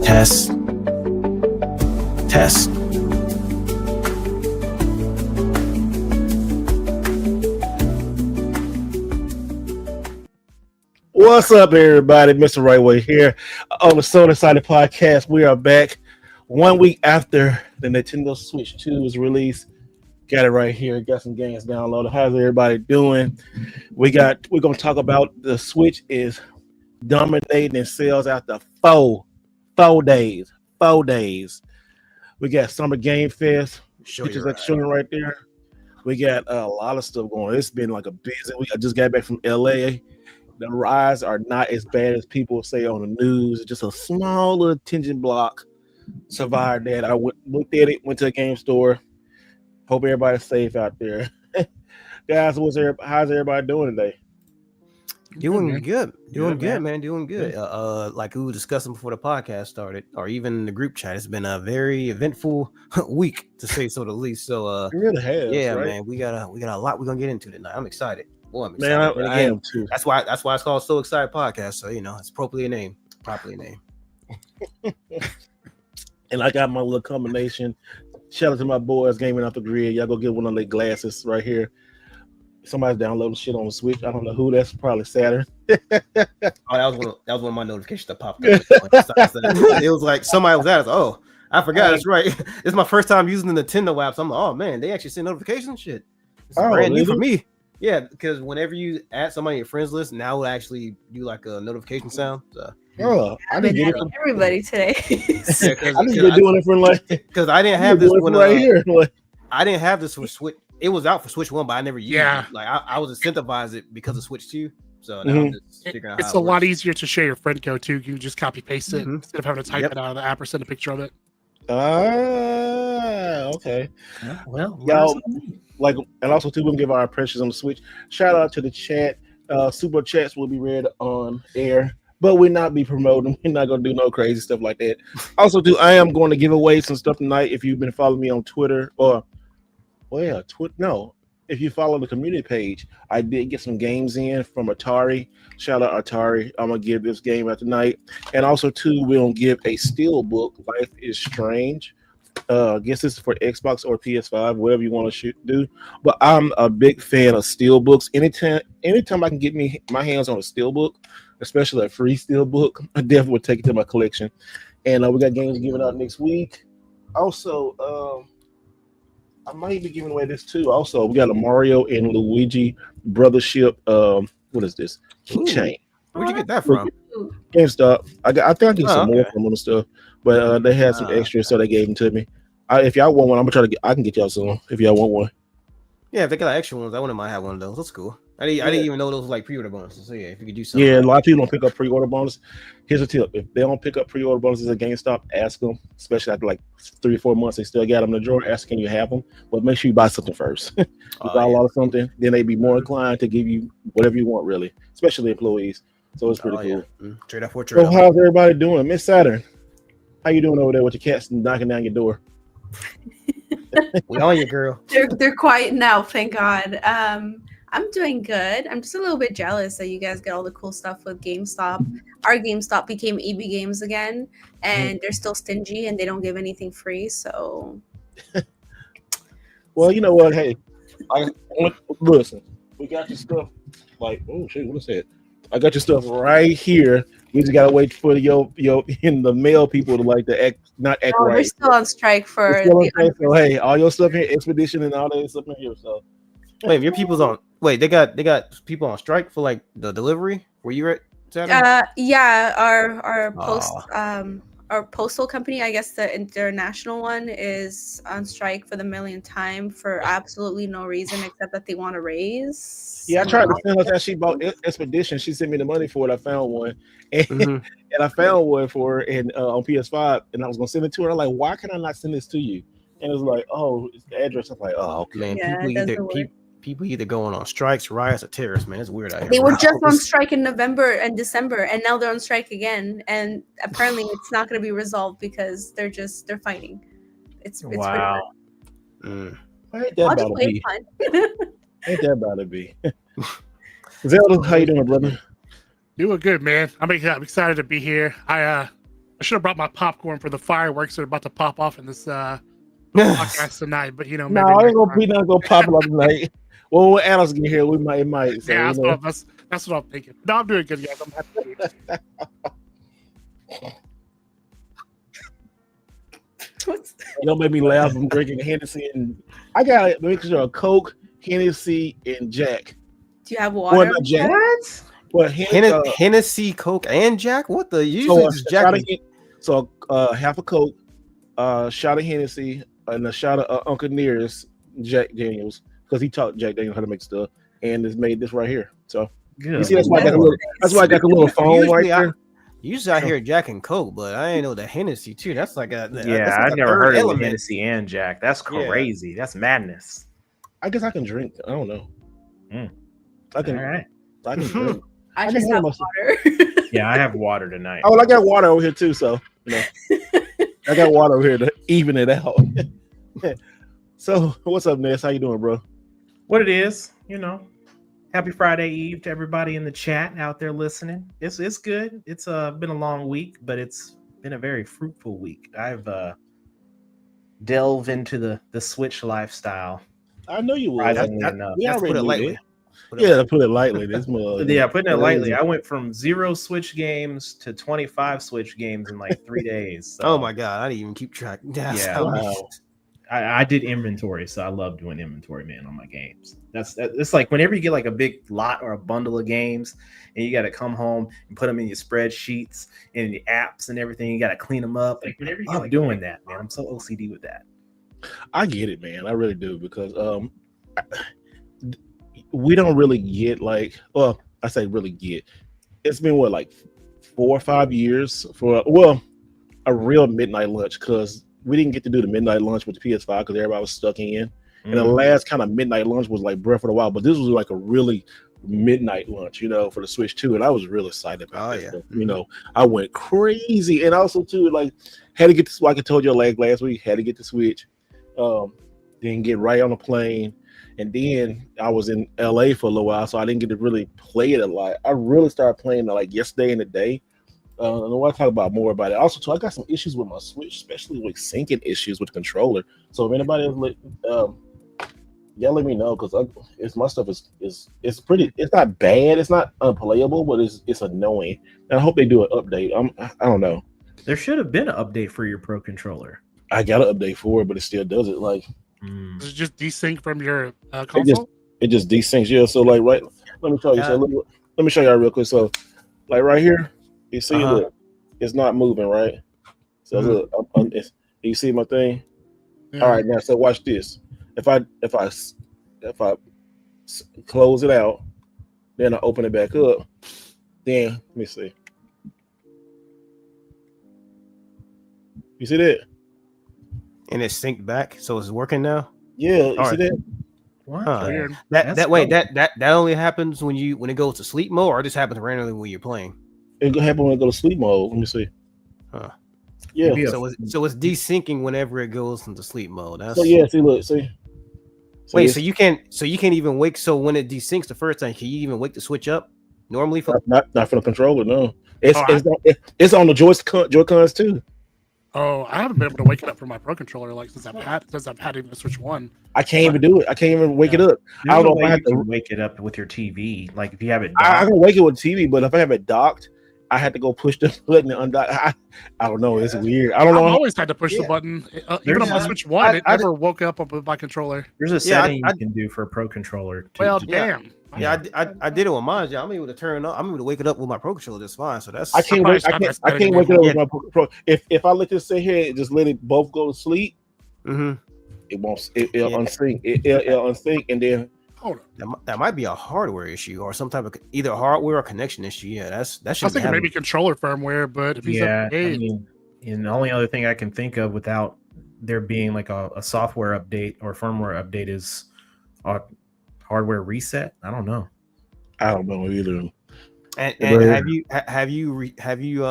Test. Test. What's up, everybody? Mr. Right Way here on the So Excited Podcast. We are back 1 week after the Nintendo Switch 2 was released. Got it right here. Got some games downloaded. How's everybody doing? We're gonna talk about the Switch is dominating in sales after four days. 4 days. We got Summer Game Fest, which is like showing right there. We got a lot of stuff going. It's been like a busy week. I just got back from LA. The rides are not as bad as people say on the news. It's just a small little tension block. Survived that. I looked at it, went to a game store. Hope everybody's safe out there. Guys, how's everybody doing today? Doing good, man. Doing good. Like we were discussing before the podcast started, or even in the group chat, it's been a very eventful week, to say so the least. So, it really has. yeah, right? Man, we got a lot we're gonna get into tonight. I'm excited. Boy, I'm excited. Man, I am too. That's why it's called So Excited Podcast. So it's properly named. And I got my little combination. Shout out to my boys gaming off the grid. Y'all go get one of their glasses right here. Somebody's downloading shit on the Switch. I don't know who. That's probably Saturn. That was one of my notifications that popped up. It was like somebody was at us. Oh, I forgot. That's right. It's my first time using the Nintendo app. So I'm like, oh man, they actually send notifications. Shit, it's brand new for me. Yeah, because whenever you add somebody on your friends list, now it'll actually do like a notification sound. So. I've been adding everybody today. I just been doing it for like because I didn't have this one right here. I didn't have this for Switch. It was out for Switch 1, but I never used it. Like I was incentivized it because of Switch 2. So now I'm just figuring out. It's a lot easier to share your friend code too. You just copy paste it instead of having to type it out of the app or send a picture of it. Okay. Well, y'all and also too, we'll give our impressions on the Switch. Shout out to the chat. Super chats will be read on air, but we'll not be promoting. We're not gonna do no crazy stuff like that. Also, too, I am going to give away some stuff tonight. If you've been following me on Twitter if you follow the community page, I did get some games in from Atari. Shout out Atari. I'm gonna give this game out tonight. And also too, we're gonna give a steel book, Life is Strange. I guess this is for Xbox or PS5, whatever you want to do. But I'm a big fan of steel books. Anytime I can get my hands on a steel book, especially a free steel book, I definitely would take it to my collection. And we got games given out next week. Also, I might be giving away this too. Also, we got a Mario and Luigi Brothership. What is this? Keychain. Where'd you get that from? GameStop. I think I get some more from them and stuff, but they had some extras, so they gave them to me. If y'all want one, I'm gonna try to I can get y'all some if y'all want one. Yeah, if they got extra ones, I wouldn't mind have one of those. That's cool. I didn't even know those were like pre-order bonuses. So yeah, if you could do something. Yeah, a lot of people don't pick up pre-order bonuses. Here's a tip: if they don't pick up pre-order bonuses at GameStop, ask them. Especially after like 3 or 4 months, they still got them in the drawer. Ask, can you have them? But make sure you buy something first. You buy a lot of something, then they'd be more inclined to give you whatever you want, really. Especially employees. So it's pretty cool. Yeah. Trade off for trade. So how's everybody doing, Miss Saturn? How you doing over there with your cats knocking down your door? We on you, girl. They're quiet now, thank God. I'm doing good. I'm just a little bit jealous that you guys get all the cool stuff with GameStop. Our GameStop became EB Games again, and they're still stingy and they don't give anything free. So, well, you know what? Hey, listen. We got your stuff. Like, oh shit, what is that? I got your stuff right here. We just gotta wait for your in the mail people to like to act right. They're still on strike for. So hey, all your stuff here, Expedition and all that stuff in here. So. Wait, your people's on. Wait, they got people on strike for like the delivery. Were you at Saturday? Yeah, our postal company, I guess the international one, is on strike for the millionth time for absolutely no reason except that they want to raise. Yeah, I tried to send her that she bought Expedition. She sent me the money for it. I found one, and I found one for her on PS5, and I was gonna send it to her. I'm like, why can I not send this to you? And it was like, oh, it's the address. I'm like, oh, okay. Man, yeah, people either going on strikes, riots, or terrorists. Man, it's weird out here. They were just on strike in November and December, and now they're on strike again. And apparently, it's not going to be resolved because they're fighting. It's wow. Ain't that about to be? Ain't that about to be? Zelda, how you doing, brother? Doing good, man. I'm excited to be here. I I should have brought my popcorn for the fireworks that are about to pop off in this podcast tonight. But maybe No, I ain't gonna next be not gonna pop it up tonight. Well, when Alice get here, we might. So, yeah, you know. that's what I'm thinking. No, I'm doing good, guys. I'm happy. Don't make me laugh. I'm drinking Hennessy, and I got a mixture of Coke, Hennessy, and Jack. Do you have water? Well, not Jack. What? But Hennessy, Coke, and Jack? What the? Usually just Jack. So half a Coke, shot of Hennessy, and a shot of Uncle Nearest Jack Daniels, because he taught Jack Daniels how to make stuff, and it's made this right here. So you see, that's why I got the little phone right there. Usually I hear Jack and Coke, but I ain't know the Hennessy too. That's like a I never heard of Hennessy and Jack. That's crazy. That's madness. I guess I can drink. I don't know. I can. All right. I can drink. I just have water. Yeah, I have water tonight. Oh, I got water over here too. So I got water over here to even it out. So what's up, Ness? How you doing, bro? What it is, Happy Friday Eve to everybody in the chat out there listening. It's good. It's been a long week, but it's been a very fruitful week. I've delved into the Switch lifestyle. I know you will. That's put it lightly. To put it lightly. Putting it lightly. I went from 0 Switch games to 25 Switch games in like 3 days. So. Oh my god, I didn't even keep track. Yeah, I did inventory, so I love doing inventory, man, on my games. It's like whenever you get like a big lot or a bundle of games, and you got to come home and put them in your spreadsheets and the apps and everything. You got to clean them up. Like whenever you get doing that, man, I'm so OCD with that. I get it, man. I really do, because we don't really get I say really get. It's been like 4 or 5 years for a real midnight lunch, because we didn't get to do the midnight lunch with the PS5 because everybody was stuck in. And the last kind of midnight lunch was like Breath of the Wild, but this was like a really midnight lunch, for the Switch 2, and I was really excited about it. So, I went crazy, and also too, like, had to get this. Like I told you last week, had to get the Switch. Then get right on a plane, and then I was in LA for a little while, so I didn't get to really play it a lot. I really started playing it like yesterday and today. And we'll talk about more about it. Also, too, I got some issues with my Switch, especially with syncing issues with the controller. So if anybody is let me know, because my stuff is pretty. It's not bad. It's not unplayable, but it's annoying. And I hope they do an update. I don't know. There should have been an update for your Pro controller. I got an update for it, but it still does it. Like, does it just desync from your console? It just desyncs. Yeah. So like, right. Let me show you. So let me show y'all real quick. So, like right here, you see, look, it's not moving, right? So look, you see my thing. Mm-hmm. All right, now so watch this. If I close it out, then I open it back up. Then let me see. You see that? And it's synced back, so it's working now. Yeah, you see that? Wow. That only happens when it goes to sleep mode, or it just happens randomly when you're playing. It happen when it goes to sleep mode. Let me see. Yeah. So it's desyncing whenever it goes into sleep mode. So yeah, see. Wait, so you can't even wake. So when it desyncs the first time, can you even wake the Switch up normally? Not for the controller, no. It's on the Joy-Cons too. Oh, I haven't been able to wake it up from my Pro controller since I've had even the Switch 1. I can't even do it. I can't even wake it up. I don't know if I have to wake it up with your TV. Like if you have it docked. I can wake it with TV, but if I have it docked, I had to go push the button and undock. I don't know. It's weird. I don't know. I've always had to push the button. Even on my Switch 1, it never woke up with my controller. There's a setting you can do for a Pro controller. Damn. Yeah, I did it with mine. I'm able to turn it on. I'm able to wake it up with my Pro controller just fine. So that's I can't wake it up with my Pro. If I let this sit here and just let it both go to sleep, it won't. It'll unsync. It'll unsync, and then hold on. That might be a hardware issue or some type of either hardware or connection issue. Yeah, that should. I was thinking maybe controller firmware, but if he's and the only other thing I can think of without there being like a software update or firmware update is hardware reset. I don't know either. And have you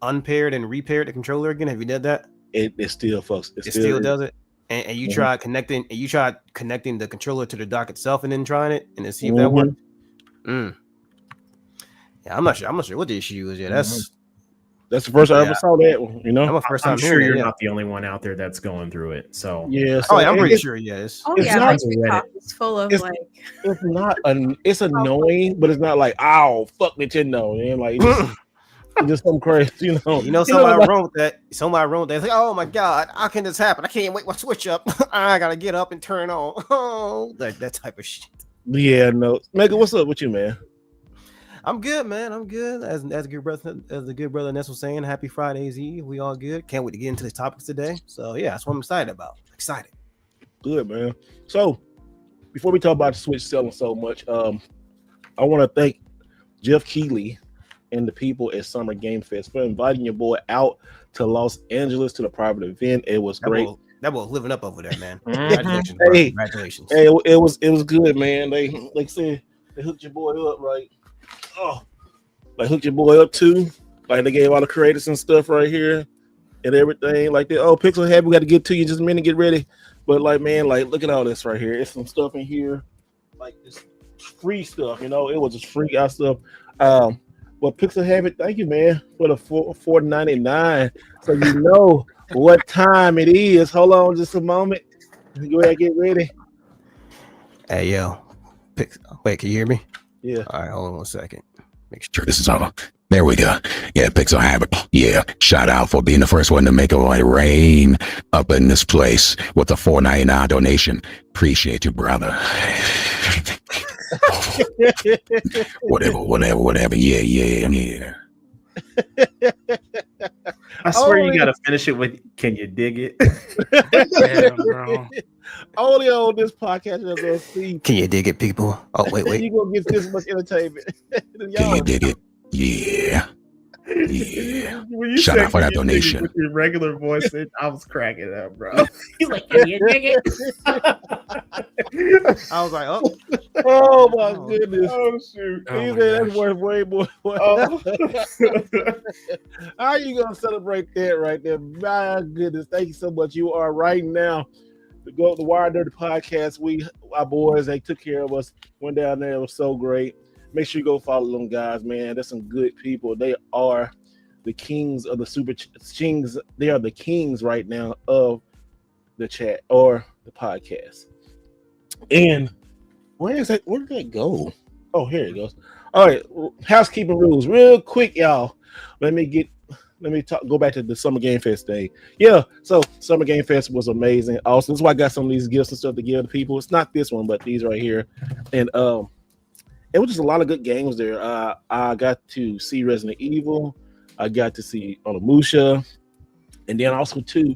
unpaired and repaired the controller again? Have you done that? It still fucks. It still does it. And you tried connecting. You tried connecting the controller to the dock itself, and then trying it, and then see if that worked. Yeah, I'm not sure what the issue is. Yeah, That's the first I ever Yeah. saw that one. You I'm know. a first time I'm sure hearing you're it. Yeah. not the only one out there that's going through it. So Yeah. Oh, So yeah, I'm pretty it's, sure. Yes. Oh it's yeah, not my TikTok is full of it's- like it's not it's annoying, but it's not like oh fuck Nintendo and like it's just something crazy, you know. You know, somebody wrong with that. Somebody wrong with that. It's like, oh my god, how can this happen? I can't wait my switch up. I gotta get up and turn on. Oh, that type of shit. Yeah, no. Mega, what's up with you, man? I'm good, man. I'm good. As the good brother Ness was saying, happy Friday's Eve. We all good. Can't wait to get into the topics today. So yeah, that's what I'm excited about. Excited. Good, man. So before we talk about the Switch selling so much, I want to thank Jeff Keighley and the people at Summer Game Fest for inviting your boy out to Los Angeles to the private event. It was great. That boy living up over there, man. Mhm. Congratulations, bro. Hey, Congratulations. Hey, it was good, man. They like said they hooked your boy up, right? Oh, like hooked your boy up too. Like they gave all the creators and stuff right here and everything like that. Oh, Pixel Head, we got to get to you just a minute, get ready. But like, man, like look at all this right here. It's some stuff in here, like this free stuff. You know, it was just free out stuff. But Pixel Habit, thank you, man, for the $4.99. So you know what time it is. Hold on just a moment. Go ahead, get ready. Hey, yo. Wait, can you hear me? Yeah. All right, hold on 1 second. Make sure. Sure, this is on. There we go. Yeah, Pixel Habit. Yeah, shout out for being the first one to make it like rain up in this place with a $4.99 donation. Appreciate you, brother. whatever. Yeah. I swear you gotta finish it with "Can you dig it?" Yeah, bro. Only on this podcast you're gonna see. Can you dig it, people? Oh, wait. You gonna get this much entertainment. Can you dig it? Yeah. When you Shout said out for that "Can you dig it" donation. with your regular voice, I was cracking up, bro. He's like, "Can you dig it?" I was like, oh. Oh my goodness. Oh shoot! Oh, He my said that's gosh. worth way more. Oh. How are you gonna celebrate that right there? My goodness, thank you so much. You are right now. The Wired Dirty Podcast. Our boys, they took care of us. Went down there. It was so great. Make sure you go follow them guys, man. There's some good people. They are the kings of the super kings. They are the kings right now of the chat or the podcast. And where did that go? Oh, here it goes. All right, housekeeping rules, real quick, y'all. Let me go back to the Summer Game Fest day. Yeah, so Summer Game Fest was amazing. Also, that's why I got some of these gifts and stuff to give to people. It's not this one, but these right here. And it was just a lot of good games there. I got to see Resident Evil. I got to see Onimusha. And then also too,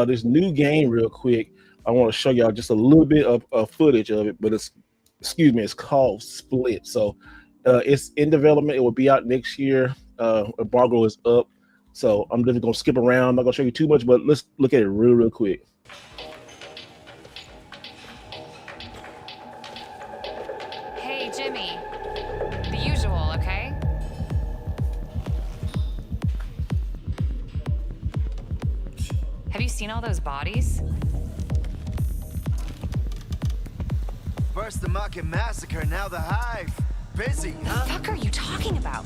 this new game real quick. I want to show y'all just a little bit of footage of it, but it's called Split. So it's in development. It will be out next year. Embargo is up. So I'm just gonna skip around. I'm not gonna show you too much, but let's look at it real quick. Hey, Jimmy. The usual, okay? Have you seen all those bodies? First the Market Massacre, now the Hive. Busy, What the fuck are you talking about?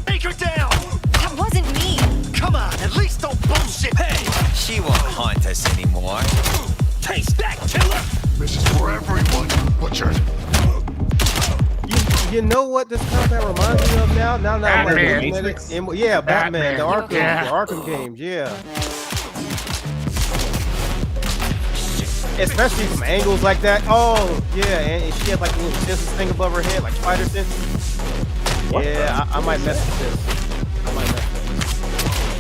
Take her down! That wasn't me! Come on, at least don't bullshit! Hey! She won't haunt us anymore. Taste that, killer! This is for everyone, Butcher. You know what this combat reminds me of now? Now that I'm Batman. looking at it. Yeah, Batman. Batman. The Arkham games, yeah. Especially from angles like that. Oh, yeah, and she has like a little senses thing above her head, like spider senses. Yeah, I might mess with this. I might mess with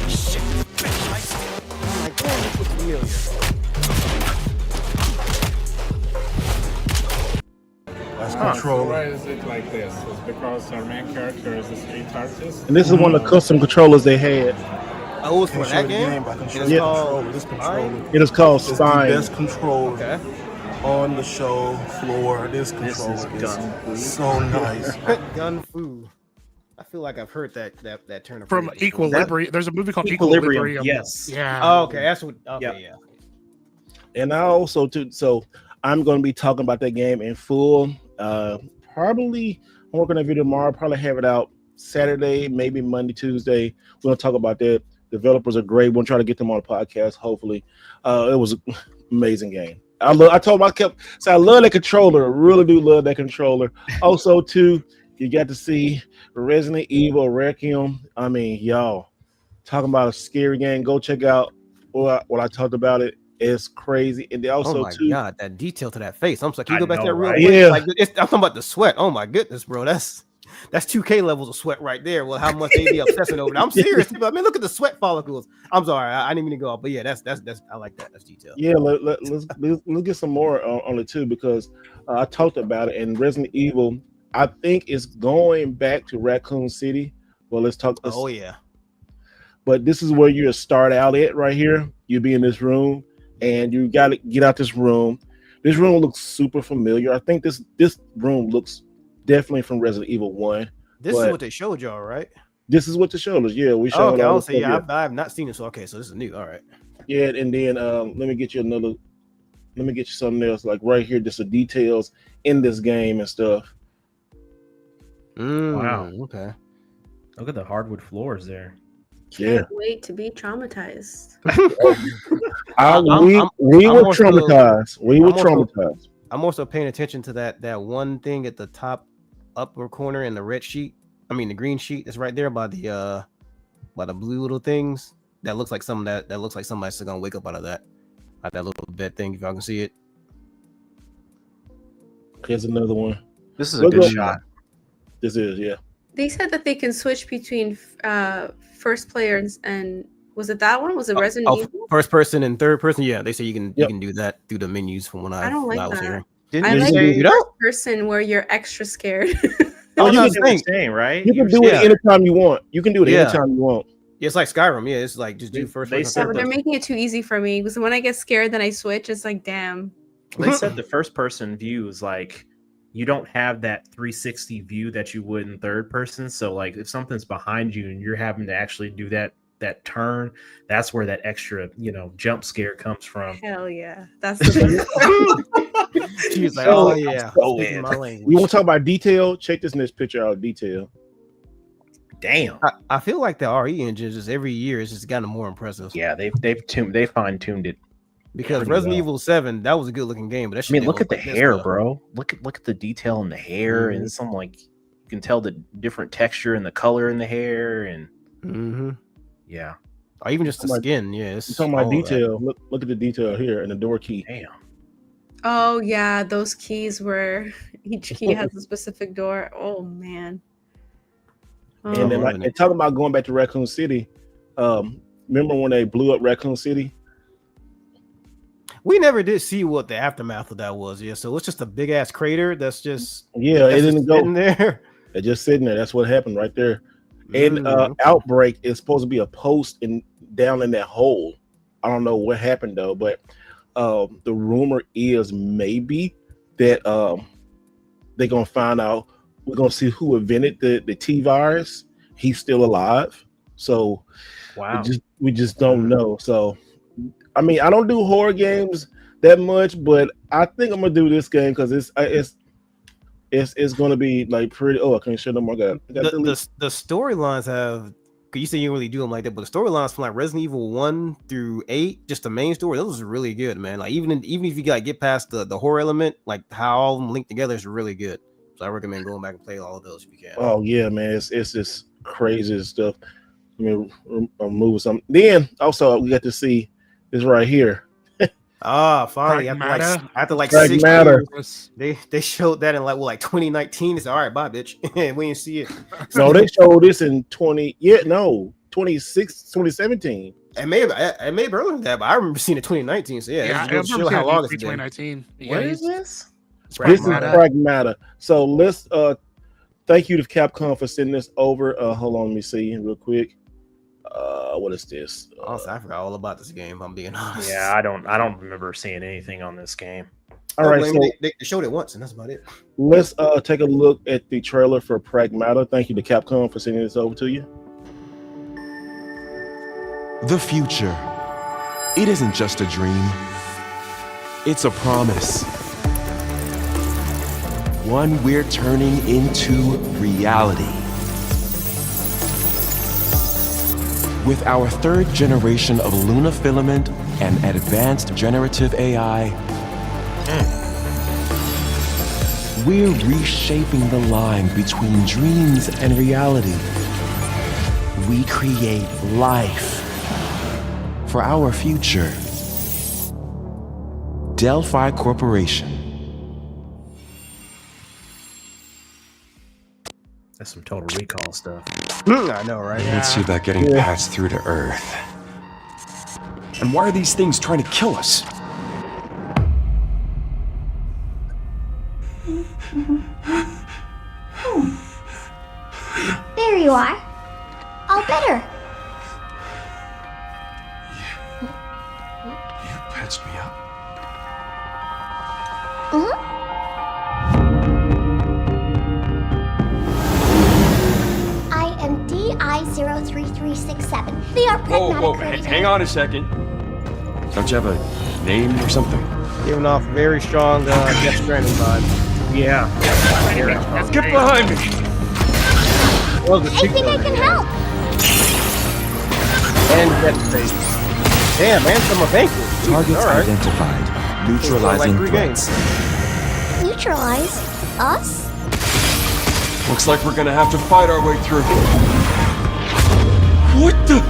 this. Shit. I'm like, damn, this looks familiar. That's So control. why is it like this? It's because our main character is a street artist. And this is one of the custom controllers they had. Oh, it's for that game? It's Yeah. called This controller. It is called It's the Spine. best controller Okay. on the show floor. This This controller is is gun food. so nice. Gun Fu. I feel like I've heard that term From before. Equilibrium. There's a movie called Equilibrium, Equilibrium. yes. Yeah. Oh, okay, that's what. Okay, Yep. yeah. And I also too. So I'm going to be talking about that game in full. Probably I'm working on that video tomorrow. Probably have it out Saturday, maybe Monday, Tuesday. We're gonna talk about that. Developers are great. We'll try to get them on the podcast. Hopefully, it was an amazing game. I told him I love that controller. I really do love that controller. Also, too, you got to see Resident Evil Requiem. I mean, y'all talking about a scary game. Go check out what I talked about it. It's crazy. And they also, oh my god, that detail to that face. I'm like, can you go back there real right? quick? Yeah. Like, I'm talking about the sweat. Oh my goodness, bro. That's 2K levels of sweat right there. Well, how much they be obsessing over it. I'm serious. I mean, look at the sweat follicles. I'm sorry, I didn't mean to go off, but yeah, that's I like that. That's detail. Yeah, let's get some more on it too, because I talked about it. And Resident Evil, I think it's going back to Raccoon City. Well, Oh yeah. But this is where you start out at right here. You be in this room, and you got to get out this room. This room looks super familiar. I think this room looks definitely from Resident Evil 1. This is what they showed y'all, right? This is what the showed us. Yeah, we showed. Okay, I'll say yeah. I have not seen it, so okay, so this is new. All right. Yeah, and then let me get you something else, like right here, just the details in this game and stuff. Wow. Okay. Look at the hardwood floors there. Can't wait to be traumatized. We were traumatized. We were traumatized. I'm also paying attention to that one thing at the top upper corner in the red sheet. I mean the green sheet that's right there by the blue little things. That looks like something that looks like somebody's still gonna wake up out of that. Like that little bed thing, if y'all can see it. Here's another one. This is a good shot. This is, yeah. They said that they can switch between first player and was it that one? Was it Resident Evil? First person and third person? Yeah, they say you can do that through the menus from when I don't like was that. hearing. I like the first person where you're extra scared. Oh, you can do the same, right? You can do it anytime you want. You can do it anytime you want. Yeah, it's like Skyrim. Yeah, it's like just do first person. But they're making it too easy for me because when I get scared, then I switch. It's like, damn. They said the first person view is like you don't have that 360 view that you would in third person. So like if something's behind you and you're having to actually do that turn, that's where that extra, jump scare comes from. Hell yeah. That's the best. She's like, oh yeah. You want to talk about detail? Check this next picture out of detail. Damn. I feel like the RE engine just every year is just gotten more impressive. Yeah, they fine-tuned it. Because Resident Evil 7, that was a good looking game, but look at the hair, bro. Look at the detail in the hair, and some like you can tell the different texture and the color in the hair, and yeah, or even just the skin. Yeah, it's talking about detail. Look at the detail here and the door key. Damn. Oh yeah, those keys where each key has a specific door. Oh man. And then and talking about going back to Raccoon City, remember when they blew up Raccoon City? We never did see what the aftermath of that was. Yeah, so it's just a big ass crater that's just it didn't go in there. It's just sitting there. That's what happened right there. And Outbreak is supposed to be a post down in that hole. I don't know what happened though, but the rumor is maybe that they're gonna find out. We're gonna see who invented the T virus. He's still alive, so wow. We just don't know. So. I mean, I don't do horror games that much, but I think I'm gonna do this game because it's gonna be like pretty. Oh, I can't show no more. The storylines have. Cause you say you don't really do them like that, but the storylines from like Resident Evil 1 through 8, just the main story, those are really good, man. Like even if you gotta get past the horror element, like how all of them link together is really good. So I recommend going back and play all of those if you can. Oh yeah, man, it's just crazy stuff. I mean, move something. Then also we got to see. Is right here. Finally after like 6 years, they showed that in like 2019. It's all right, bye, bitch. We didn't see it. No, they showed this in 2017. And maybe earlier than that, but I remember seeing it 2019. So yeah, it show how long it's been. 2019. What is this? This is Pragmata. So let's thank you to Capcom for sending this over. Hold on, let me see real quick. What is this? Honestly, I forgot all about this game. I'm being honest. Yeah, I don't remember seeing anything on this game. All right, so they showed it once, and that's about it. Let's take a look at the trailer for Pragmata. Thank you to Capcom for sending this over to you. The future. It isn't just a dream. It's a promise. one we're turning into reality. With our third generation of Luna filament and advanced generative AI, we're reshaping the line between dreams and reality. We create life for our future. Delphi Corporation. That's some Total Recall stuff. I know, right? Let's see about getting passed through to Earth. And why are these things trying to kill us? There you are. All better. You patched me up? I am DI-03367. They are pragmatic. Hang on a second. Don't you have a name or something? Giving off very strong Death Stranding vibes. Yeah. Get behind me! Well, the I think I can help. And Death Space. Damn, and some of Vanquish. Targets identified. Neutralizing threats. Neutralize us? Looks like we're gonna have to fight our way through. What the?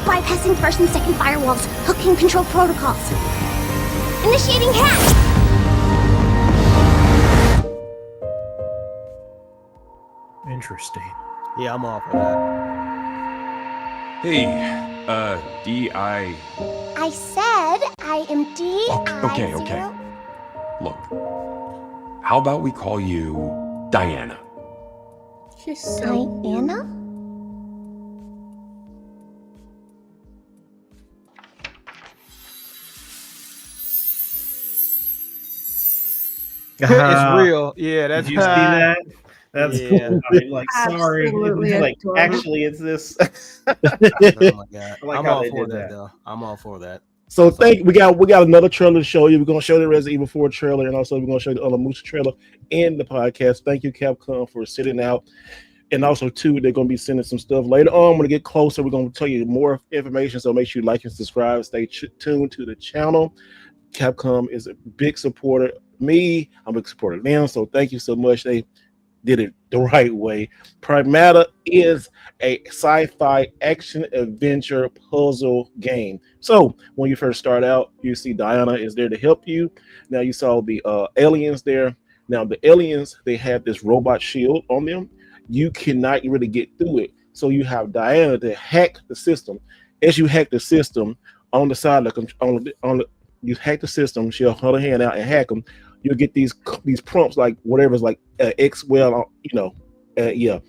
Bypassing first and second firewalls. Hooking control protocols. Initiating hack. Interesting. Yeah, I'm off of that. Hey, D.I. I said I am DI. Okay. Look, how about we call you Diana? She's so Diana? It's real. Yeah, that's. Did you see that? That's like sorry. Absolutely Like adorable. actually, it's this. Oh my god! like I'm how all they for did that, that. though. I'm all for that. So we got another trailer to show you. We're gonna show the Resident Evil 4 trailer, and also we're gonna show the Onimusha trailer in the podcast. Thank you, Capcom, for sitting out. And also, too, they're gonna be sending some stuff later on. When we get closer, we're gonna tell you more information. So make sure you like and subscribe. Stay tuned to the channel. Capcom is a big supporter. Me, I'm a big supporter of them. So thank you so much. They did it the right way. Pragmata is a sci-fi action adventure puzzle game. So when you first start out, you see Diana is there to help you. Now you saw the aliens there. Now the aliens, they have this robot shield on them. You cannot really get through it. So you have Diana to hack the system. As you hack the system, on the side you hack the system, she'll hold her hand out and hack them. You'll get these prompts like whatever's like X,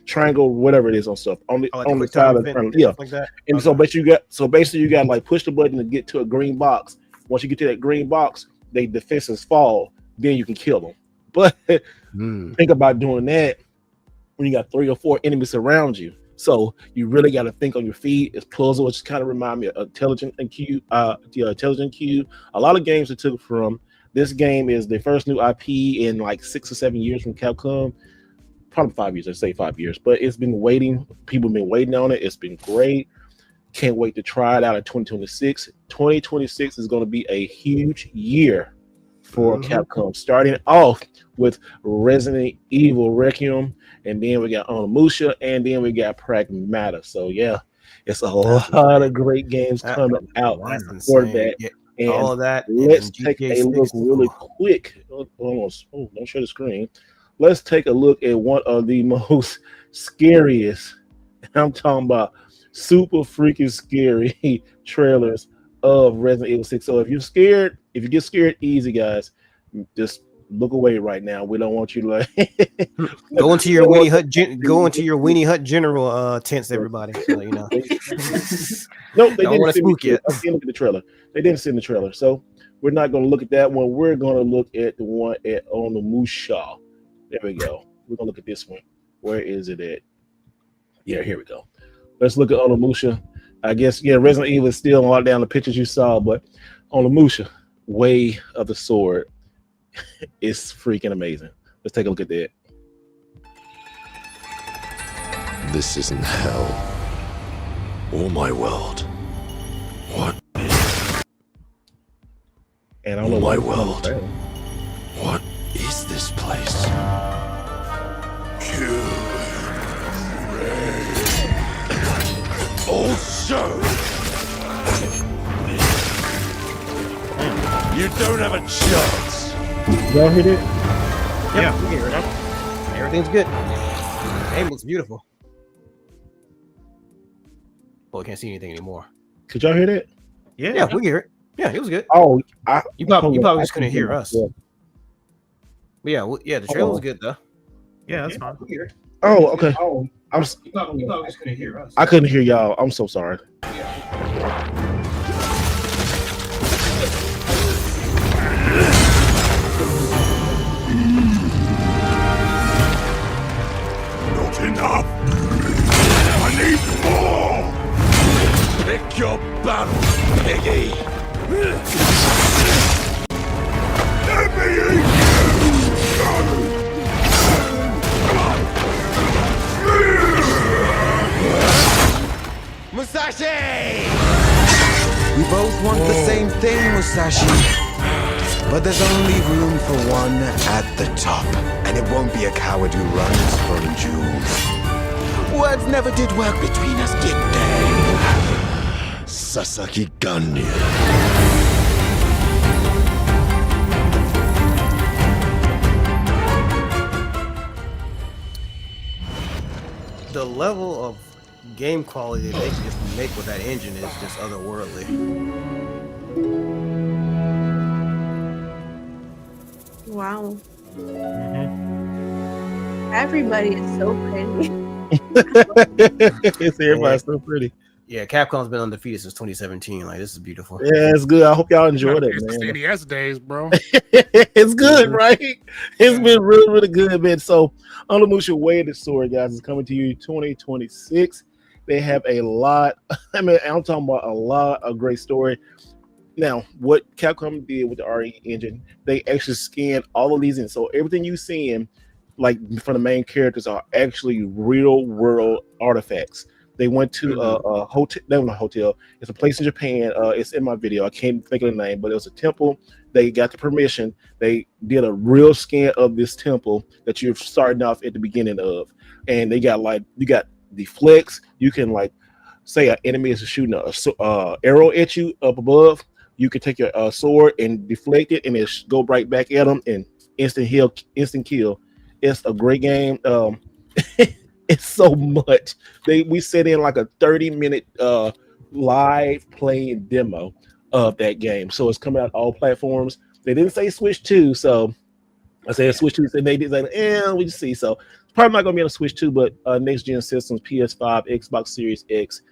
triangle, whatever it is on stuff on the side of the triangle, like that. And so basically you got like push the button to get to a green box. Once you get to that green box, they defenses fall. Then you can kill them. But think about doing that when you got 3 or 4 enemies around you. So you really got to think on your feet. It's puzzle, which kind of remind me of Intelligent Cube. A lot of games that took from. This game is the first new IP in like 6 or 7 years from Capcom. Probably 5 years, I'd say 5 years. But it's been waiting. People have been waiting on it. It's been great. Can't wait to try it out in 2026. 2026 is going to be a huge year for Capcom. Starting off with Resident Evil Requiem. And then we got Onimusha. And then we got Pragmata. So yeah, it's a lot of great games coming out for that. Yeah. And all of that. Let's take a look really quick. Don't show the screen. Let's take a look at one of the most scariest. I'm talking about super freaking scary trailers of Resident Evil 6. So if you get scared, easy guys, just look away right now. We don't want you to like go into your Weenie Hut. Go into your Weenie Hut General tents, everybody. So you know. No, they didn't spook you. I didn't look at the trailer. They didn't send the trailer, so we're not going to look at that one. We're going to look at the one at Onimusha. There we go. We're going to look at this one. Where is it at? Yeah, here we go. Let's look at Onimusha. I guess Resident Evil is still all down the pictures you saw, but Onimusha, Way of the Sword, is freaking amazing. Let's take a look at that. This isn't hell or my world. What? And I don't know my why world. What is this place? Also, you don't have a chance. Y'all hear it? Yeah, we hear it. Everything's good. Game looks beautiful. Well, I can't see anything anymore. Could y'all hear that? Yeah, we hear it. Yeah, it was good. Oh, you probably just couldn't hear us. But yeah, the trailer was good though. Yeah, that's fine. Oh, okay. I'm. You probably just couldn't hear us. I couldn't hear y'all. I'm so sorry. Not enough. I need more. Pick your battle, piggy. Let me eat Musashi! We both want the same thing, Musashi. But there's only room for one at the top. And it won't be a coward who runs from jewels. Words never did work between us, did they? Sasaki Ganyu. The level of game quality that they can just make with that engine is just otherworldly. Wow. Everybody is so pretty. Everybody's so pretty. Yeah, Capcom's been undefeated since 2017. Like, this is beautiful. Yeah, it's good. I hope y'all enjoyed it, It's man. the NES days, bro. It's good, right? It's been really, really good, man. So, Onimusha Way of the Sword, guys, is coming to you 2026. They have a lot. I mean, I'm talking about a lot of great story. Now, what Capcom did with the RE engine, they actually scanned all of these in. So everything you seeing, like from the main characters, are actually real world artifacts. They went to a hotel. That was a hotel. It's a place in Japan. It's in my video. I can't think of the name, but it was a temple. They got the permission. They did a real scan of this temple that you're starting off at the beginning of, and they got you got the flex. You can say an enemy is shooting a arrow at you up above. You can take your sword and deflect it, and it go right back at them and instant kill. It's a great game. It's so much. We set in like a 30-minute live playing demo of that game. So it's coming out all platforms. They didn't say Switch 2, so I said Switch 2, and they did say, we just see. So it's probably not gonna be on a Switch 2, but next gen systems, PS5, Xbox Series X.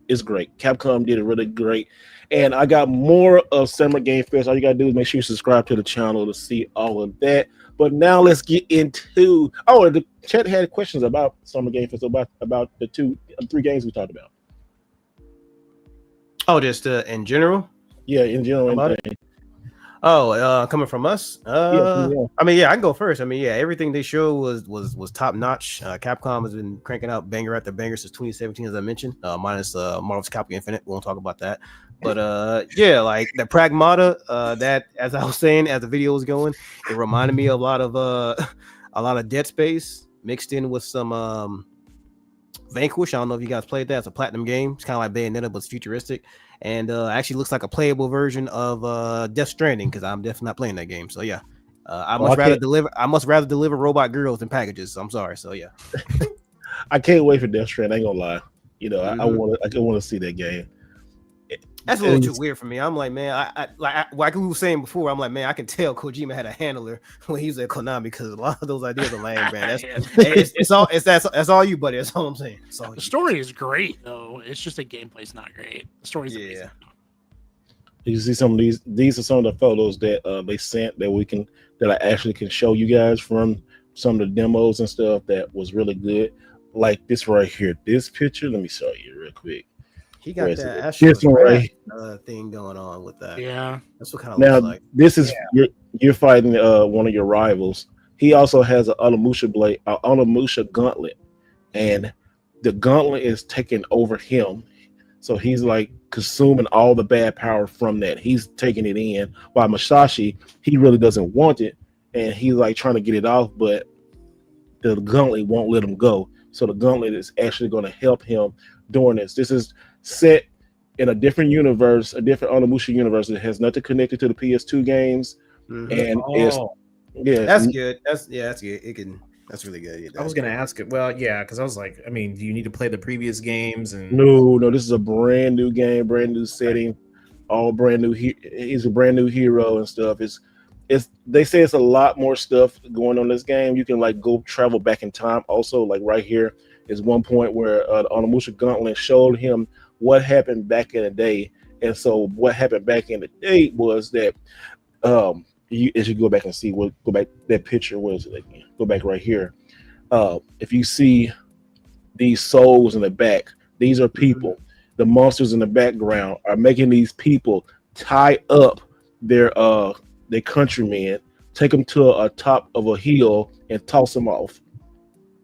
It's great. Capcom did it really great. And I got more of Summer Game Fest. All you gotta do is make sure you subscribe to the channel to see all of that. But now let's get into the chat had questions about Summer Game Fest, about the 3 games we talked about. Oh, just in general? Yeah, in general. About it? Oh, coming from us? Yeah. I mean, yeah, I can go first. I mean, yeah, everything they showed was top notch. Capcom has been cranking out banger after banger since 2017, as I mentioned. Minus Marvel's Capcom Infinite. We won't talk about that. But yeah, like the Pragmata, that, as I was saying, as the video was going, it reminded me of a lot of Dead Space mixed in with some Vanquish. I don't know if you guys played that. It's a platinum game. It's kind of like Bayonetta, but it's futuristic. And actually looks like a playable version of Death Stranding, because I'm definitely not playing that game. So yeah, I must rather deliver robot girls than packages. So I'm sorry. So yeah, I can't wait for Death Stranding. I ain't gonna lie. You know, I want to see that game. That's a little too weird for me. I'm like, man, like we were saying before, I'm like, man, I can tell Kojima had a handler when he was at Konami, because a lot of those ideas are lame, man. That's all you, buddy. That's all I'm saying. The story is great, though. It's just the gameplay's not great. The story's amazing. You see some of these are some of the photos that they sent that I actually can show you guys from some of the demos and stuff that was really good. Like this right here, this picture. Let me show you real quick. He got Whereas that this Astro's one Wrath right thing going on with that. Yeah. That's what kind of now, looks like. this is you're fighting one of your rivals. He also has an Onimusha blade, an Onimusha gauntlet, and the gauntlet is taking over him. So he's like consuming all the bad power from that. He's taking it in. While Masashi, he really doesn't want it, and he's like trying to get it off, but the gauntlet won't let him go. So the gauntlet is actually going to help him during this. This is set in a different universe, a different Onimusha universe. It has nothing connected to the PS2 games, and it's that's good. That's good. It can. That's really good. I was gonna ask it. Well, yeah, because I was like, I mean, do you need to play the previous games? And no, this is a brand new game, brand new setting, all brand new. He's a brand new hero and stuff. It's they say it's a lot more stuff going on in this game. You can like go travel back in time. Also, like right here is one point where the Onimusha Gauntlet showed him what happened back in the day. And so what happened back in the day was that as you go back and see go back that picture, what is it again? Go back right here. If you see these souls in the back, these are people. The monsters in the background are making these people tie up their countrymen, take them to a top of a hill and toss them off.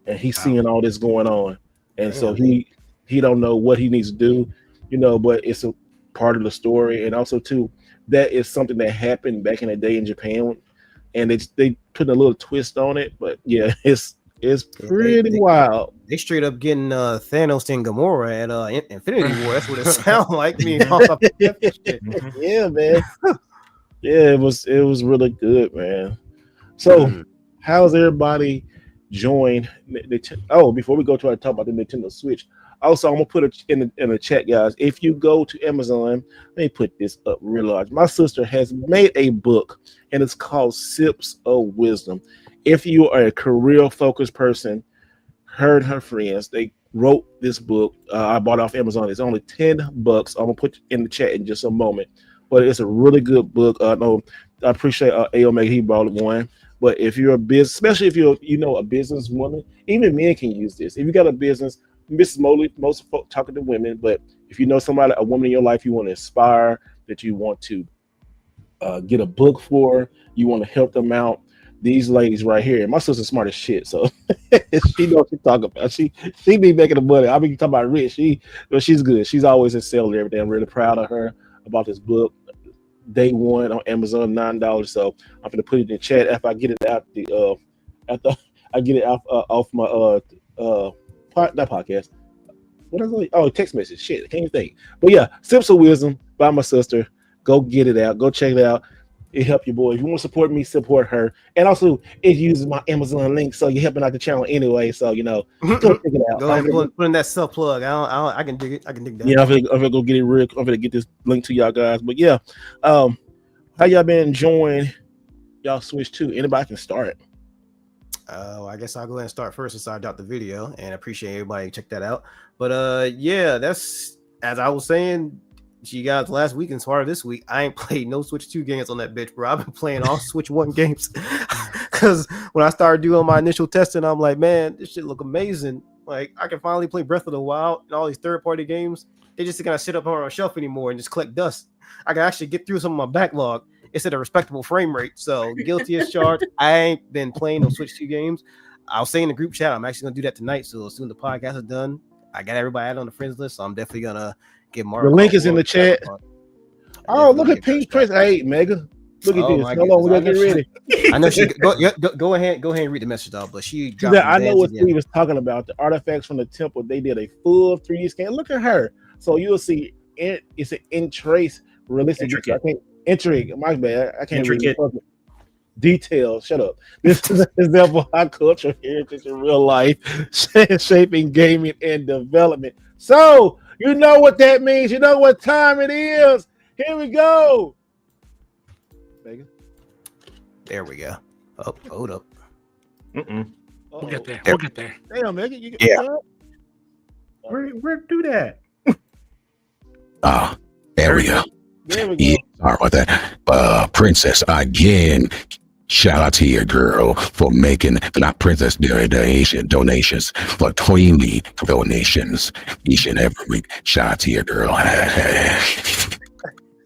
And he's seeing all this going on, and so he don't know what he needs to do, but it's a part of the story. And also too, that is something that happened back in the day in Japan, and they put a little twist on it. But yeah, it's pretty wild. They straight up getting Thanos and Gamora at Infinity War. That's what it sounds like. Yeah, man. Yeah, it was really good, man. So, how's everybody join? Before we go to our talk about the Nintendo Switch, also I'm gonna put it in the chat, guys. If you go to Amazon, let me put this up real large. My sister has made a book, and it's called Sips of Wisdom. If you are a career-focused person, her and her friends, they wrote this book. I bought it off Amazon. It's only $10. I'm gonna put it in the chat in just a moment. But it's a really good book. I appreciate Aomega, he brought one. But if you're a business, especially if you're a businesswoman, even men can use this. If you got a business, most folk talking to women, but if you know somebody, a woman in your life you want to inspire, that you want to get a book for, you want to help them out, these ladies right here. My sister's smart as shit, so she knows what she's talking about. She be making the money. I mean, talking about rich. She's good. She's always in sale and everything. I'm really proud of her about this book. Day one on Amazon, $9. So I'm gonna put it in the chat after I get it out after I get it off my not podcast. What is it? Oh, text message. Shit, I can't even think. But yeah, Sips of Wisdom by my sister. Go get it out. Go check it out. It help you, boy. If you want to support me, support her. And also, it uses my Amazon link, so you're helping out the channel anyway. So go check it out. Go ahead and put in that self plug. I can dig it. I can dig that. Yeah, I'm gonna go get it real. I'm gonna get this link to y'all guys. But yeah, how y'all been enjoying y'all Switch 2? Anybody can start. I guess I'll go ahead and start first since I dropped the video, and I appreciate everybody who checked that out. But yeah, that's as I was saying to you guys last week and part of this week. I ain't played no Switch 2 games on that bitch, bro. I've been playing all Switch 1 games because when I started doing my initial testing, I'm like, man, this shit look amazing. Like, I can finally play Breath of the Wild and all these third-party games. They just gonna sit up on my shelf anymore and just collect dust. I can actually get through some of my backlog. It's at a respectable frame rate. So guilty as charged. I ain't been playing no Switch 2 games. I was saying in the group chat, I'm actually gonna do that tonight. So as soon as the podcast is done, I got everybody added on the friends list. So I'm definitely gonna get Mario. The link is in the chat. Oh, look at Pink Prince. Hey, Mega. Look at this. Hold on, we gotta get ready. I know she go ahead and read the message off, but she I know what Steve was talking about. The artifacts from the temple. They did a full 3D scan. Look at her. So you'll see it's an in-trace realistic. Intrigue. My bad. I can't read it. Details. Shut up. This is an example of how cultural heritage in real life shaping gaming and development. So you know what that means. You know what time it is. Here we go. Megan. There we go. Oh, hold up. We'll get there. We'll get there. Damn, Megan. You get Where do that? There we go. There we go. Yeah, sorry about that. Princess again. Shout out to your girl for making not princess donations, but queenly donations each and every week. Shout out to your girl.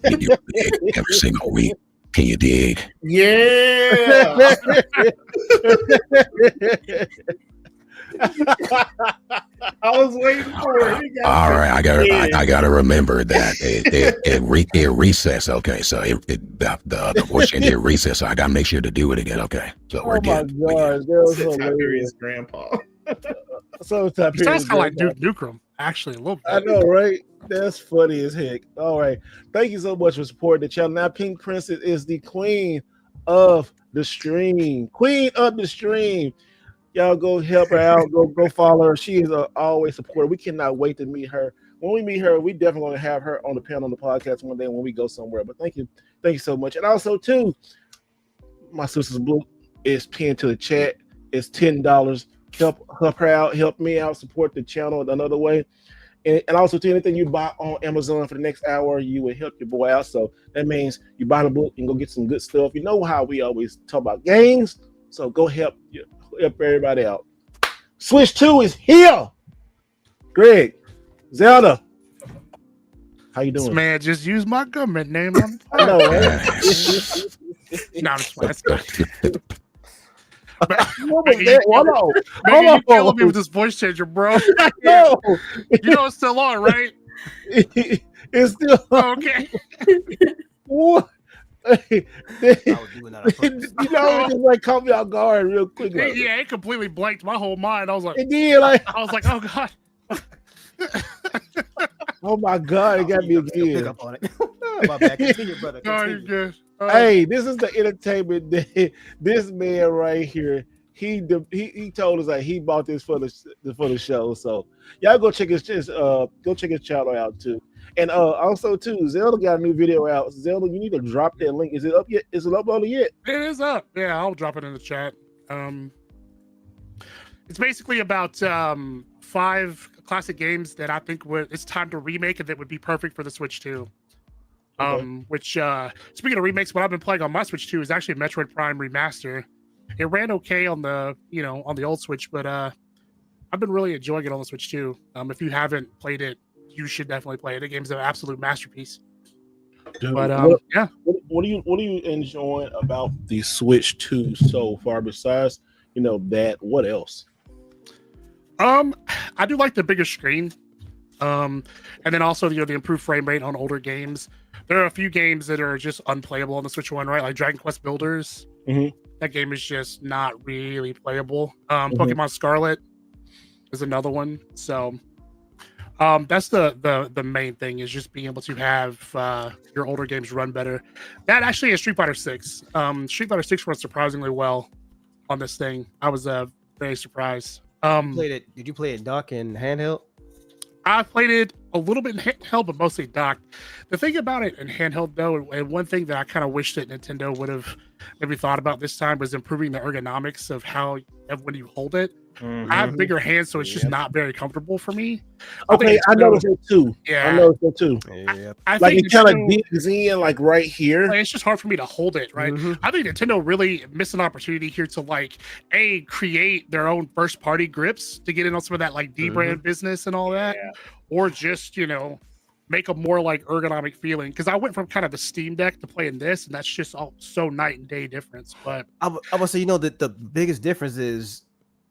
You do it every single week. Can you dig? Yeah. I was waiting for it. All right, I gotta remember that it recess. Okay, so the voice change it recess. So I gotta make sure to do it again. Okay, so we're good. Oh my god, that was hilarious, grandpa. So He sounds kind of like Duke Nukem, actually, a little bit. I know, right? That's funny as heck. All right, thank you so much for supporting the channel. Now, Pink Princess is the queen of the stream. Queen of the stream. Y'all go help her out. Go follow her. She is always supporter. We cannot wait to meet her. When we meet her, we definitely going to have her on the panel on the podcast one day when we go somewhere. But thank you so much. And also too, my sister's blue is pinned to the chat. It's $10. Help her out. Help me out. Support the channel another way. And also to anything you buy on Amazon for the next hour, you will help your boy out. So that means you buy the book and go get some good stuff. You know how we always talk about games. So go help everybody out. Switch 2 is here. Greg, Zelda, how you doing? This man just used my government name on the I know, right? No, I'm just playing. What was that? Hold on. You killing me with this voice changer, bro. No. You know it's still on, right? It's still on. Okay. What? You know, it just like caught me off guard real quick. Like, Yeah, it completely blanked my whole mind. I was like, it did, like, I was like, oh god. Oh my god, it got me again. Pick up on it. My bad. Continue, brother. No, you're Continue. good. Hey, this is the entertainment day. This man right here, he told us that he bought this for the show. So y'all go check his channel out too. And also too, Zelda got a new video out. Zelda, you need to drop that link. Is it up yet? Is it uploaded yet? It is up. Yeah, I'll drop it in the chat. It's basically about 5 classic games that I think it's time to remake and that would be perfect for the Switch 2. Which speaking of remakes, what I've been playing on my Switch 2 is actually Metroid Prime Remaster. It ran okay on the on the old Switch, but I've been really enjoying it on the Switch 2. If you haven't played it, you should definitely play it. The game's an absolute masterpiece. Dude, But yeah, what are you enjoying about the Switch 2 so far? Besides that, what else? I do like the bigger screen. And then also the improved frame rate on older games. There are a few games that are just unplayable on the Switch 1, right? Like Dragon Quest Builders. Mm-hmm. That game is just not really playable. Pokemon Scarlet is another one. So that's the main thing, is just being able to have your older games run better. That actually is Street Fighter 6. Street Fighter 6 runs surprisingly well on this thing. I was very surprised. Did you play it dock and handheld? I played it a little bit in handheld, but mostly docked. The thing about it in handheld, though, and one thing that I kind of wish that Nintendo would have maybe thought about this time, was improving the ergonomics of when you hold it. Mm-hmm. I have bigger hands, so it's just not very comfortable for me. Okay, I noticed that too. Yeah, I noticed that too. I like think it kind of digs in, like right here. It's just hard for me to hold it, right? Mm-hmm. I think Nintendo really missed an opportunity here to create their own first party grips to get in on some of that D brand business and all that, or just make a more ergonomic feeling. Because I went from kind of the Steam Deck to playing this, and that's just so night and day difference. But I would say that the biggest difference is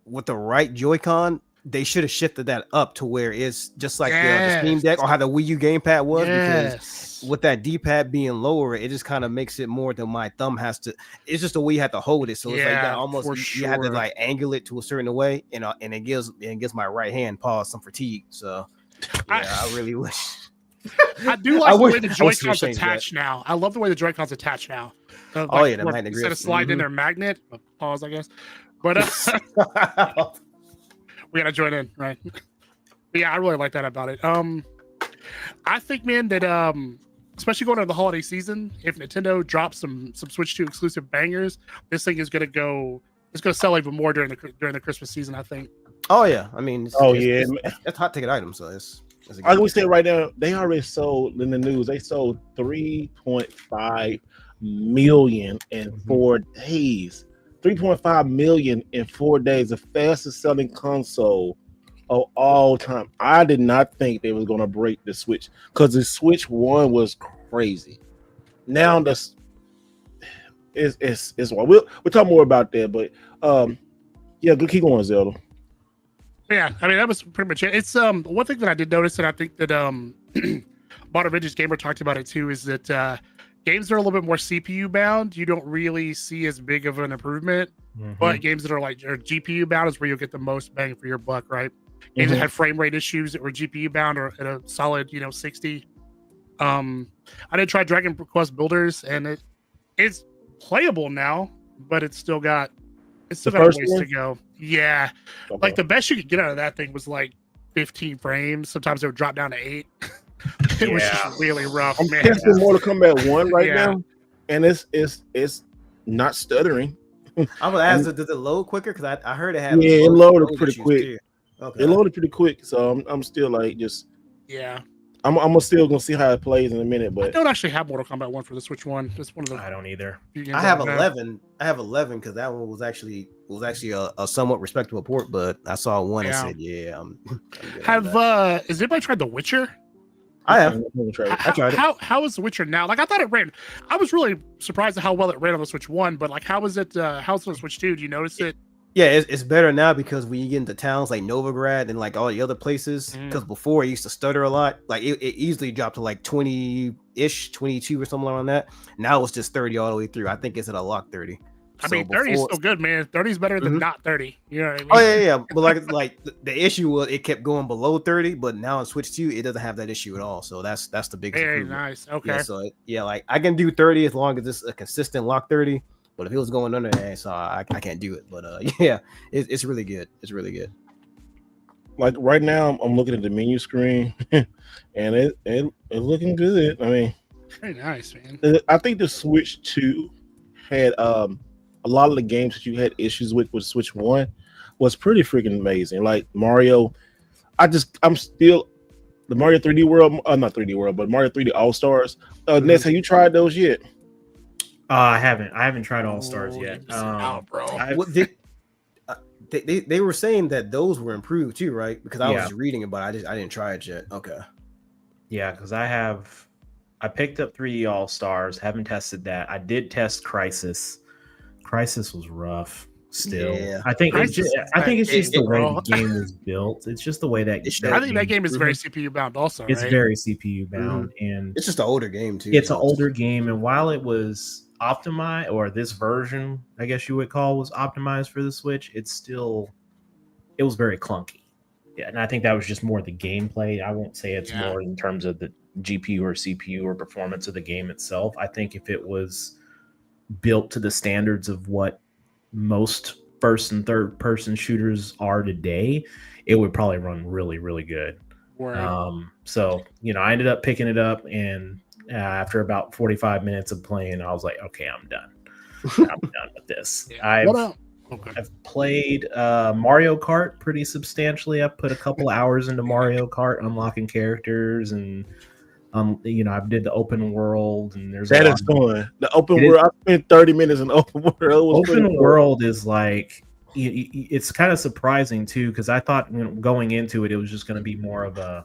with the right Joy-Con. They should have shifted that up to where it's just like the Steam Deck, or how the Wii U gamepad was, because with that D-pad being lower, it just kind of makes it more that my thumb has to. It's just the way you have to hold it, so it's like that almost you have to angle it to a certain way, and it gives my right hand pause some fatigue. So I really wish. I do like the way the Joy-Cons attach now. I love the way the Joy-Cons attach now. The magnet instead of sliding in their magnet, pause, I guess. But we gotta join in, right? But yeah, I really like that about it. I think, man, that especially going into the holiday season, if Nintendo drops some Switch 2 exclusive bangers, this thing is gonna go. It's gonna sell even more during the Christmas season, I think. Oh yeah, I mean, it's hot ticket items, so it's I would say right now they already sold in the news. They sold 3.5 million in 4 days. 3.5 million in 4 days, the fastest selling console of all time. I did not think they was gonna break the Switch because the Switch One was crazy. Now this is well, we'll talk more about that, but yeah, good, keep going, Zelda. Yeah, I mean that was pretty much it. It's one thing that I did notice, and I think that Modern Vintage Gamer talked about it too, is that games that are a little bit more CPU bound, you don't really see as big of an improvement. But games that are GPU bound is where you'll get the most bang for your buck, right? Games that had frame rate issues that were GPU bound or at a solid 60. I did try Dragon Quest Builders, and it's playable now, but it's still got a ways to go. Yeah, like the best you could get out of that thing was like 15 frames. Sometimes it would drop down to 8. It was just really rough, I'm man. testing Mortal Kombat 1 right now, and it's not stuttering. I'm gonna ask, does it load quicker? Because I heard it had it loaded pretty quick. Too. Okay. It loaded pretty quick, so I'm still like I'm still gonna see how it plays in a minute. But I don't actually have Mortal Kombat 1 for the Switch 1. It's one of the I don't either. I have 11. I have 11 because that one was actually a somewhat respectable port. But I saw one and said, Has anybody tried The Witcher? I have. I tried it. How is The Witcher now? Like I thought it ran. I was really surprised at how well it ran on the Switch 1. But like, how is it? How's it on the Switch 2? Do you notice it? Yeah, it's better now because when you get into towns like Novigrad and like all the other places, because before it used to stutter a lot. Like it easily dropped to like 20-ish, 22 or something like that. Now it's just 30 all the way through. I think it's at a lock 30. I mean, 30 is still good, man. 30 is better than not 30. You know what I mean? Oh yeah. But like the issue was it kept going below 30, but now in Switch 2 it doesn't have that issue at all. So that's the biggest. Very nice. Okay. Yeah, so like I can do 30 as long as it's a consistent lock 30. But if it was going under there, so I can't do it. But it's really good. It's really good. Like right now, I'm looking at the menu screen, and it's looking good. I mean, very nice, man. I think the Switch 2 had a lot of the games that you had issues with Switch 1 was pretty freaking amazing. Like Mario, I'm still the Mario 3D World, not 3D World, but Mario 3D All Stars. Ness, have you tried those yet? I haven't tried All Stars yet. Bro. They were saying that those were improved too, right? Because I was reading it, but I didn't try it yet. Okay. Yeah, because I picked up 3D All Stars, haven't tested that. I did test Crisis. Crisis was rough. Still, I think it's just the way the game was built. It's just the way that I think that game is very CPU bound. Also, it's very CPU bound, and it's just an older game too. It's an older game, and while it was optimized, or this version, I guess you would call, was optimized for the Switch, it was very clunky. Yeah, and I think that was just more the gameplay. I won't say it's more in terms of the GPU or CPU or performance of the game itself. I think if it was built to the standards of what most first and third person shooters are today, it would probably run really, really good. So I ended up picking it up, and after about 45 minutes of playing, I was like, okay, I'm done. I'm done with this. I've played Mario Kart pretty substantially. I've put a couple hours into Mario Kart, unlocking characters, and I did the open world, and there's that is fun. The open world. I spent 30 minutes in the open world. Open world is like it's kind of surprising too, because I thought going into it, it was just going to be more of a,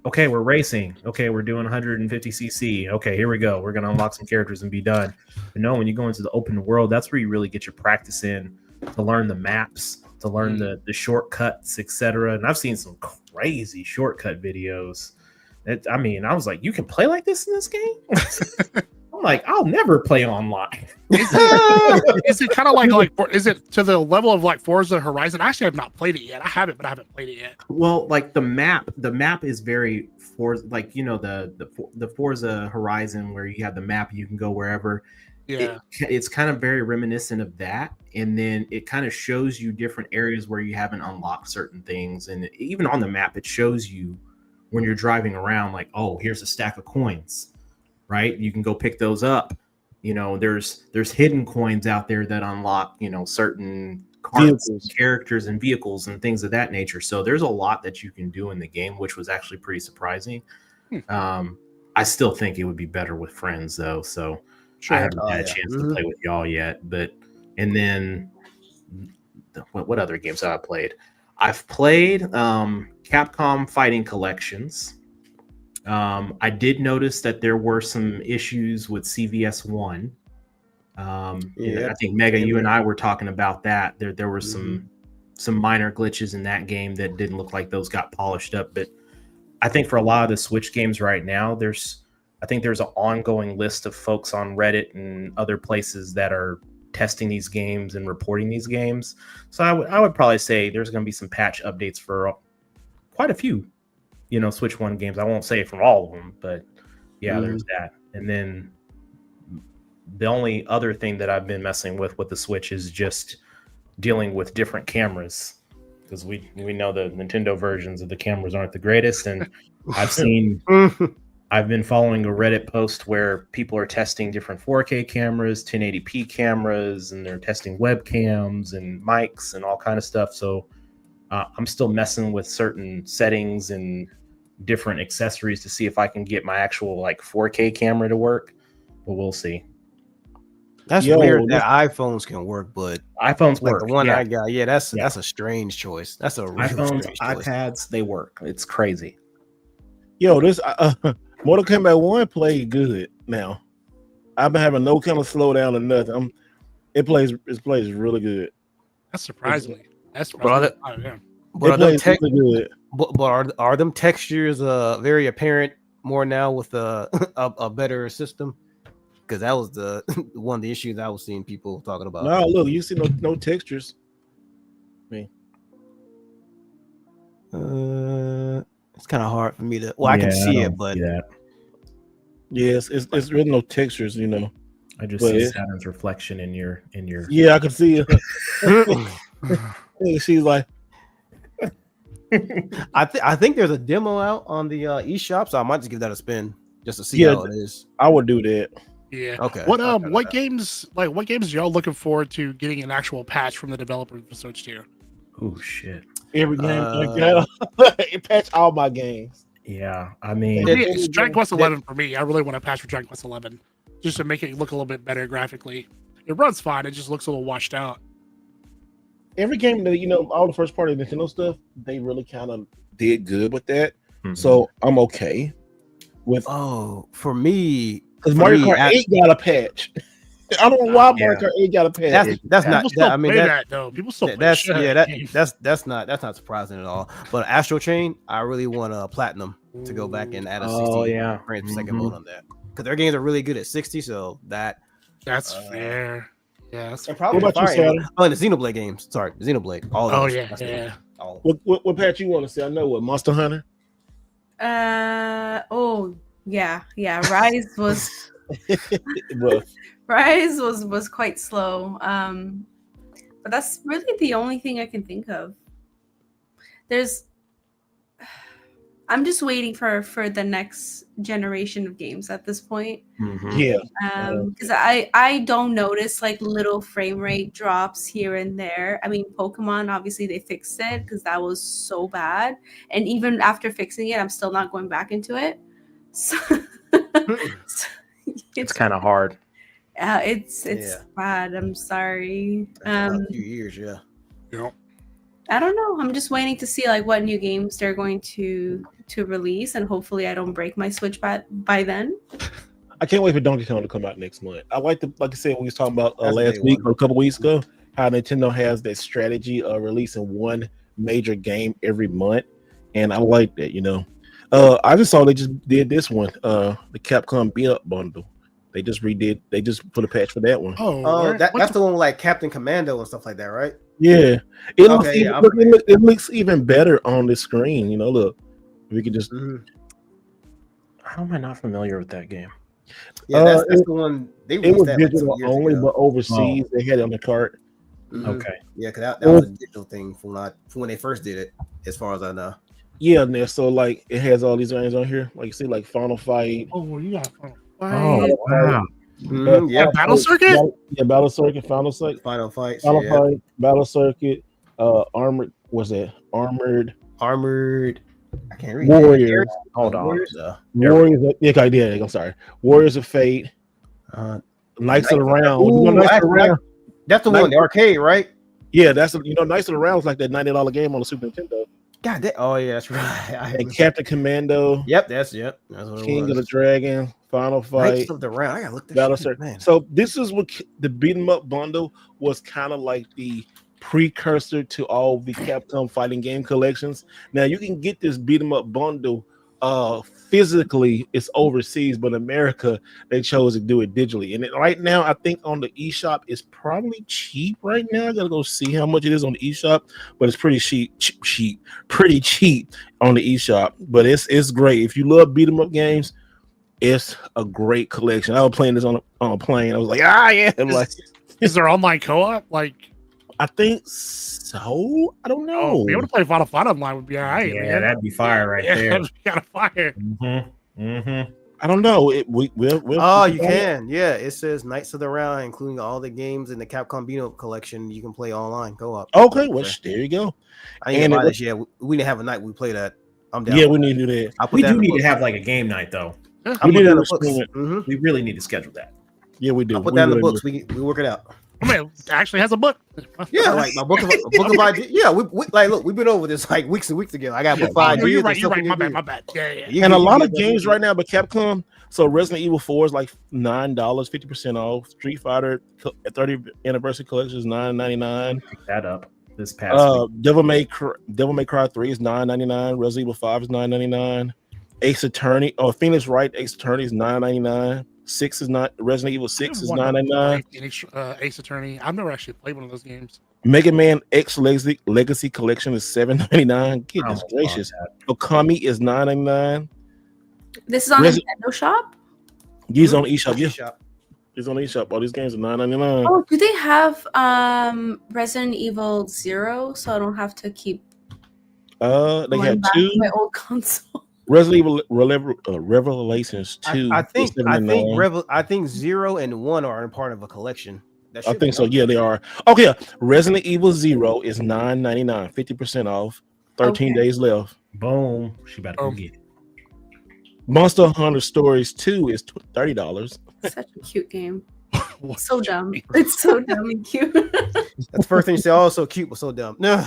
okay, we're racing. Okay, we're doing 150cc. Okay, here we go. We're going to unlock some characters and be done. But no, when you go into the open world, that's where you really get your practice in to learn the maps, to learn the shortcuts, etc. And I've seen some crazy shortcut videos. I was like, you can play like this in this game? I'm like, I'll never play online. Is it kind of like is it to the level of like Forza Horizon? Actually, I've not played it yet. I have it, but I haven't played it yet. Well, like the map is very Forza, like the Forza Horizon, where you have the map, you can go wherever. Yeah, it's kind of very reminiscent of that, and then it kind of shows you different areas where you haven't unlocked certain things, and even on the map, it shows you when you're driving around, like, oh, here's a stack of coins, right? You can go pick those up. There's hidden coins out there that unlock, certain cards, characters, and vehicles and things of that nature. So there's a lot that you can do in the game, which was actually pretty surprising. I still think it would be better with friends, though. So Sure. I haven't had a yeah. chance to play with y'all yet, but and then what other games have I played? I've played Capcom Fighting Collections. I did notice that there were some issues with CVS One. And I think Mega, you and I were talking about that. There were some minor glitches in that game that didn't look like those got polished up. But I think for a lot of the Switch games right now, I think there's an ongoing list of folks on Reddit and other places that are testing these games and reporting these games. So I would probably say there's going to be some patch updates for quite a few, Switch One games. I won't say from all of them, but yeah, there's that. And then the only other thing that I've been messing with the Switch is just dealing with different cameras, because we know the Nintendo versions of the cameras aren't the greatest. And I've been following a Reddit post where people are testing different 4K cameras, 1080p cameras, and they're testing webcams and mics and all kind of stuff. So I'm still messing with certain settings and different accessories to see if I can get my actual like 4K camera to work, but we'll see. That's weird that iPhones can work, but iPhones like work. the one I got, that's a strange choice. That's a really iPhones, strange choice. iPads, they work. It's crazy. This Mortal Kombat 1 played good. Now, I've been having no kind of slowdown or nothing. It plays really good. That's surprising. But are them textures very apparent more now with a better system? Because that was the one of the issues I was seeing people talking about. No, look, you see no textures. It's kind of hard for me to. Well, I can see it, but yes, it's really no textures. I just see Saturn's reflection in your. Yeah, I can see it. She's like. I think there's a demo out on the eShop, so I might just give that a spin just to see how it is. I would do that. Yeah. Okay. What games are y'all looking forward to getting an actual patch from the developer for Switch 2? Oh shit! Every game it patch all my games. Yeah, I mean, it's Dragon Quest 11 for me. I really want to patch for Dragon Quest 11 just to make it look a little bit better graphically. It runs fine. It just looks a little washed out. Every game that all the first party Nintendo stuff, they really kind of did good with that. So I'm okay with. For me, because Mario Kart 8 got a patch. I don't know why Mario Kart 8 got a patch. That's not. I mean, people still play that's not surprising at all. But Astro Chain, I really want a platinum to go back and add a 60 frames per second mode on that, because their games are really good at 60. So that's fair. Yeah, and probably what about you, Sam? And the Xenoblade games. Sorry, Xenoblade. All of those. Yeah. What patch you want to see? I know what Monster Hunter. Rise was Rise was quite slow. But that's really the only thing I can think of. I'm just waiting for the next generation of games at this point. Yeah. Because I don't notice like little frame rate drops here and there. I mean, Pokemon, obviously they fixed it because that was so bad. And even after fixing it, I'm still not going back into it. So it's kind of hard. It's bad. I'm sorry. A few years, yeah. I don't know. I'm just waiting to see like what new games they're going to release, and hopefully I don't break my Switch by then. I can't wait for Donkey Kong to come out next month. I like I said, we was talking about last week or a couple weeks ago, how Nintendo has that strategy of releasing one major game every month, and I like that. I just saw they just did this one, the Capcom Beat Up bundle. They just put a patch for that one. That's the one with like Captain Commando and stuff like that, right? Yeah, it looks even better on the screen. Look, we could just. How am I not familiar with that game? Yeah, that's the one. It was digital only, but overseas they had it on the cart. Okay. Yeah, because that was a digital thing from when they first did it, as far as I know. Yeah, and so like it has all these games on here, like you see, like Final Fight. Oh, you got Final Fight. Oh, wow. Battle Circuit? Battle Circuit, Final Fight, Battle Circuit, Armored. What's that? Armored. I can't read. Warriors. Hold on. Warriors. Yeah, I did. I'm sorry. Warriors of Fate. Knights of the Round. Ooh, Knights of the Round. That's the one, the arcade, right? Yeah, that's Knights of the Round was like that $90 game on the Super Nintendo. God, oh yeah, that's right. And Captain Commando. That's what King it was. of the Dragon, Final Fight. Knights of the Round. I gotta look this Battle shit up, man. So this is what the beat 'em up bundle was kind of like the precursor to all the Capcom fighting game collections. Now you can get this beat 'em up bundle physically, it's overseas, but in America they chose to do it digitally. And right now I think on the eShop it's probably cheap right now. I gotta go see how much it is on the eShop, but it's pretty pretty cheap on the eShop. But it's great. If you love beat 'em up games, it's a great collection. I was playing this on a plane. I was like, yeah. Is there online co-op? Like, I think so. I don't know. Oh, be able to play Final Fight online would be all right. Yeah, man. that'd be fire right there. That'd be kind of fire. I don't know. Oh, you can. Yeah, it says Knights of the Round, including all the games in the Capcom Beat 'em Up collection. You can play online co-op. Okay, well, there you go. I ain't buy this yet. We didn't have a night we play that. I'm down. Yeah, we need to do that. We do need to have like a game night though. We need to books. We really need to schedule that. Yeah, we do. I'll put that in the books. We work it out. I mean, it actually has a book. Yeah, like my book of ideas. Yeah, we like look, we've been over this like weeks and weeks ago. I got 5 years. You're right. My bad. Yeah. And a lot of games right now, but Capcom. So Resident Evil 4 is like $9, 50% off. Street Fighter 30th Anniversary Collection is $9.99. Pick that up this past week. Devil May Cry 3 is $9.99. Resident Evil 5 is $9.99. Ace Attorney Phoenix Wright Ace Attorney is $9.99. Resident Evil 6 is $9.99. Ace Attorney. I've never actually played one of those games. Mega Man X Legacy Collection is $7.99. Goodness gracious. Okami is $9.99. This is on Nintendo Shop? He's on eShop. He's on eShop. All these games are $9.99. Oh, do they have Resident Evil 0 so I don't have to keep they have back 2 to my old console? Resident Evil Revelations 2. I think 0 and 1 are in part of a collection. I think so. Yeah, they are. Okay, yeah. Resident Evil 0 is $9.99, 50% off. 13 days left. Boom. She about to go get it. Monster Hunter Stories 2 is $30. Such a cute game. So dumb. It's so dumb and cute. That's the first thing you say. Oh, so cute, but so dumb. No.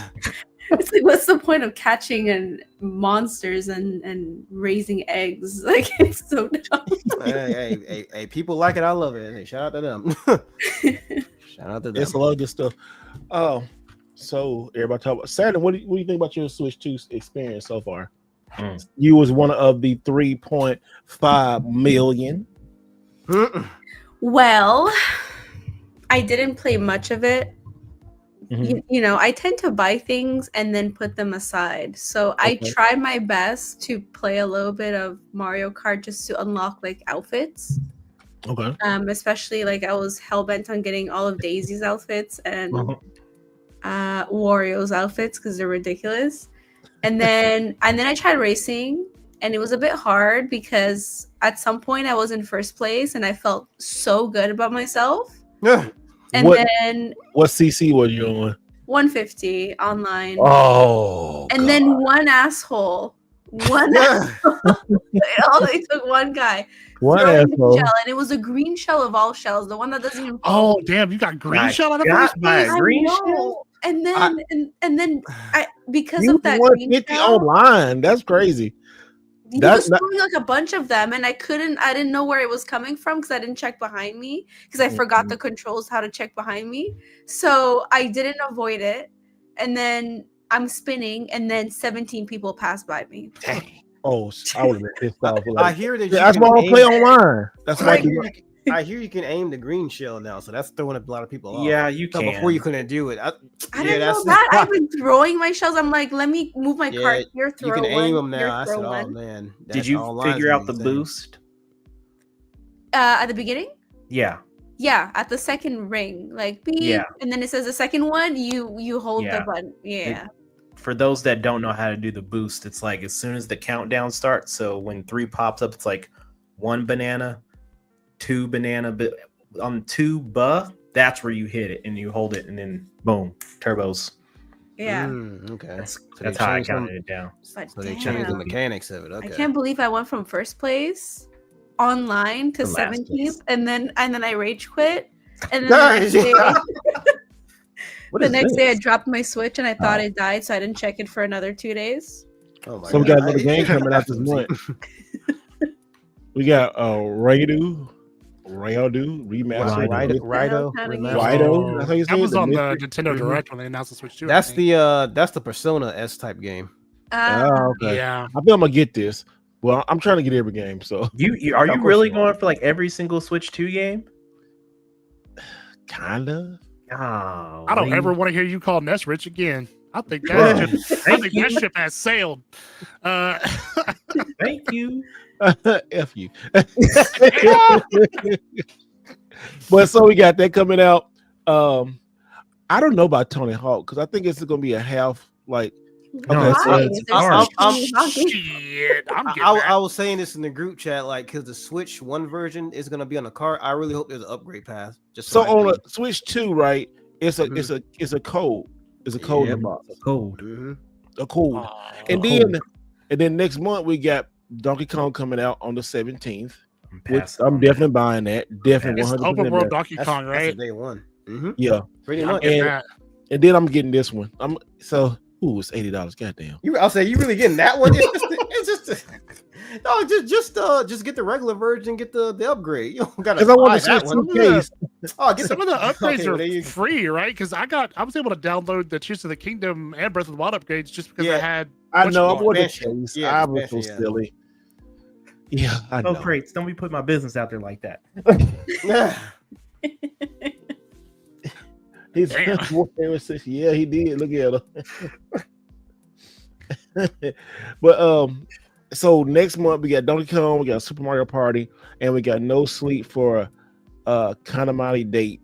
It's like, what's the point of catching monsters and raising eggs? Like, it's so dumb. Hey, people like it. I love it. Hey, shout out to them. Shout out to them. It's a lot of good stuff. Oh, so everybody talk about Saturn. What do you think about your Switch 2 experience so far? You was one of the 3.5 million. Well, I didn't play much of it. You know, I tend to buy things and then put them aside. So I try my best to play a little bit of Mario Kart just to unlock like outfits. Okay. Especially like I was hell bent on getting all of Daisy's outfits and Wario's outfits because they're ridiculous. And then I tried racing and it was a bit hard because at some point I was in first place and I felt so good about myself. Yeah. And then what CC was you on? 150 online. Oh. And then one asshole. All they took one guy. One asshole. Shell, and it was a green shell of all shells, the one that doesn't even. Oh damn! You got green shell on the first place. Green shell. And then I because you of that green 150 shell online. That's crazy. He was throwing like a bunch of them, and I didn't know where it was coming from because I didn't check behind me because I forgot the controls how to check behind me. So I didn't avoid it, and then I'm spinning, and then 17 people passed by me. Oh, I would have been pissed off. I hear that. That's why I play online. That's why I hear you can aim the green shell now, so that's throwing a lot of people off. Yeah, you can. Before you couldn't do it. I didn't know that. I've been throwing my shells. I'm like, let me move my cart here. Throw you can one, aim them now. I said, one. oh man. Did you figure out the boost? At the beginning? Yeah. Yeah, at the second ring, like beep, and then it says the second one. You hold the button. Yeah. For those that don't know how to do the boost, it's like as soon as the countdown starts. So when 3 pops up, it's like 1 banana, 2 banana, but on 2 that's where you hit it and you hold it, and then boom, turbos. Yeah. Okay. That's how I counted it down. So they changed the mechanics of it. Okay. I can't believe I went from first place online to The last 17th, and then I rage quit, and then Nice. the next day I this? dropped my Switch and I thought it died, so I didn't check it for another 2 days. Oh my So we God. got another game coming out this month. We got Raido remastered. Rido. Raido. That's how you say That it? was The on the mystery? Nintendo Direct when they announced the Switch 2. That's the Persona S type game. Oh, okay. Yeah. I think I'm gonna get this. Well, I'm trying to get every game. So Are you Of course really you are. going for like every single Switch 2 game? Kinda. Oh, I don't ever want to hear you call Ness rich again. I think that ship has sailed. Thank you. F you. But so we got that coming out. I don't know about Tony Hawk because I think it's gonna be a half like. No, Okay, it's so hard. Shit, I was saying this in the group chat, like, because the Switch 1 version is gonna be on the cart. I really hope there's an upgrade path. Just so I on can- a Switch 2, right? It's a code. It's a code in the box. Code. A code. And then next month we got Donkey Kong coming out on the 17th. Which I'm definitely buying that. Definitely It's 100%. open world Donkey Kong, right? That's day one. Yeah. Pretty much. And then I'm getting this one. It's $80. Goddamn. I'll say you really getting that one. Just get the regular version, get the upgrade. You don't gotta Because I want buy to switch that one. some case. Get Some of the upgrades Okay, well, there are you- free, right? Because I was able to download the Tears of the Kingdom and Breath of the Wild upgrades just because I had. I know. I Whatchamacallit. want the case. Yeah, I was so expansion, yeah. silly. Yeah, I know. Oh, great. Don't be putting my business out there like that. He's yeah, he did. Look at him. But so next month we got Donkey Kong, we got Super Mario Party, and we got No Sleep for Kanamari Date,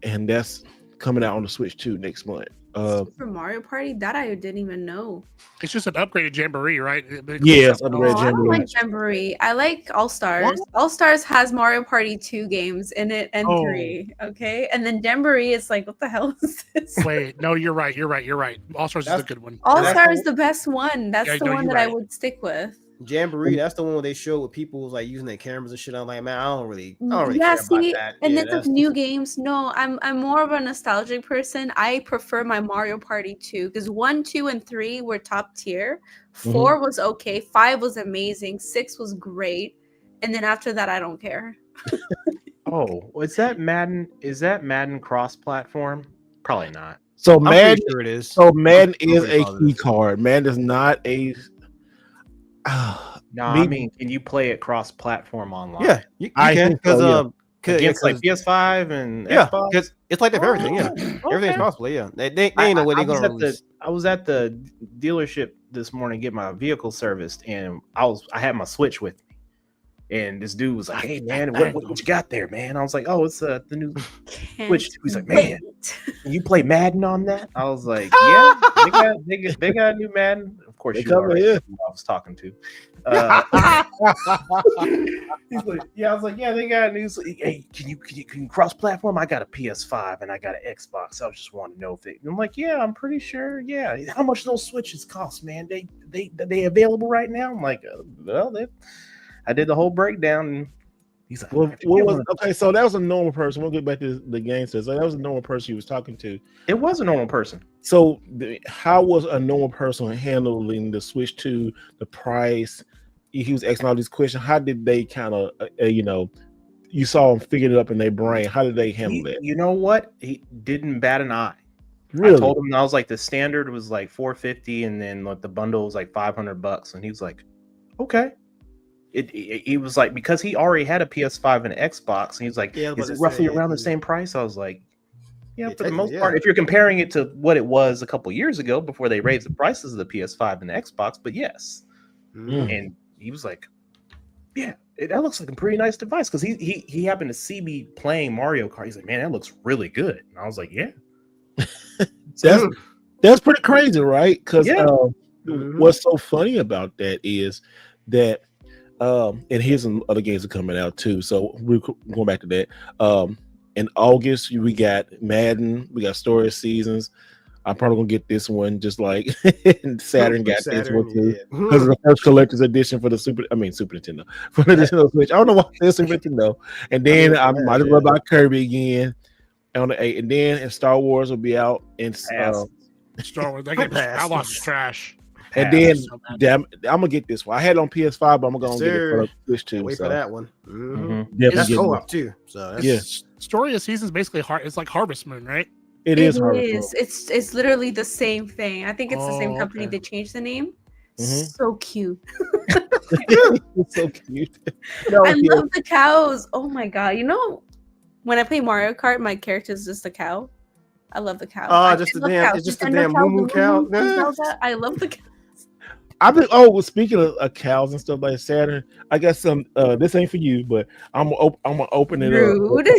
and that's coming out on the Switch 2 next month. Super Mario Party? That I didn't even know. It's just an upgraded Jamboree, right? Yes, I don't like Jamboree. I like All Stars. All Stars has Mario Party 2 games in it and 3. Okay, and then Jamboree is like, what the hell is this? Wait, no, you're right. All Stars is a good one. All Stars is the best one. That's Yeah, the no, one you're that I right. would stick with. Jamboree, that's the one where they show with people was like using their cameras and shit. I'm like, man, I don't really Yeah, care about see, that. and Yeah, then the new games. No, I'm more of a nostalgic person. I prefer my Mario Party 2 because 1, 2, and 3 were top tier. 4 was okay. 5 was amazing. 6 was great, and then after that, I don't care. Oh, is that Madden? Is that Madden cross-platform? Probably not. So I'm Madden, pretty sure it is. So Madden is pretty a positive. key card. Madden is not a. No, I mean, can you play it cross-platform online? Yeah, you I can think so, because Against like PS5 and yeah, Xbox? because it's like that for everything. Yeah, everything's possible. Yeah, they ain't no way they're gonna release. I was at the dealership this morning to get my vehicle serviced, and I had my Switch with me, and this dude was like, "Hey man, what you got there, man?" I was like, "Oh, it's the new Switch." He's like, "Man, you play Madden on that?" I was like, "Yeah, they got a new Madden." Of course, They you come already here. knew who I was talking to. He's like, "Yeah," I was like, "Yeah, they got a new." Hey, can you cross-platform? I got a PS5 and I got an Xbox. I was just wanting to know if it. I'm like, "Yeah, I'm pretty sure. Yeah, how much those Switches cost, man? They available right now?" I'm like, "Well, I did the whole breakdown." And he's like, Okay, so that was a normal person. We'll get back to the game. So that was a normal person you was talking to. It was a normal person. So how was a normal person handling the Switch 2, the price? He was asking all these questions. How did they kind of, you saw them figure it up in their brain. How did they handle that? You know what? He didn't bat an eye. Really? I told him, I was like, the standard was like $450, and then like the bundle was like $500, and he was like, okay. It was like, because he already had a PS5 and an Xbox, and he was like, is it roughly around the same price? I was like, yeah, for the most part. If you're comparing it to what it was a couple years ago before they raised the prices of the PS5 and the Xbox, but yes. And he was like, yeah, that looks like a pretty nice device, because he happened to see me playing Mario Kart. He's like, man, that looks really good. And I was like, yeah. That's pretty crazy, right? Because Yeah. what's so funny about that is that and here's some other games are coming out too. So we're going back to that. In August, we got Madden, we got Story Seasons, I'm probably gonna get this one just like Saturn got this one Saturn, too. yeah. Because of the first collector's edition for the Super Nintendo. For the Nintendo Switch. I don't know why it's Super Nintendo. And then I might as well buy Kirby again on the 8. And then Star Wars will be out in Star Wars. I lost trash. and then damn, I'm gonna get this one. I had it on PS5, but I'm gonna get it for the Switch too. Wait for that one. That's co-op too. So that's, Story of Seasons basically it's like Harvest Moon, right? It is. It's literally the same thing. I think it's the same company that changed the name. So cute. It's so cute. I love the cows. Oh my god! You know, when I play Mario Kart, my character is just a cow. I love the cow. It's just a damn moo cow. I love the cow. I've been speaking of cows and stuff like Saturn, I got some this ain't for you, but I'm gonna open it Rude. up.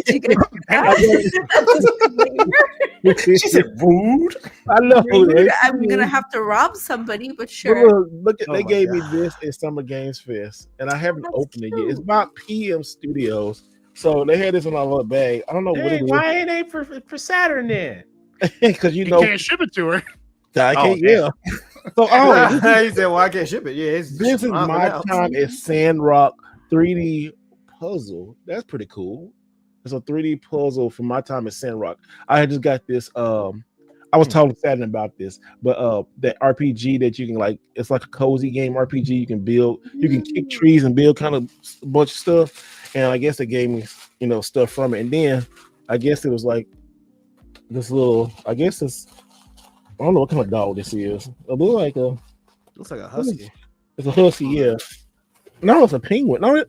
She said rude. I know. Rude. I'm gonna have to rob somebody, but sure. Look, they gave me this at Summer Games Fest, and I haven't opened it yet. It's by PM Studios, so they had this in our little bag. I don't know what it is. Why it ain't for Saturn then? Because you can't ship it to her. I can't. Yeah. So he said, "Well, I can't ship it." Yeah, this is my time at Sandrock 3D puzzle. That's pretty cool. It's a 3D puzzle from my time at Sandrock. I had just got this. I was talking to Saturn about this, but that RPG that you can it's like a cozy game RPG. You can build, you can kick trees and build kind of a bunch of stuff. And I guess they gave me stuff from it. And then I guess it was like this little. I guess it's. I don't know what kind of dog this is. It looks like a husky. It's a husky, yeah. No, it's a penguin. No,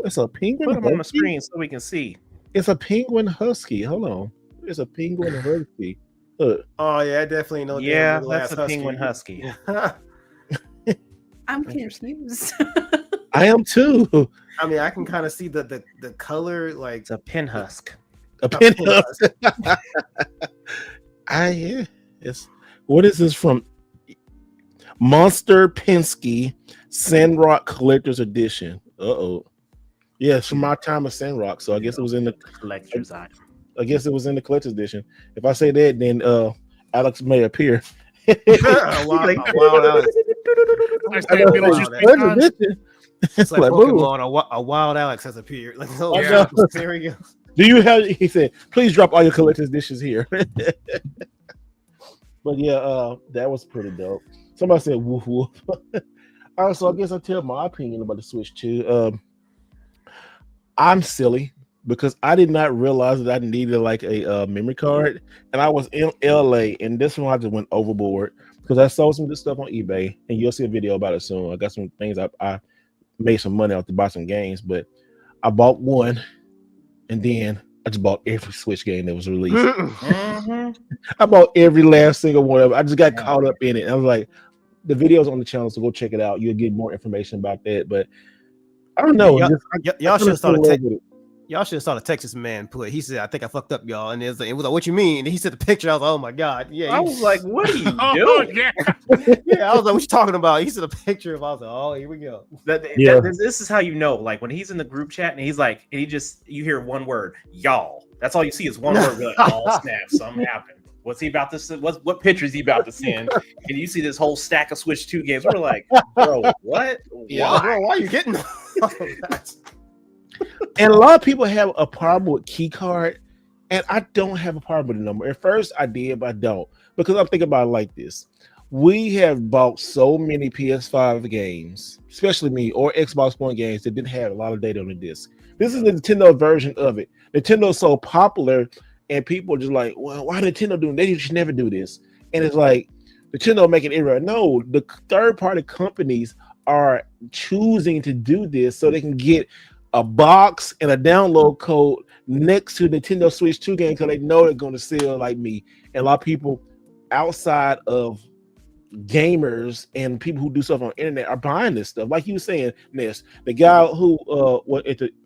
it's a penguin. Put them on the screen so we can see. It's a penguin husky. Hold on. It's a penguin husky. Look. Oh yeah, definitely no. Yeah, that's a penguin husky. I'm confused. I am too. I mean, I can kind of see the color, like it's a pin husk. A pin husk. What is this from? Monster Penske Sandrock Collector's Edition. Yeah, it's from my time of Sandrock. So I guess it was in the collector's item. I guess it was in the collector's edition. If I say that, then Alex may appear. Wild Alex. It's like Pokemon, a wild Alex has appeared. Like, there we go. Do you have? He said, "Please drop all your collector's dishes here." But yeah, that was pretty dope. Somebody said woof woof. All right, so I guess I'll tell my opinion about the Switch 2. I'm silly because I did not realize that I needed like a memory card, and I was in LA, and this one I just went overboard because I saw some of this stuff on eBay, and you'll see a video about it soon. I got some things I made some money off to buy some games, but I bought one, and then I just bought every Switch game that was released. I bought every last single one of it. I just got caught up in it. I was like, the video's on the channel, so go check it out. You'll get more information about that. But I don't know. Y'all should have saw the Texas man put. He said, "I think I fucked up, y'all." And it was like, "What you mean?" And he said the picture. I was like, "Oh my god, yeah." I was like, "What are you doing?" Yeah, I was like, "What you talking about?" He said a picture of. I was like, "Oh, here we go." This is how you know, like when he's in the group chat and he's like, and you hear one word, y'all. That's all you see is one word. Like, oh snap, something happened. What's he about to send? What picture is he about to send? And you see this whole stack of Switch 2 games. We're like, bro, what? Yeah, bro, why are you getting that? And a lot of people have a problem with key card, and I don't have a problem with the number. At first I did, but I don't, because I'm thinking about it like this. We have bought so many PS5 games, especially me, or Xbox One games that didn't have a lot of data on the disc. This is the Nintendo version of it. Nintendo's so popular, and people are just like, well, why Nintendo doing? They should never do this. And it's like Nintendo making it everywhere. No, the third-party companies are choosing to do this so they can get a box and a download code next to Nintendo Switch 2 game because they know they're going to sell like me. And a lot of people outside of gamers and people who do stuff on the internet are buying this stuff. Like you were saying, Ness, the guy who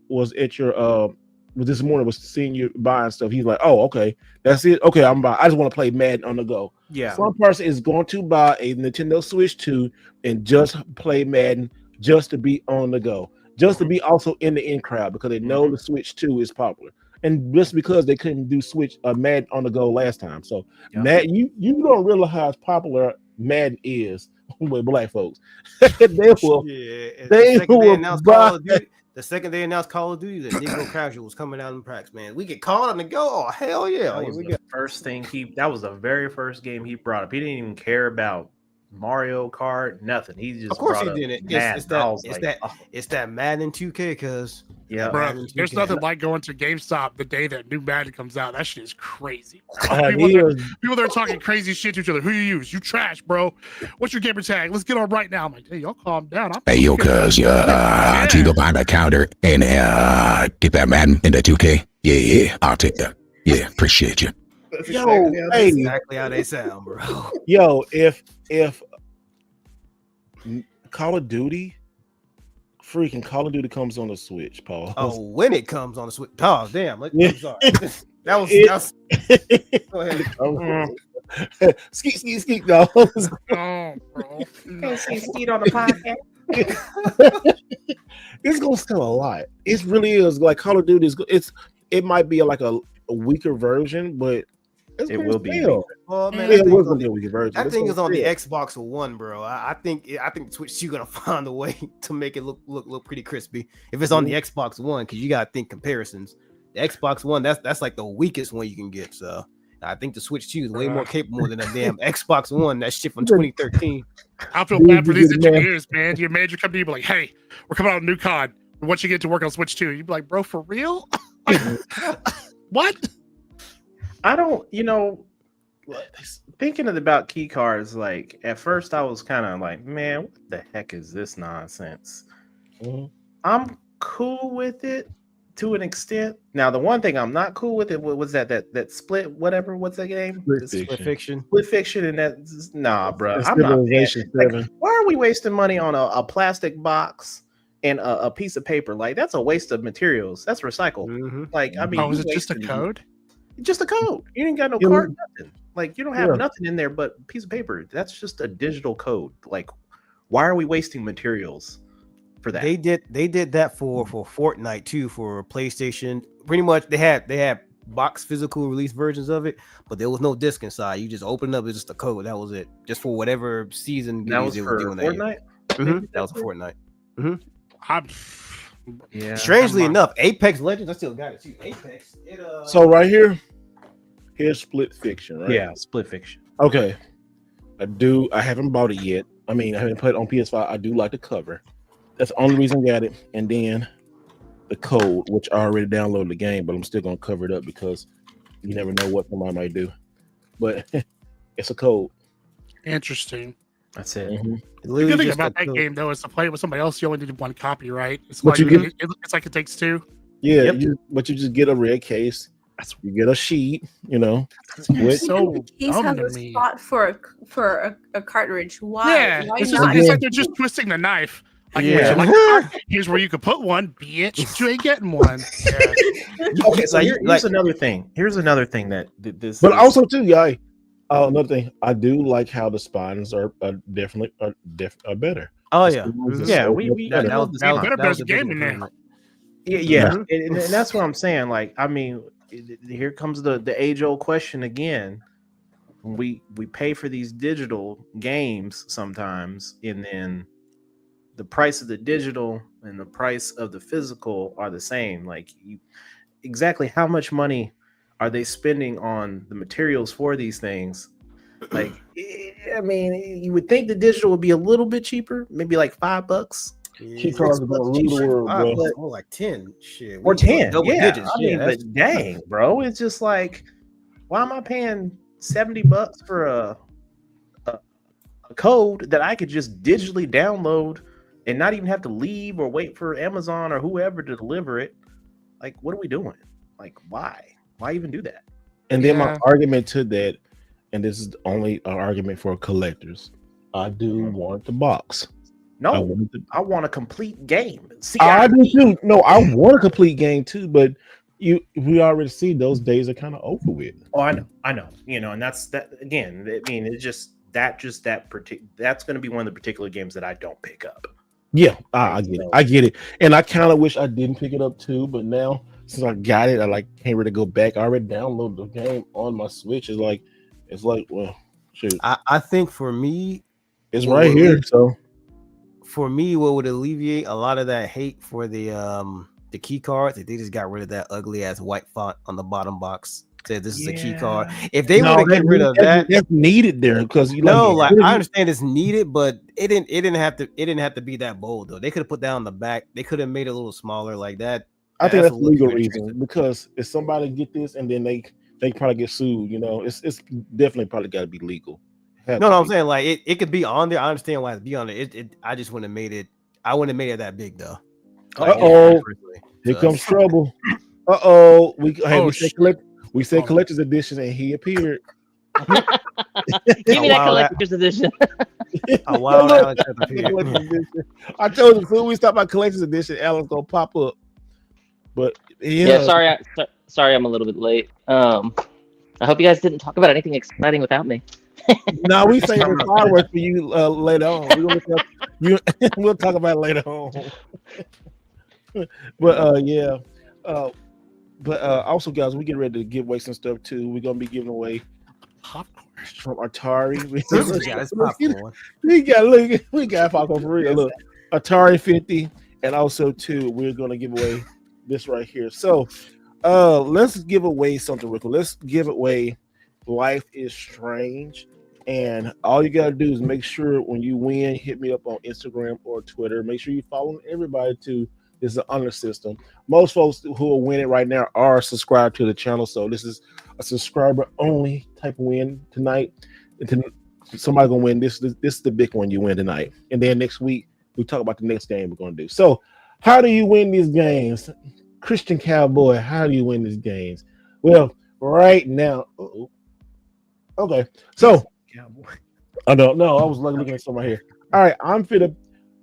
was at your this morning was seeing you buying stuff. He's like, "Oh, okay, that's it. Okay, I'm buying. I just want to play Madden on the go." Yeah. Some person is going to buy a Nintendo Switch 2 and just play Madden just to be on the go, just to be also in the in crowd because they know the Switch 2 is popular. and just because they couldn't do Switch Madden on the go last time. So Yep. Madden, you don't realize how popular Madden is with black folks. They will, Yeah, they will buy. the second they announced Call of Duty, the Negro Casual was coming out in packs, man. We get called on the go. Oh, hell yeah. That was the first thing that was the very first game he brought up. He didn't even care about Mario Kart, nothing. He just Of course he brought up didn't. Madden. It's that Madden 2K, because Bro, there's nothing like going to GameStop the day that new Madden comes out. That shit is crazy. People that are talking crazy shit to each other. Who you use? You trash, bro. What's your gamer tag? Let's get on right now. I'm like, hey, y'all calm down. Hey, yo, cuz, to go buy the counter and get that Madden in the 2K. Yeah, I'll take that. Yeah, appreciate you. Yo, that's exactly how they sound, bro. Yo, if Call of Duty comes on the Switch, Paul. Oh, when it comes on the Switch. Oh, damn. I'm sorry. That was go ahead. Skeet, dog. Oh, bro. Can't see Skeet on the podcast. It's gonna sell a lot. It really is. Like Call of Duty it might be like a weaker version, but it will be. Well, man, it was gonna be a weaker version. That thing is on the Xbox One, bro. I think Switch 2 gonna find a way to make it look pretty crispy if it's on the Xbox One, because you gotta think comparisons. The Xbox One, that's like the weakest one you can get. So I think the Switch 2 is way more capable than a damn Xbox One. That shit from 2013. I feel bad for these engineers, man. Your major company be like, hey, we're coming out with a new COD. Once you get to work on Switch 2, you'd be like, bro, for real? What? I don't, thinking about key cards, like at first I was kind of like, man, what the heck is this nonsense? I'm cool with it to an extent. Now, the one thing I'm not cool with it was that split, whatever, what's that game? Split Fiction. Split Fiction, and that's nah, bro. I'm not. Like, why are we wasting money on a plastic box and a piece of paper? Like, that's a waste of materials. That's recycled. Like, I mean, is it just a code? Just a code. You ain't got no card, nothing. Like, you don't have nothing in there but a piece of paper. That's just a digital code. Like, why are we wasting materials for that? They did that for Fortnite too, for PlayStation. Pretty much they had box physical release versions of it, but there was no disc inside. You just open it up, it's just a code. That was it. Just for whatever season that was for doing Fortnite. That was for Fortnite. Yeah. Strangely enough, Apex Legends, I still got it too. Apex. So right here's Split Fiction, right? Yeah, Split Fiction. Okay. I haven't bought it yet. I mean, I haven't played it on PS5. I do like the cover. That's the only reason I got it. And then the code, which I already downloaded the game, but I'm still gonna cover it up because you never know what somebody might do. But it's a code. Interesting. That's it. The good thing about that game, though, is to play it with somebody else. You only need one copy, right? It's But like you it's like it takes two. Yeah, but you just get a red case. You get a sheet, So case has a spot for a cartridge. Why? Yeah, Why it's not? like they're just twisting the knife. Like, here's where you could put one, bitch. But you ain't getting one. Yeah. Okay, so here's another thing. Here's another thing that this. But also too, another thing, I do like how the spines are definitely better. Oh yeah, yeah. We there's a game in there. Yeah, and that's what I'm saying. Like, I mean, here comes the age-old question again. We pay for these digital games sometimes, and then the price of the digital and the price of the physical are the same. Like, exactly how much money are they spending on the materials for these things? Like, I mean, you would think the digital would be a little bit cheaper, maybe like $5. Key cards are gonna rule the world, bro. More like 10, shit. Or 10, double digits. I mean, but dang, bro, it's just like, why am I paying $70 for a code that I could just digitally download and not even have to leave or wait for Amazon or whoever to deliver it? Like, what are we doing? Like, why even do that? And then my argument to that, and this is only an argument for collectors, I do want the box. No, I want a complete game. I do too. No, I want a complete game too, but we already see those days are kind of over with. Oh, I know. And that's that again. I mean, it's just that that's going to be one of the particular games that I don't pick up. Yeah, I get it. And I kind of wish I didn't pick it up too, but now since I got it, I like can't really go back. I already downloaded the game on my Switch. It's like well, shoot, I think for me, it's right here. So for me, what would alleviate a lot of that hate for the key cards if they just got rid of that ugly ass white font on the bottom box. Said this is a key card. If they were to get rid of that, that's needed there because I understand it's needed, but it didn't have to be that bold though. They could have put that on the back. They could have made it a little smaller like that. I think that's a legal reason because if somebody get this and then they probably get sued, it's definitely probably got to be legal. No, I'm saying like it could be on there. I understand why it's be on there. I just wouldn't have made it. I wouldn't have made it that big though. Here comes trouble. We said collector's edition and he appeared. Give me that collector's edition. A wild Alex appeared. I told you, as soon as we stop by collector's edition, Alan's gonna pop up. But yeah, sorry, I'm a little bit late. I hope you guys didn't talk about anything exciting without me. No, we say fireworks for you later on. We'll talk about it later on. But but also, guys, we get ready to give away some stuff too. We're gonna be giving away popcorn from Atari. We got popcorn for real. Look, Atari 50, and also too, we're gonna give away this right here. So, let's give away something real quick. Let's give away Life is Strange. And all you gotta do is make sure when you win, hit me up on Instagram or Twitter. Make sure you follow everybody too. This is an honor system. Most folks who are winning right now are subscribed to the channel, so this is a subscriber only type of win tonight. Somebody gonna win this. This is the big one you win tonight, and then next week we talk about the next game we're gonna do. So, how do you win these games, Christian Cowboy? How do you win these games? Well, right now, okay. So, I don't know. I was looking at something right here. All right, I'm finna.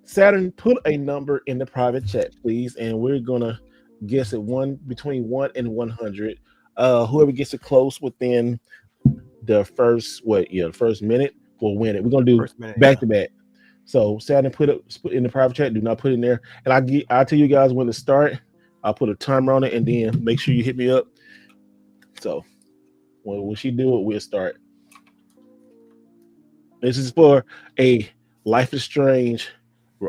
Saturn, put a number in the private chat, please, and we're gonna guess it between 1 and 100. Whoever gets it close within the first minute will win it. We're gonna do back to back. So Saturn, put in the private chat. Do not put it in there, and I'll tell you guys when to start. I'll put a timer on it, and then make sure you hit me up. So when she do it, we'll start. This is for a Life is Strange.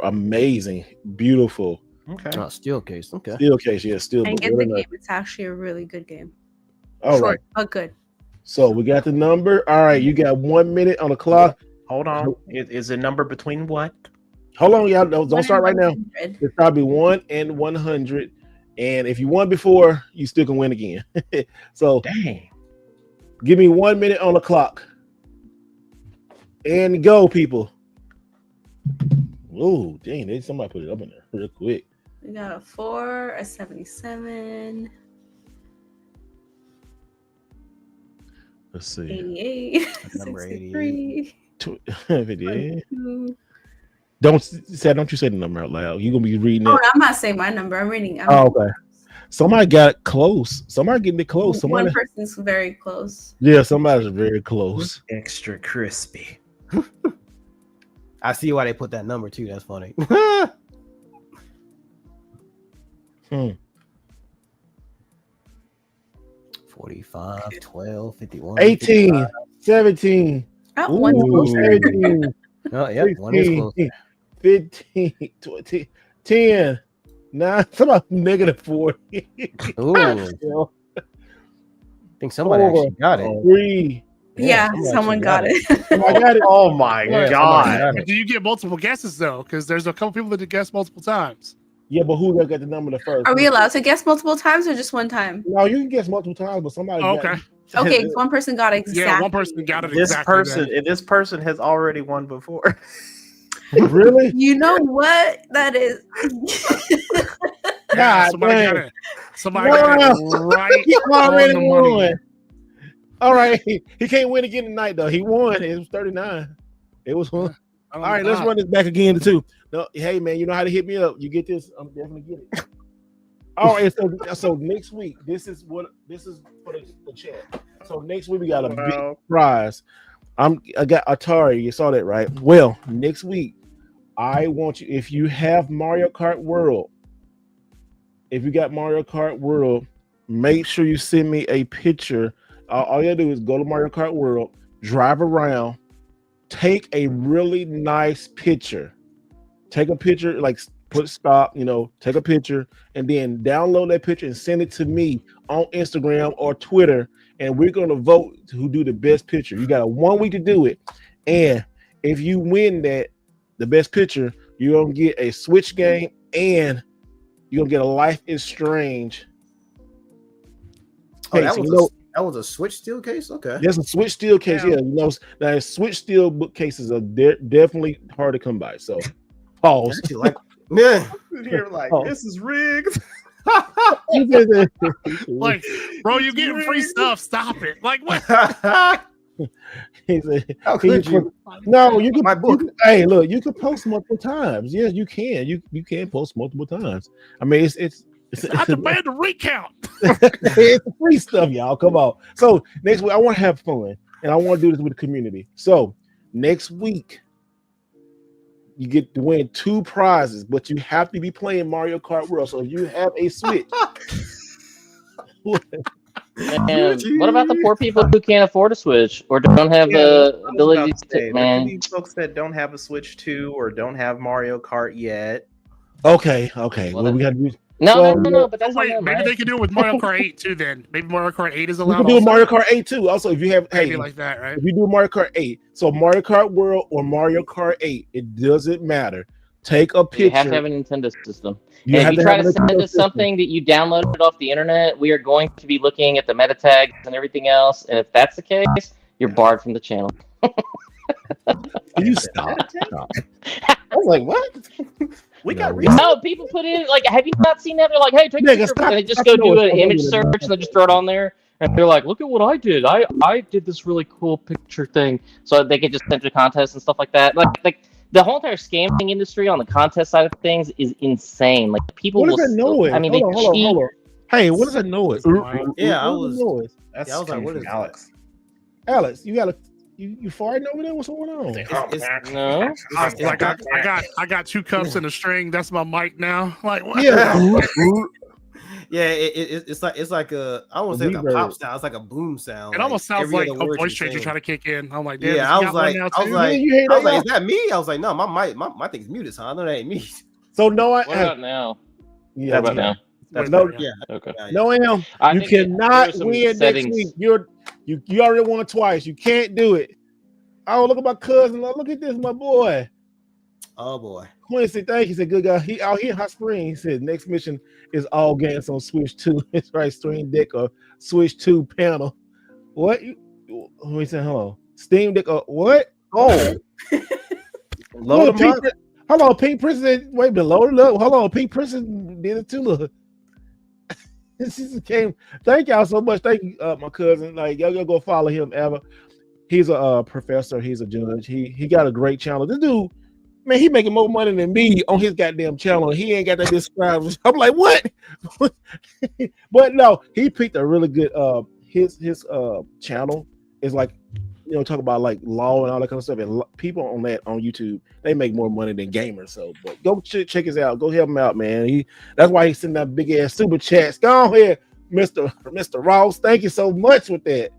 Amazing, beautiful. Okay. Steel case. Okay. Steel case, yeah, steel. And get the game. It's actually a really good game. All right. But good. So we got the number. All right, you got 1 minute on the clock. Hold on. Is the number between what? Hold on, y'all. Don't start right now. It's probably 1 and 100. And if you won before, you still can win again. So dang. Give me 1 minute on the clock. And go, people. Oh, dang, somebody put it up in there real quick. We got a 4, a 77. Let's see. 88. Number 63. 58. Don't you say the number out loud. You're gonna be reading it. Oh, I'm not saying my number. I'm reading. Okay. Somebody got it close. Somebody getting it close. One person's very close. Yeah, somebody's very close. Extra crispy. I see why they put that number too. That's funny. 45, 12, 51, 18, 55. 17. Oh, one's closer. 18, oh, yeah, 16, one is closer. 15, 20, 10, 9, somebody -40. Ooh. I think somebody actually got it. 3. Yeah, someone got it. I got it. Oh my god! Do you get multiple guesses though? Because there's a couple people that did guess multiple times. Yeah, but who got the number the first? Are we allowed to guess multiple times or just one time? No, you can guess multiple times, but somebody. Okay. Okay, one person got it exactly. Yeah, one person got it This exactly. this person has already won before. Really? You know what that is? Yeah, somebody got it. Somebody got it right. He already on the money. won. All right, he can't win again tonight though. He won. It was 39. It was one. All right, let's run this back again too. No, hey man, you know how to hit me up. You get this, I'm definitely get it. All right, so next week, this is for the chat. So next week we got a big prize. I got Atari. You saw that, right? Well, next week I want you, if you have Mario Kart World, if you got Mario Kart World, make sure you send me a picture. All you gotta do is go to Mario Kart World, drive around, take a really nice picture. Take a picture, like put stop, take a picture, and then download that picture and send it to me on Instagram or Twitter. And we're gonna vote who do the best picture. You got 1 week to do it. And if you win the best picture, you're gonna get a Switch game and you're gonna get a Life is Strange. Oh, that was a Switch steel case? Okay. That's a Switch steel case. Yeah, now Switch steel bookcases are definitely hard to come by. So pause. You're like, this is rigged. Like, bro, you getting free stuff. Stop it. Like, what? He said, how could you? No, you can. Hey, look, you can post multiple times. Yeah, you can. You can post multiple times. I mean, it's I demand a recount. It's free stuff, y'all. Come on. So next week, I want to have fun, and I want to do this with the community. So next week, you get to win 2 prizes, but you have to be playing Mario Kart World. So if you have a Switch. And what about the poor people who can't afford a Switch or don't have the ability to? There could be folks that don't have a Switch 2 or don't have Mario Kart yet. Okay. Well, we got to do. No, but that's wait. Maybe they can do it with Mario Kart 8 too. Then maybe Mario Kart 8 is allowed. You can do Mario Kart 8 too. Also, if you have maybe like that, right? If you do Mario Kart 8, so Mario Kart World or Mario Kart 8, it doesn't matter. Take a picture. You have to have a Nintendo system. And if you try to send us something that you downloaded off the internet, we are going to be looking at the meta tags and everything else. And if that's the case, you're barred from the channel. Can you stop? I was like, what? We got no, people put in, like, have you not seen that? They're like, hey, take a picture, and they just go do an image search and they just throw it on there. And they're like, look at what I did. I did this really cool picture thing. So they could just enter contests and stuff like that. Like the whole entire scamming industry on the contest side of things is insane. Like, people what does that noise? I mean, hold on. Hey, what does that noise? Yeah, I was. That's I was like, what is Alex? Alex, you gotta. You farting over there? What's going on? No. I got 2 cups and a string. That's my mic now. Like, what? Yeah. Yeah, it's like a, I won't say like a pop sound. It's like a boom sound. It almost sounds like a voice changer trying to kick in. I'm like, damn, yeah, I was like, is that me? I was like, no, my thing's muted, so I know that ain't me. So no, what about now? Yeah, what about now? Okay. No, you cannot win next week. You already won twice. You can't do it. Oh, look at my cousin. Look at this, my boy. Oh boy. Quincy, thank you. He said, good guy. He out here in Hot Springs. He said, next mission is all games on Switch 2. It's right, Stream Deck or Switch 2 panel. What? Let me say hello. Steam Deck or what? Oh. Load them up. Hold on, Pink Princess. Wait a minute, load it up. Hold on, Pink Princess did it too. Look. Came. Thank y'all so much. Thank you, my cousin. Like, y'all go follow him ever. He's a professor. He's a judge. He got a great channel. This dude, man, he making more money than me on his goddamn channel. He ain't got that subscribers. I'm like, what? But no, he picked a really good. His channel is like, talk about like law and all that kind of stuff. And people on YouTube, they make more money than gamers. So, but go check his out. Go help him out, man. That's why he's sending that big ass super chats. Go ahead, Mr. Ross. Thank you so much with that.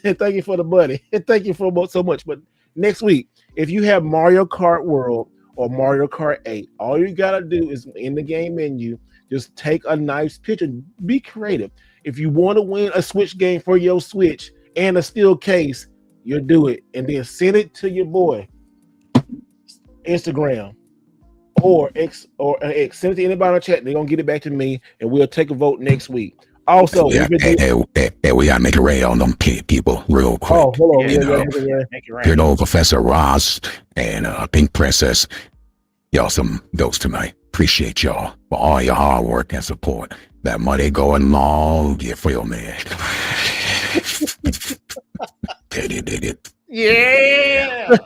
And thank you for the money. And thank you for so much. But next week, if you have Mario Kart World or Mario Kart 8, all you gotta do is in the game menu, just take a nice picture. Be creative. If you want to win a Switch game for your Switch and a steel case, you'll do it, and then send it to your boy Instagram or X. Send it to anybody in the chat. They're gonna get it back to me, and we'll take a vote next week. Also, we gotta make it rain on them people real quick. Oh, hold on, you know, Professor Ross and Pink Princess, y'all some goes tonight. Appreciate y'all for all your hard work and support. That money going long, you feel me? Yeah.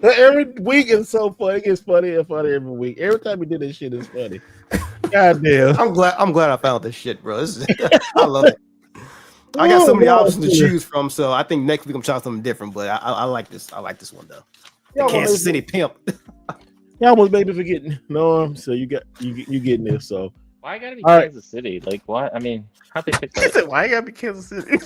Every week is so funny. It gets funnier and funnier every week. Every time we do this shit, it's funny. God damn. I'm glad I found this shit, bro. I love it. I got so many options to choose from, so I think next week I'm trying something different. But I like this. I like this one though. The Kansas City pimp. Y'all almost made me forget. No, so you getting this. So why gotta be all Kansas City? Like, why? I mean, how'd they pick that? Said, why I gotta be Kansas City?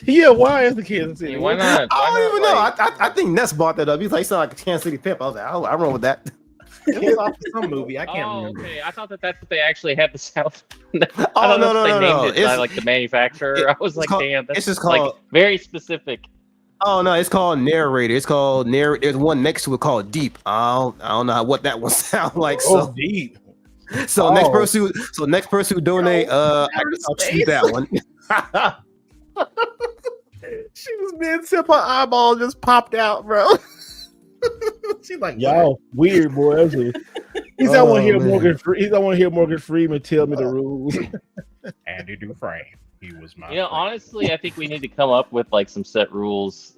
Yeah, why is the Kansas City? Why not? I don't even know. Like, I think Ness brought that up. He's like, "You sound like a Kansas City pimp." I was like, "I run with that." It was off of some movie. I can't remember. Okay. I thought that's what they actually had the South. Oh no, named it by, like the manufacturer. I was like, damn, that's it's just like called very specific. Oh no, it's called Narrator. It's called There's one next to it called Deep. I don't know what that one sounds like. Oh, Deep. So next person who donate, I'll choose that one. She was mid sip, her eyeball just popped out, bro. She's like, y'all weird boy. He's I want to hear Morgan. I want to hear Morgan Freeman tell me the rules. Andy Dufresne. He was my. Honestly, I think we need to come up with like some set rules.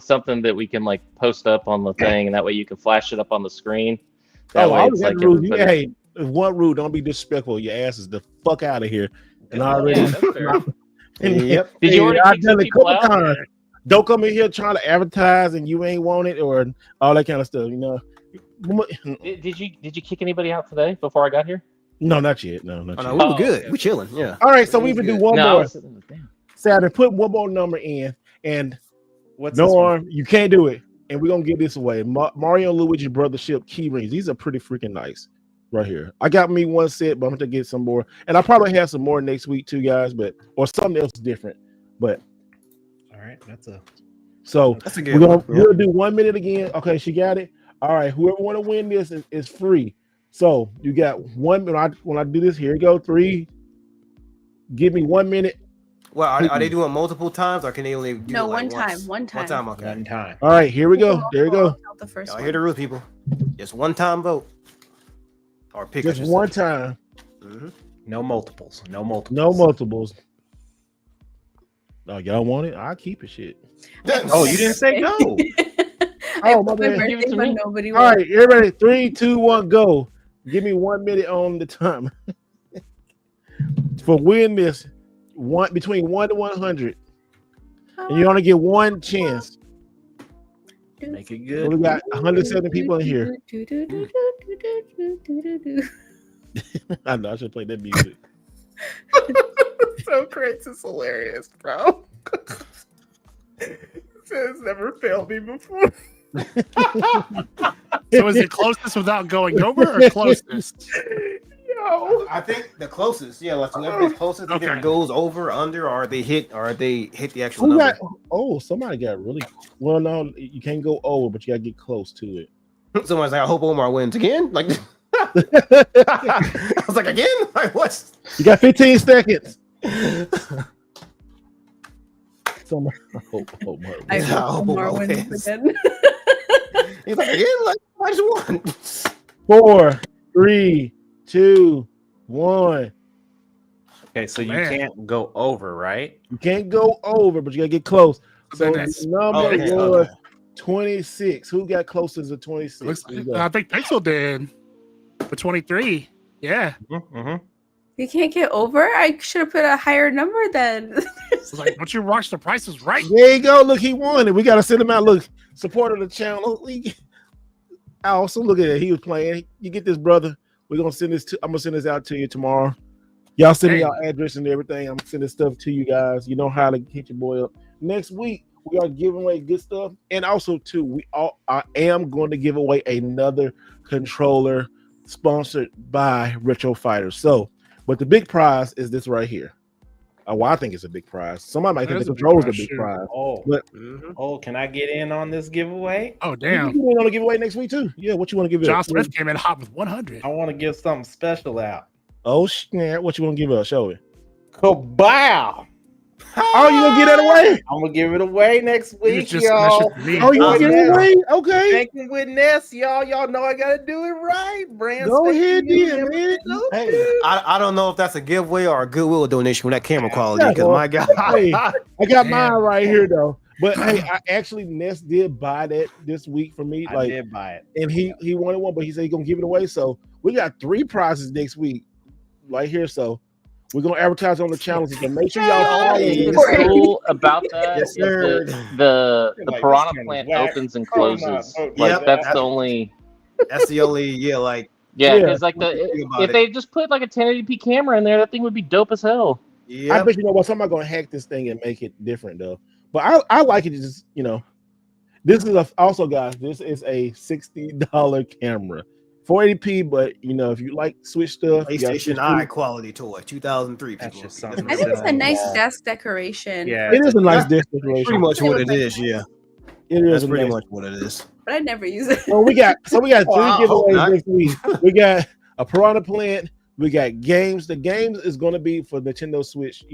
Something that we can like post up on the thing, and that way you can flash it up on the screen. That way, it's like hey, one rule: don't be disrespectful. Your ass is the fuck out of here. And I already. Yeah, that's fair. Yep. Did you already kick some people out? Don't come in here trying to advertise and you ain't want it or all that kind of stuff. Did you kick anybody out today before I got here? No, not yet. No, not yet. We were good. Okay. We chilling. Yeah. All right, so we even do one more. Saturday, put one more number in, and Norm, you can't do it, and we're gonna give this away. Mario and Luigi Brothership key rings. These are pretty freaking nice, right here. I got me one set, but I'm gonna get some more, and I probably have some more next week too, guys. Or something else different. But all right, that's a good one. We'll do 1 minute again. Okay, she got it. All right, whoever want to win this is free. So you got 1 minute. When I do this, here you go. 3. Give me 1 minute. Well, are they doing multiple times, or can they only do one time? Once? One time. One time. Okay. One time. All right, here we go. There you go. The first Y'all hear the rules, people. Just one time vote. Or pick just one time. Mm-hmm. No multiples. No multiples. No multiples. Oh, y'all want it? I'll keep it. Shit. Oh, you didn't say go. Oh, my bad. Give it to me. Nobody all right, everybody. 3, 2, 1, go. Give me 1 minute on the time. For win this, between 1 to 100, and you only get one chance. Make it good. So we got 107 people in here. I know I should play that music. So crazy, it's hilarious, bro. It's never failed me before. So is it closest without going over or closest? Yo, I think the closest. Yeah, like whoever the closest either goes over, under, or they hit the actual number. Somebody got really well. No, you can't go over, but you gotta get close to it. Someone's like, I hope Omar wins again. Like, I was like, again? Like, what? You got 15 seconds. Somebody, I hope Omar wins again. He's like, again? Like, I just won. 4, 3, 2, 1. Okay, so you can't go over, right? You can't go over, but you gotta get close. So the number was 26. Who got closest to 26? I think Pixel did for 23. Yeah. Mm-hmm. You can't get over? I should have put a higher number then. It's like, don't you watch The Price is Right? There you go. Look, he won it. We gotta send him out. Look, support of the channel. I also look at it. He was playing. You get this, brother. We're gonna send this I'm gonna send this out to you tomorrow. Y'all send me your address and everything. I'm sending stuff to you guys. You know how to hit your boy up. Next week we are giving away good stuff, and also too, I am going to give away another controller sponsored by Retro Fighters. So, but the big prize is this right here. Well, I think it's a big prize. Somebody might think the controller's a big prize. Can I get in on this giveaway? Oh, damn. You want to give away next week too? Yeah, what you want to give? John Smith came in hot with 100. I want to give something special out. Oh snap! What you want to give us? Show it. Kabow! Oh, you gonna get that away? I'm gonna give it away next week, y'all. Oh, you gonna give it away? Okay. Thanking with Ness, y'all. Y'all know I gotta do it right. Brand. Go ahead, then, man. Hey, I don't know if that's a giveaway or a Goodwill donation with that camera quality. Because my God, hey, I got mine right here though. But hey, Ness did buy that this week for me. I did buy it, and he wanted one, but he said he's gonna give it away. So we got 3 prizes next week, right here. So We're gonna advertise on the channels. So make sure y'all All follow I think us. is cool about that Yes, is sir. the Like, piranha this plant camera's whack. opens and Oh, I'm not closes. voting Like Yep, that's the only. That's the only like Yeah, Yeah. because like what you think about if it. they just put like a 1080p camera in there, that thing would be dope as hell. I Yep. bet you know what, somebody's gonna hack this thing and make it different though. But I like it to just, this is also, guys, this is a $60 camera. 480p, but if you like Switch stuff, you got PlayStation Eye quality toy, 2003. That's People. just something I to think sit it's a on the nice wall. desk decoration. Yeah, It is a nice That's decoration. pretty much what it is. Yeah, It is that's a pretty nice. much what it is. But I never use it. So we got three I hope giveaways not. next week. We got a piranha plant. We got games. The games is going to be for Nintendo Switch.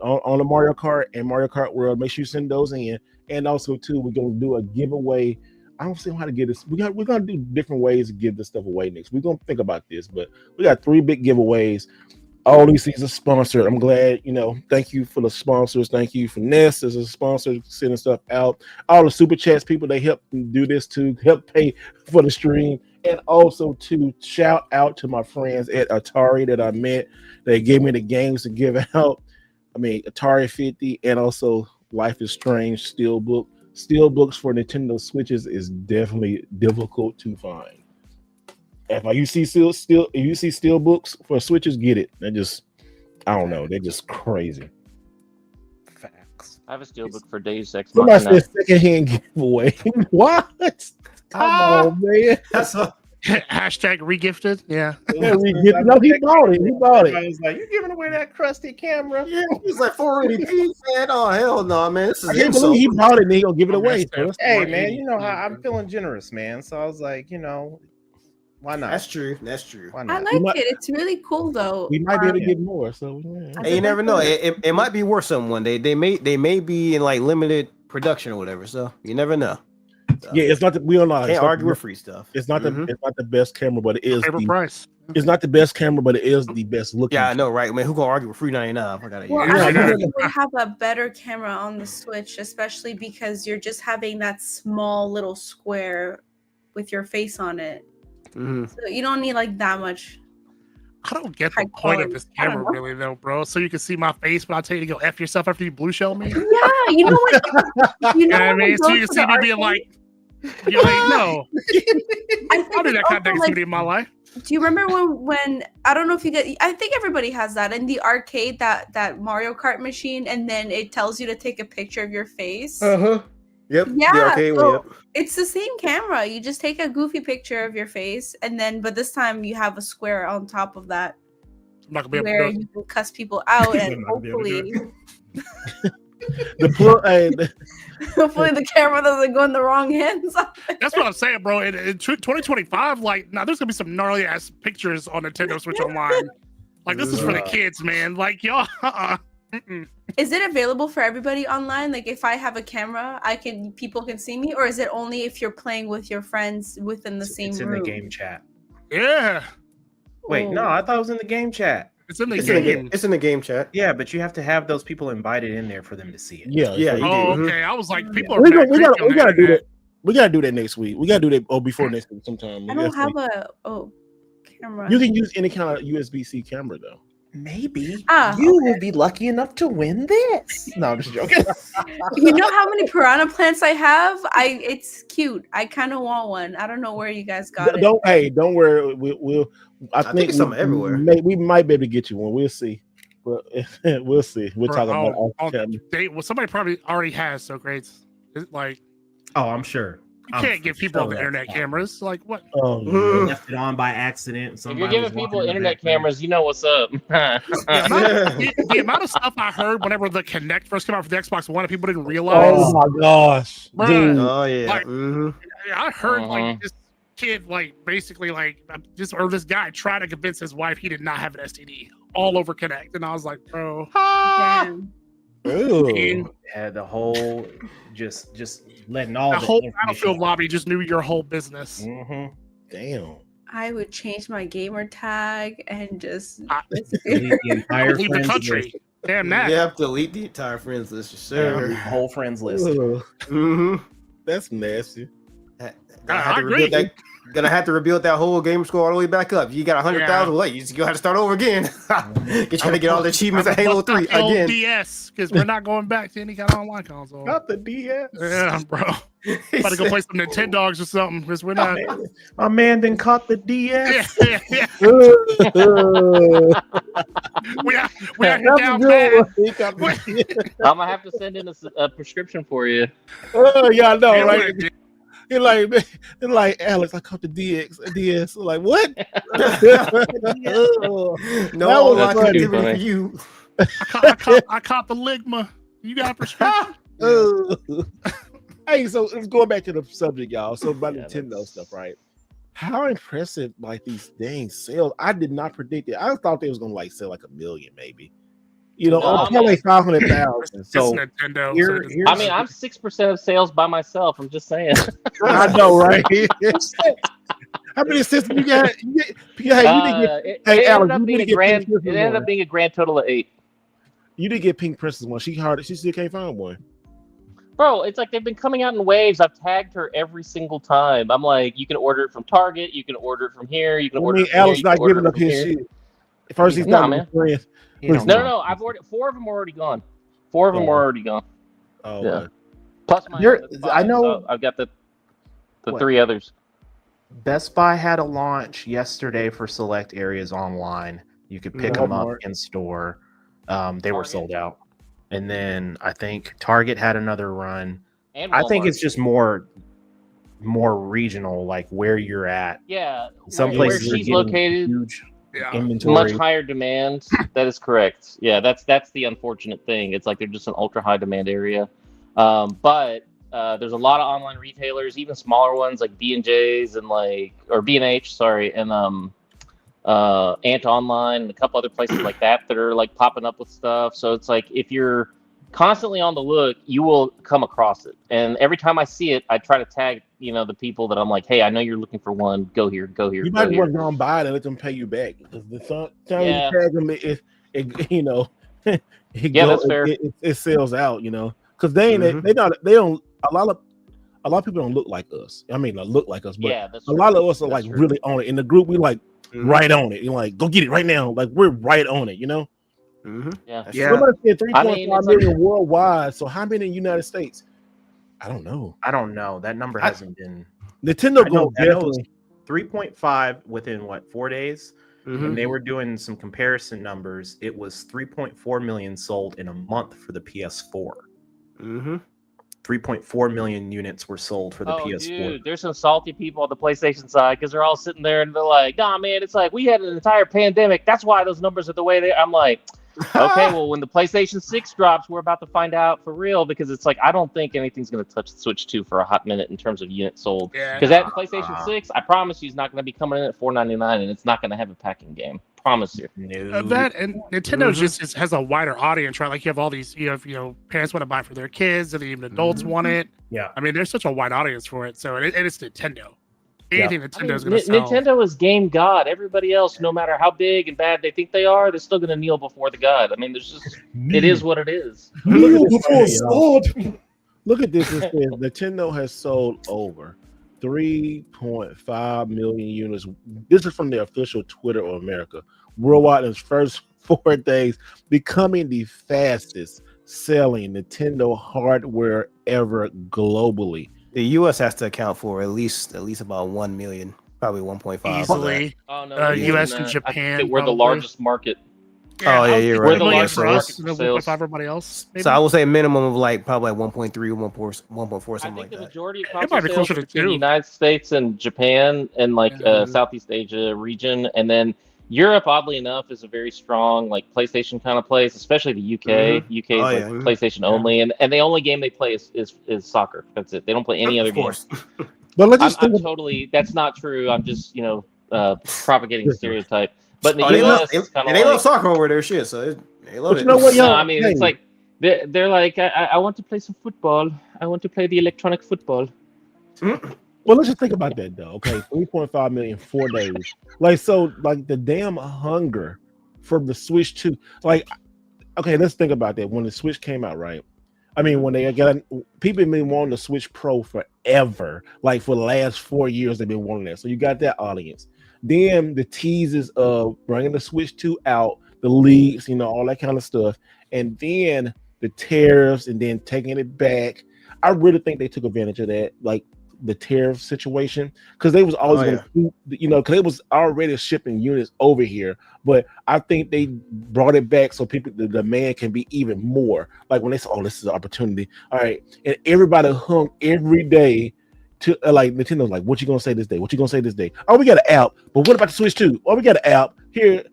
On the Mario Kart and Mario Kart World. Make sure you send those in. And also too, we're going to do a giveaway. I don't see how to get this. We're gonna do different ways to give this stuff away next. We're gonna think about this, but we got 3 big giveaways. All these things are sponsored. I'm glad, thank you for the sponsors. Thank you for Ness as a sponsor, sending stuff out. All the super chats people, they help do this to help pay for the stream. And also to shout out to my friends at Atari that I met. They gave me the games to give out. Atari 50 and also Life is Strange Steelbook. Steelbooks for Nintendo Switches is definitely difficult to find. If you see steelbooks for Switches, get it. I don't know. They're just crazy. Facts. I have a steelbook for Deus Ex Somebody Machina. said secondhand giveaway. What? Come on, man. That's a Hashtag regifted. Yeah. No, he bought it. He bought I it. was like, "You giving away that crusty camera?" yeah. He's like 480p, man. Oh hell no, man. This is I can't insult. believe he bought it and he gonna give it I'm away. gonna say Hey, 480p. man, you know how I'm feeling generous, man. So I was like, why not? That's true. That's true. Why I not? like it. It's really cool though. We might be able to get more. So yeah. Hey, you never know. It might be worth something one day. They may be in like limited production or whatever. So you never know. So, Yeah, it's not. We don't know. can't argue with free stuff. It's not Mhm. It's not the best camera, but it is. Favorite price. It's not the best camera, but it is the best looking. Yeah, I know, right? Man, who gonna argue with free 99? I gotta. Well, Yeah, I yeah. think you would have a better camera on the Switch, especially because you're just having that small little square with your face on it. Mhm. So you don't need like that much. I don't get the High point of quality. this I don't camera, know. really, though, bro. So you can see my face, but I'll tell you to go F yourself after you blue shell me. You know Yeah, you know what? You know what I when we mean? So go you can to see the me being arcade? like, you're like, no. I think I'll do it's that kind of also, like, negativity in my life. do you remember when I don't know if you get? I think everybody has that in the arcade, that Mario Kart machine, and then it tells you to take a picture of your face. Uh-huh. Yep. Yeah, The arcade so one, yep. it's the same camera. You just take a goofy picture of your face, and then but this time you have a square on top of that I'm not gonna be able where to do you can cuss people out, and I'm not gonna be able to do hopefully, hopefully the camera doesn't go in the wrong hands. That's what I'm saying, bro. In 2025, like, now there's gonna be some gnarly ass pictures on Nintendo Switch Online. Like, this is for the kids, man. Like, y'all, mm-mm. Is it available for everybody online? Like, if I have a camera, people can see me, or is it only if you're playing with your friends within the same It's in room? the game chat. Yeah, Wait, no, I thought it was in the game chat. it's in the It's game. in the game chat. Yeah, but you have to have those people invited in there for them to see it. Yeah, Yeah, you Oh, do. okay. I was like, people are we mad creepy on the gotta do internet. that. We gotta do that next week. We gotta do that before next week sometime. I don't have a camera. You can use any kind of USB-C camera though. Maybe Ah, you will be lucky enough to win this. No, I'm just joking. You know how many piranha plants I have? It's cute. I kind of want one. I don't know where you guys got it. Don't worry. We'll. I think it's something everywhere. We might be able to get you one. We'll see. But we'll see. We'll talk about it off camera. Well, somebody probably already has. So great. It's like, Oh, I'm sure. you can't give people on the internet cameras. Like, what? Oh, You left it on by accident. If you're giving people internet cameras, you know what's up. The amount of stuff I heard whenever the Kinect first came out for the Xbox One, and people didn't realize. Oh my gosh, Bruh. dude. Oh yeah. Like, Mhm. I heard like this kid, like basically like this guy tried to convince his wife he did not have an STD all over Kinect, and I was like, bro, Damn. Ooh. Had the whole just letting all the the whole information Battlefield out. lobby just knew your whole business. Mhm. Damn. I would change my gamer tag and just Delete the entire Leave the friends country. list. Damn that. You have to delete the entire friends list, yes, sir. The whole friends list. Ugh. Mm-hmm. That's nasty. I agree. Gonna have to rebuild that whole gamer score all the way back up. You got 100,000. Wait, you just gonna have to start over again. You're trying to get all the achievements of Halo 3 again. DS, because we're not going back to any kind of online console. Not the DS. Yeah, bro. About to go play some Nintendogs or something because we're not. My man then caught the DS. Yeah. we are down bad. I'm gonna have to send in a prescription for you. Oh, yeah, I know, right? You're like Alex. I caught the DS. Like what? No online activity for you. I caught the Ligma. You got a prescription? Hey, so let's go back to the subject, y'all. So about Nintendo stuff, right? How impressive like these dang sales! I did not predict it. I thought they was gonna like sell like 1 million, maybe. You know, like 500,000. So Nintendo. I mean, I'm 6% of sales by myself. I'm just saying. I know, right? How many systems you got? It ended up being a grand total of 8. You didn't get Pink Princess one. She still can't find one. Bro, it's like they've been coming out in waves. I've tagged her every single time. I'm like, you can order it from Target. You can order it from here. You can order it from Alex here. not giving up his shit. First, he's not man. friends. No. I've ordered 4 of them are already gone. 4 of them are already gone. Oh, yeah. Okay. Plus my I know. So I've got the 3 others. Best Buy had a launch yesterday for select areas online. You could pick them up in store. They were sold out. And then I think Target had another run. And I think it's just more regional, like where you're at. Yeah. Some where places she's located. Huge inventory. Much higher demand. That is correct. Yeah, that's the unfortunate thing. It's like they're just an ultra high demand area. But there's a lot of online retailers, even smaller ones like B&J's and or B&H, sorry, and Ant Online and a couple other places like that are like popping up with stuff. So it's like if you're constantly on the look, you will come across it. And every time I see it, I try to tag the people that I'm like, hey, I know you're looking for one. Go here. You might want to go and buy it and let them pay you back because the time you tag them, that's fair. It sells out, because they don't. A lot of people don't look like us. I mean, look like us, but a lot of us are like really on it. In the group, we like right on it. You're like, go get it right now. Like we're right on it. Yeah. Somebody said 3.5 million worldwide. So how many in the United States? I don't know. That number hasn't been. Nintendo Go definitely 3.5 within 4 days. When they were doing some comparison numbers, it was 3.4 million sold in a month for the PS4. 3.4 million units were sold for the PS4. Dude, there's some salty people on the PlayStation side because they're all sitting there and they're like, nah, man, it's like we had an entire pandemic. That's why those numbers are the way they are. I'm like, okay, well, when the PlayStation 6 drops, we're about to find out for real because it's like I don't think anything's going to touch the Switch 2 for a hot minute in terms of units sold. Because that PlayStation 6, I promise you, is not going to be coming in at $499 and it's not going to have a packing game. Promise you. That and Nintendo just has a wider audience, right? Like you have all these, parents want to buy for their kids, and even adults want it. Yeah, I mean, there's such a wide audience for it. So it's Nintendo. Anything Nintendo's going to sell. Nintendo is game god. Everybody else, no matter how big and bad they think they are, they're still going to kneel before the god. I mean, there's just it is what it is. Kneel before God. Look at this. It says Nintendo has sold over 3.5 million units. This is from the official Twitter of America. Worldwide in its first 4 days, becoming the fastest selling Nintendo hardware ever globally. The US has to account for at least about 1 million, probably 1.5. Easily. Oh, no, US and Japan. We're the largest market. Yeah, you're right. We're the largest for us. sales. Everybody else. Maybe? So I would say a minimum of probably 1.3 or 1.4, something like the that. majority of it might be console closer sales to in the 2. United States and Japan and Southeast Asia region, and then Europe, oddly enough, is a very strong PlayStation kind of place, especially the UK. UK is PlayStation only, and the only game they play is soccer. That's it. They don't play any other games. But let's just that's not true. I'm just propagating a stereotype. But in the US, it's kind of they love soccer over there, shit. So they love it. You know what, no, I mean, it's like they're like, I want to play some football. I want to play the electronic football. Well, let's just think about that though. Okay, 3.5 million 4 days. The damn hunger for the Switch 2. Okay, let's think about that. When the Switch came out, right? I mean, when they got people have been wanting the Switch Pro forever. Like for the last 4 years, they've been wanting that. So you got that audience. Then the teases of bringing the Switch 2 out, the leaks, all that kind of stuff, and then the tariffs, and then taking it back. I really think they took advantage of that, like the tariff situation, because they was always going to keep, because it was already shipping units over here. But I think they brought it back so people, the demand can be even more. Like when they said, "Oh, this is an opportunity," all right, and everybody hung every day to like Nintendo's like, "What you gonna say this day? What you gonna say this day?" Oh, we got an app, but what about the Switch 2? Oh, we got an app here.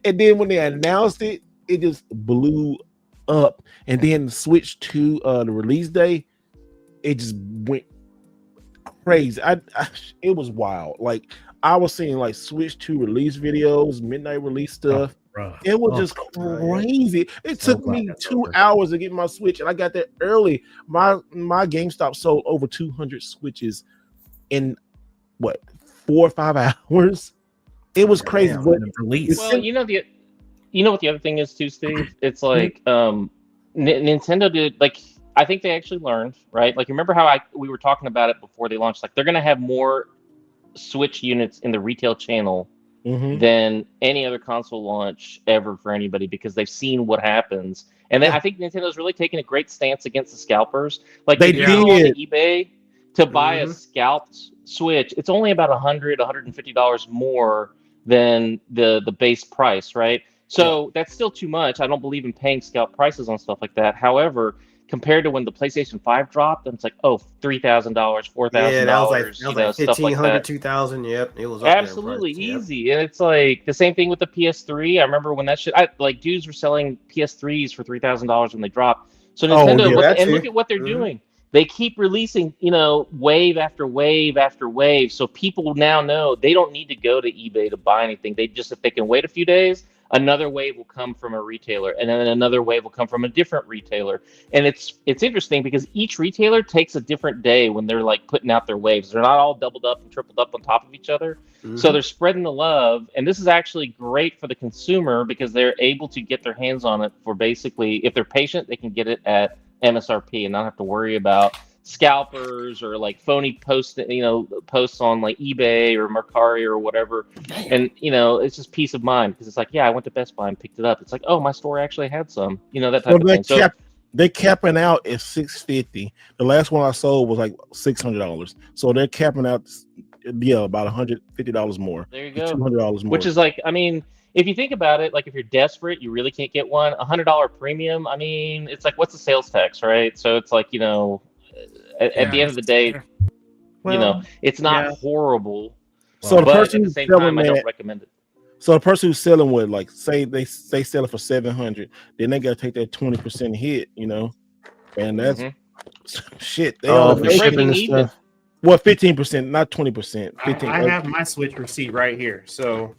And then when they announced it, it just blew up. And then the Switch 2, the release day, it just went crazy. It was wild. Like I was seeing like Switch 2 release videos, midnight release stuff. It was just crazy. It took me 2 hours to get my Switch, and I got there early. My GameStop sold over 200 Switches in 4 or 5 hours. It was crazy. Release. Well, you know what the other thing is too, Steve? It's like Nintendo did, like, I think they actually learned, right? Like, remember how we were talking about it before they launched? Like, they're going to have more Switch units in the retail channel than any other console launch ever for anybody, because they've seen what happens. And I think Nintendo's really taken a great stance against the scalpers. Like, if you go on eBay to buy a scalped Switch, it's only about $100, $150 more than the base price, right? So that's still too much. I don't believe in paying scalp prices on stuff like that. However, compared to when the PlayStation 5 dropped, and it's like, $3,000, $4,000, that was like stuff like that. 2,000. Yep, it was absolutely easy. And it's like the same thing with the PS3. I remember when that shit, dudes were selling PS3s for $3,000 when they dropped. So Nintendo, look at what they're doing. They keep releasing, wave after wave after wave. So people now know they don't need to go to eBay to buy anything. If they can wait a few days, another wave will come from a retailer, and then another wave will come from a different retailer. And it's interesting because each retailer takes a different day when they're like putting out their waves. They're not all doubled up and tripled up on top of each other. So they're spreading the love. And this is actually great for the consumer because they're able to get their hands on it for basically, if they're patient, they can get it at MSRP and not have to worry about scalpers or like phony posts on like eBay or Mercari or whatever. And it's just peace of mind because it's like, I went to Best Buy and picked it up. It's like, my store actually had some, that type of thing. So they're capping out at $650. The last one I sold was like $600. So they're capping out, about $150 more. There you go. $200 more. Which is like, I mean, if you think about it, like if you're desperate, you really can't get one. $100 premium. I mean, it's like, what's the sales tax, right? So it's like, at the end of the day, it's not horrible. So the person at the same time, I don't recommend it. So the person who's selling with, like, say they sell it for $700, then they got to take that 20% hit, and that's shit. They for shipping and stuff. Well, 15%, not 20%. 15. I have my Switch receipt right here. So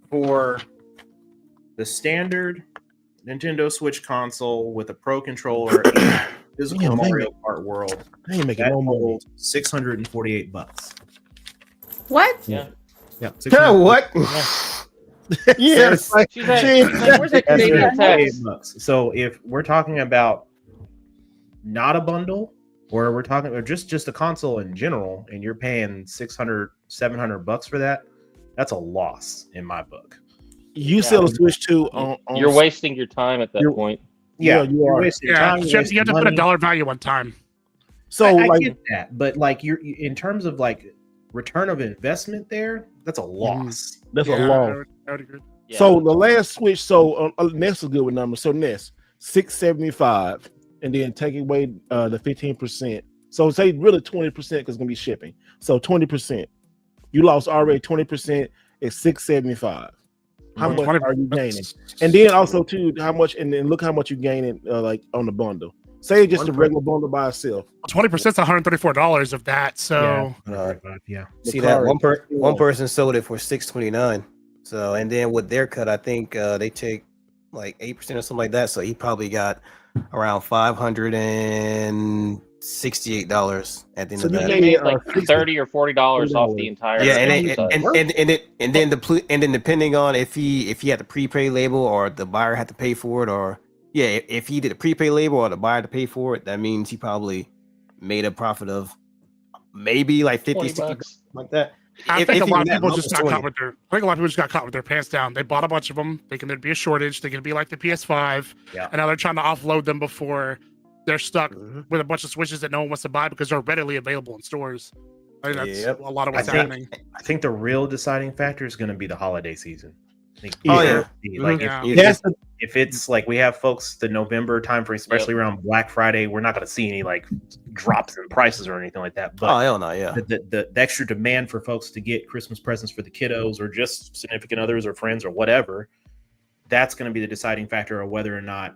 for the standard Nintendo Switch console with a Pro controller and physical Mario Kart World, they ain't making no more. $648. What? Yeah. What? Yes. She's like, where's that Canadian tax? So if we're talking about not a bundle, or we're talking about just a console in general, and you're paying $600-$700 for that, that's a loss in my book. You sell a Switch 2 on you're wasting your time at that point. Yeah, you are. You have to put a dollar value on time. So I get that, but like you're in terms of like return of investment there, that's a loss. That's a loss. I would agree. Yeah. So the last Switch, Ness is good with numbers. So Ness, $675, and then take away the 15%. So say really 20% because it's gonna be shipping. So 20%, you lost already 20% at $675. How much are you gaining? And then also too, how much? And then look how much you gaining like on the bundle. Say just the regular bundle by itself. 20% is $134 of that. So yeah. See that one person sold it for $629. So and then with their cut, I think they take like 8% or something like that. So he probably got around $568 at the end of that. He made like $30 or $40 off the entire. Yeah, and then depending on if he had the prepaid label or the buyer had to pay for it, or Yeah, if he did a prepaid label or the buyer to pay for it, that means he probably made a profit of maybe like 50, 60 $20. like that. I think a lot of that, people just almost got 20. caught with their. I think a lot of people just got caught with their pants down. They bought a bunch of them, thinking there'd be a shortage, thinking it'd be like the PS5, Yeah. and now they're trying to offload them before they're stuck Mm-hmm. with a bunch of Switches that no one wants to buy because they're readily available in stores. I think that's Yep. a lot of what's I think- happening. I think the real deciding factor is going to be the holiday season. I think Oh, there- yeah. like Mhm. if it's like we have folks the November time frame, especially around Black Friday, we're not going to see any like drops in prices or anything like that. But Oh, hell no, yeah. the extra demand for folks to get Christmas presents for the kiddos or just significant others or friends or whatever, that's going to be the deciding factor of whether or not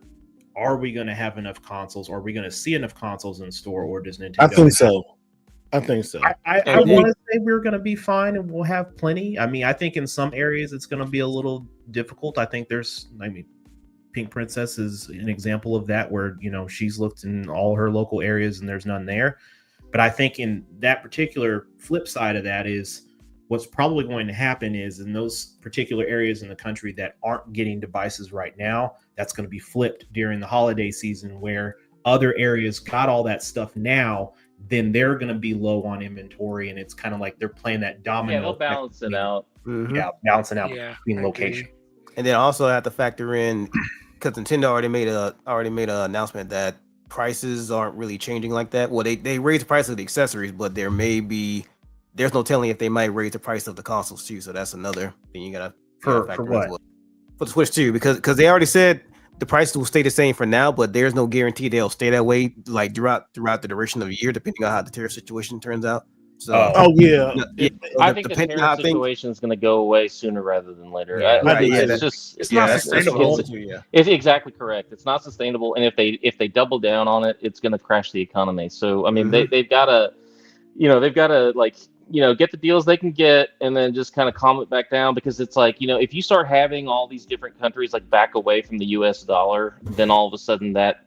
are we going to have enough consoles? Or are we going to see enough consoles in store, or does Nintendo? I think so. I think so. I want to say we're going to be fine and we'll have plenty. I mean, I think in some areas it's going to be a little difficult. I think Pink Princess is an example of that, where she's looked in all her local areas and there's none there. But I think in that particular flip side of that is what's probably going to happen is in those particular areas in the country that aren't getting devices right now, that's going to be flipped during the holiday season, where other areas got all that stuff now. Then they're going to be low on inventory, and it's kind of like they're playing that domino. Yeah, they'll balance it out. Mm-hmm. Yeah, balancing out Yeah, between location. And then also have to factor in because Nintendo already made an announcement that prices aren't really changing like that. Well, they raised the price of the accessories, but there's no telling if they might raise the price of the consoles too. So that's another thing you gotta for factor in what? as well. For the Switch too, because they already said the prices will stay the same for now, but there's no guarantee they'll stay that way like throughout the duration of the year, depending on how the tariff situation turns out. So, I think the tariff situation is going to go away sooner rather than later. It's not sustainable. It's exactly correct. It's not sustainable, and if they double down on it, it's going to crash the economy. So I mean, they've got to, get the deals they can get, and then just kind of calm it back down, because it's like, if you start having all these different countries like back away from the U.S. dollar, then all of a sudden that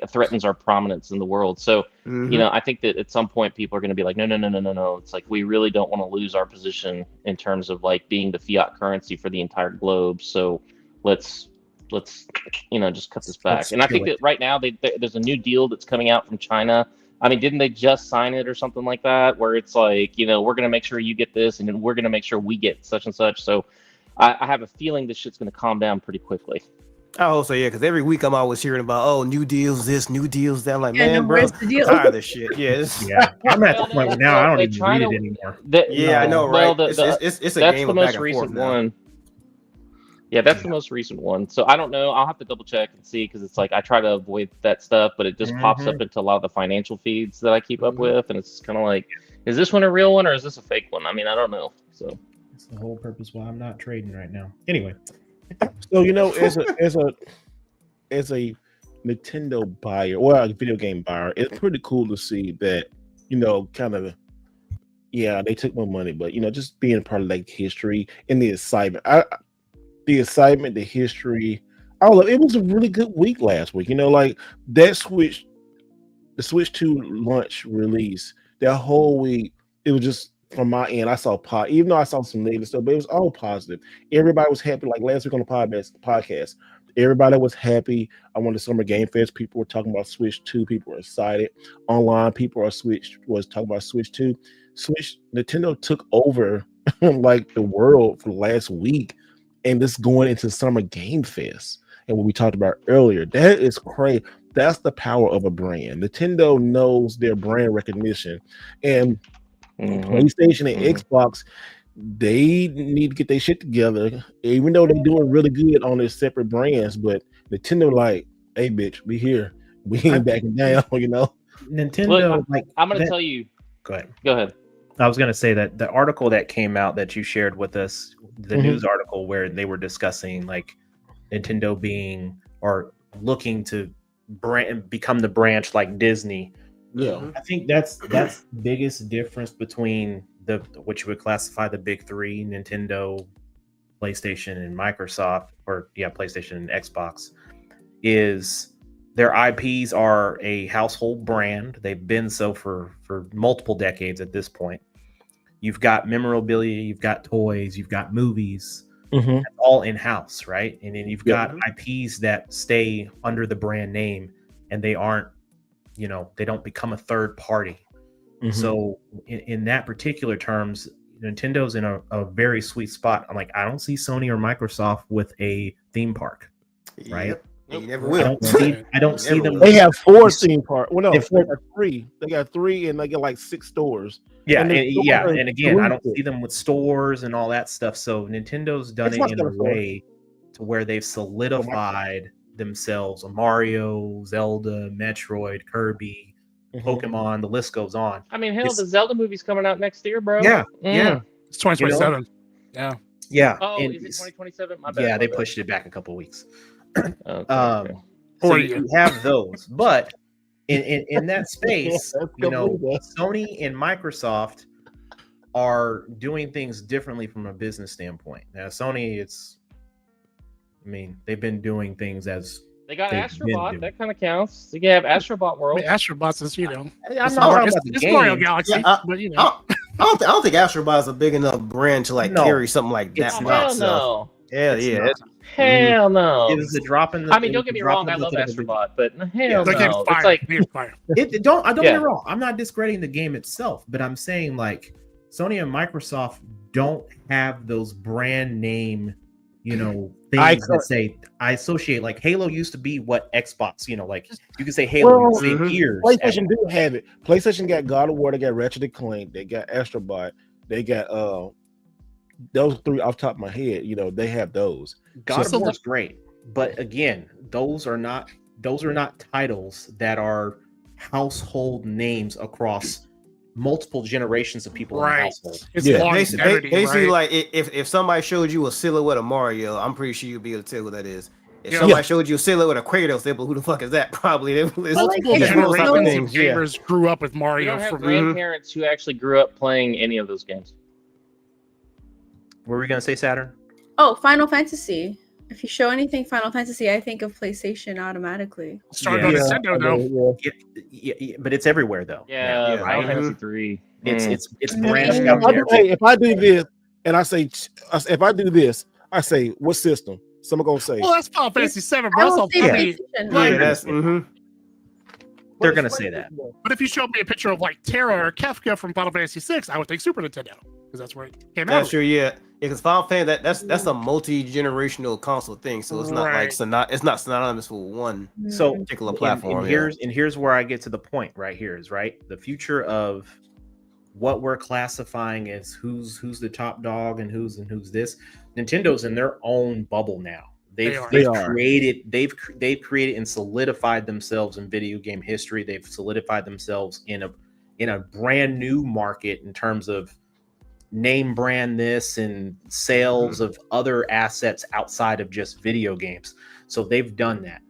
threatens our prominence in the world. So, I think that at some point people are going to be like, no. It's like, we really don't want to lose our position in terms of like being the fiat currency for the entire globe. So let's just cut this back. And I think that right now there's a new deal that's coming out from China. I mean, didn't they just sign it or something like that? Where it's like, we're going to make sure you get this, and then we're going to make sure we get such and such. So I have a feeling this shit's going to calm down pretty quickly. Oh, so yeah, because every week I'm always hearing about new deals this, new deals that. I'm like, man, bro, I'm tired of this shit. Yeah, I'm at the point now I don't even read it anymore. I know, right? Well, it's a that's game the of most back and recent forth now. one. Yeah, that's the most recent one. So I don't know. I'll have to double check and see, because it's like I try to avoid that stuff, but it just pops up into a lot of the financial feeds that I keep up with, and it's kind of like, is this one a real one or is this a fake one? I mean, I don't know. So that's the whole purpose why I'm not trading right now. Anyway, so as a Nintendo buyer, or a video game buyer, it's pretty cool to see that, kind of, they took my money, but just being a part of like history and the excitement. The excitement, the history. It was a really good week last week. Like that Switch, the Switch 2 launch release, that whole week, it was just, from my end, I saw even though I saw some negative stuff, but it was all positive. Everybody was happy. Like last week on the podcast, everybody was happy. I went to Summer Game Fest. People were talking about Switch 2. People were excited. Online, people was talking about Switch 2. Nintendo took over like the world for the last week. And this going into Summer Game Fest, and what we talked about earlier, that is crazy. That's the power of a brand. Nintendo knows their brand recognition, and PlayStation and Xbox, they need to get their shit together. Even though they're doing really good on their separate brands, but Nintendo, like, hey, bitch, we here. We ain't backing down. Nintendo, Look, I'm going to tell you. Go ahead. Go ahead. I was going to say that the article that came out that you shared with us, the news article where they were discussing like Nintendo being or looking to become the branch like Disney. Yeah, I think that's the biggest difference between what you would classify the big three: Nintendo, PlayStation, and Microsoft, or PlayStation and Xbox, is their IPs are a household brand. They've been so for multiple decades at this point. You've got memorabilia, you've got toys, you've got movies. Mhm. That's all in house, right? And then you've Yeah. got IPs that stay under the brand name, and they aren't, they don't become a third party. Mhm. So in that particular terms, Nintendo's in a very sweet spot. I'm like, I don't see Sony or Microsoft with a theme park, right? Yep. You never I will. don't see them. They have 4 with- theme parks. Well, no, they they got 3. They got 3, and they got like 6 stores. Yeah, and the stores yeah, are and again, I don't exclusive. see them with stores and all that stuff. So Nintendo's done it Xbox in got a a store. way to where they've solidified themselves. Mario, Zelda, Metroid, Kirby, Pokemon, the list goes on. I mean, hell, It's- the Zelda movie's coming out next year, bro. Yeah, yeah. It's 2027. Yeah. Yeah. Oh, and is it 2027? My bad. yeah, my they bad. pushed it back a couple weeks. Okay. So Or you have those, but in that space, That's Sony and Microsoft are doing things differently from a business standpoint. Now, Sony, they've been doing things as They got they've been Astrobot. doing. That kind of counts. You can have Astrobot I World. mean, Astrobot's is, I'm it's not talking it's, about the it's Mario game. Galaxy, Yeah, but I don't think Astrobot is a big enough brand to No, carry something like that it's by not. itself. no. Yeah, It's yeah. not. Hell no. It was a drop in the. I mean, don't get me wrong. I love Astrobot, but hell the game's no. fire. It's like The game's fire. Don't get Yeah. me wrong. I'm not discrediting the game itself, but I'm saying like Sony and Microsoft don't have those brand name, things that say I associate. Like Halo used to be what Xbox, like you can say Halo, you can say Gears. PlayStation do have it. PlayStation got God of War, they got Ratchet and Clank, they got Astrobot, they got those 3 off the top of my head. They have those. God of War is great, but again, those are not titles that are household names across multiple generations of people in the household. It's basically like if somebody showed you a silhouette of Mario, I'm pretty sure you'd be able to tell who that is. If somebody showed you a silhouette of Kratos, they'd be like, who the fuck is that? Probably multiple generations of gamers grew up with you Mario. don't have From grandparents who actually grew up playing any of those games. What were we gonna say, Saturn? Oh, Final Fantasy. If you show anything Final Fantasy, I think of PlayStation automatically. Started on Nintendo though. Yeah, but it's everywhere though. Yeah, Final Fantasy 3. It's branched out there. Hey, if I do this and I say, if I do this, I say, what system? Someone gonna say, Well, that's Final Fantasy 7, bro. That's all they're gonna say that. But if you showed me a picture of like Terra or Kefka from Final Fantasy 6, I would think Super Nintendo because that's where it came out. That's true, yeah. Because Final Fantasy that's a multi-generational console thing, so it's not like it's not synonymous with one particular platform. And here's where I get to the point right here is the future of what we're classifying as who's the top dog and who's this. Nintendo's in their own bubble now. They've created and solidified themselves in video game history. They've solidified themselves in a brand new market in terms of name brand this and sales of other assets outside of just video games. So they've done that.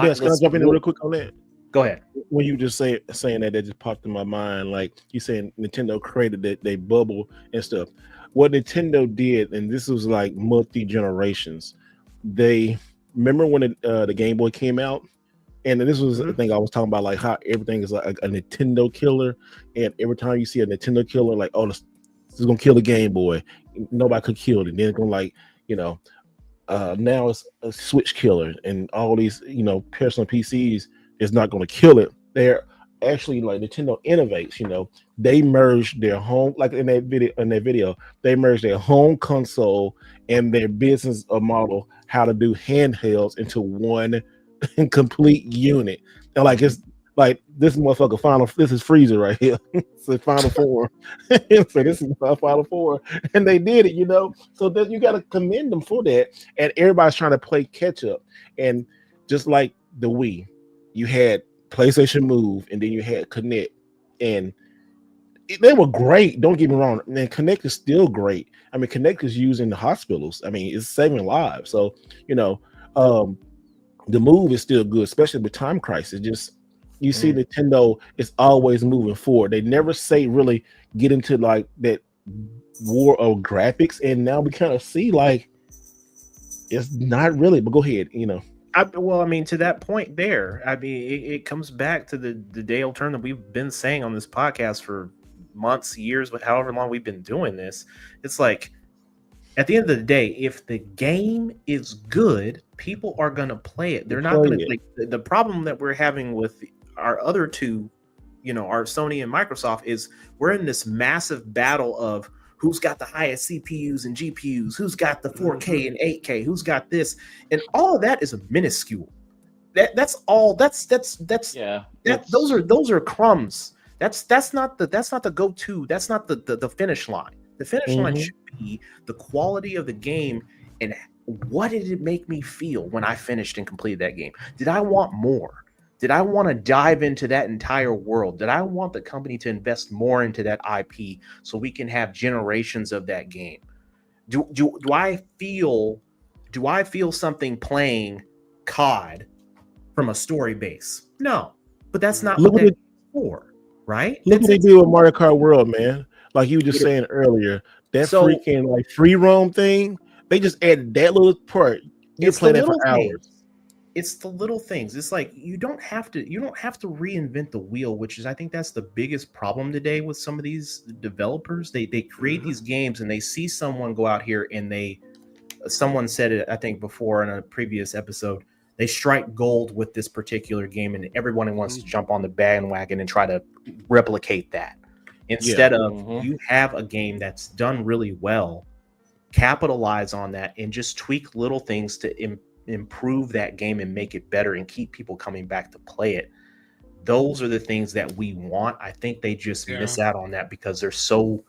Yes, can I jump in real quick on that? Go ahead. When you just saying that just popped in my mind. Like you saying Nintendo created that they bubble and stuff. What Nintendo did, and this was like multi-generations, they remember when the Game Boy came out, and this was the thing I was talking about, like how everything is like a Nintendo killer, and every time you see a Nintendo killer, like, oh, this is gonna kill the Game Boy, nobody could kill it. Then it's gonna now it's a Switch killer, and all these personal PCs is not gonna kill it. They're actually like Nintendo innovates. They merged their home, like in that video, they merged their home console and their business model, how to do handhelds, into one complete unit. And like it's like this motherfucker this is Freezer right here. It's the final form. So this is my final form. And they did it, So that you gotta commend them for that. And everybody's trying to play catch up. And just like the Wii, you had PlayStation Move, and then you had Kinect, and they were great. Don't get me wrong. And Kinect is still great. I mean, Kinect is used in the hospitals. I mean, it's saving lives. So, the Move is still good, especially with Time Crisis. Just you see, Nintendo is always moving forward. They never say really get into like that war of graphics, and now we kind of see like it's not really. But go ahead, to that point there, it comes back to the day old term that we've been saying on this podcast for months, years, however long we've been doing this. It's like At the end of the day, if the game is good, people are gonna play it. You They're not play gonna it. like the problem that we're having with our other two, our Sony and Microsoft is we're in this massive battle of who's got the highest CPUs and GPUs, who's got the 4K and 8K, who's got this, and all of that is a minuscule. That's all. Yeah, Those are crumbs. That's not the go-to. That's not the finish line. The finish line Mhm. should be the quality of the game and what did it make me feel when I finished and completed that game. Did I want more? Did I want to dive into that entire world? Did I want the company to invest more into that IP so we can have generations of that game? Do I feel something playing COD from a story base? No, but that's not Look what what that's they for, right? look what they It's did with Mario Kart World, man. Like you were just it- saying earlier, that so freaking like free roam thing. They just added that little part. You're it's the playing that for little hours. things. It's the little things. It's like you don't have to reinvent the wheel, which is I think that's the biggest problem today with some of these developers. They create these games and they see someone go out here and someone said it I think before in a previous episode. They strike gold with this particular game and everyone wants to jump on the bandwagon and try to replicate that instead of you have a game that's done really well, capitalize on that and just tweak little things to improve that game and make it better and keep people coming back to play it. Those are the things that we want. I think they just miss out on that because they're so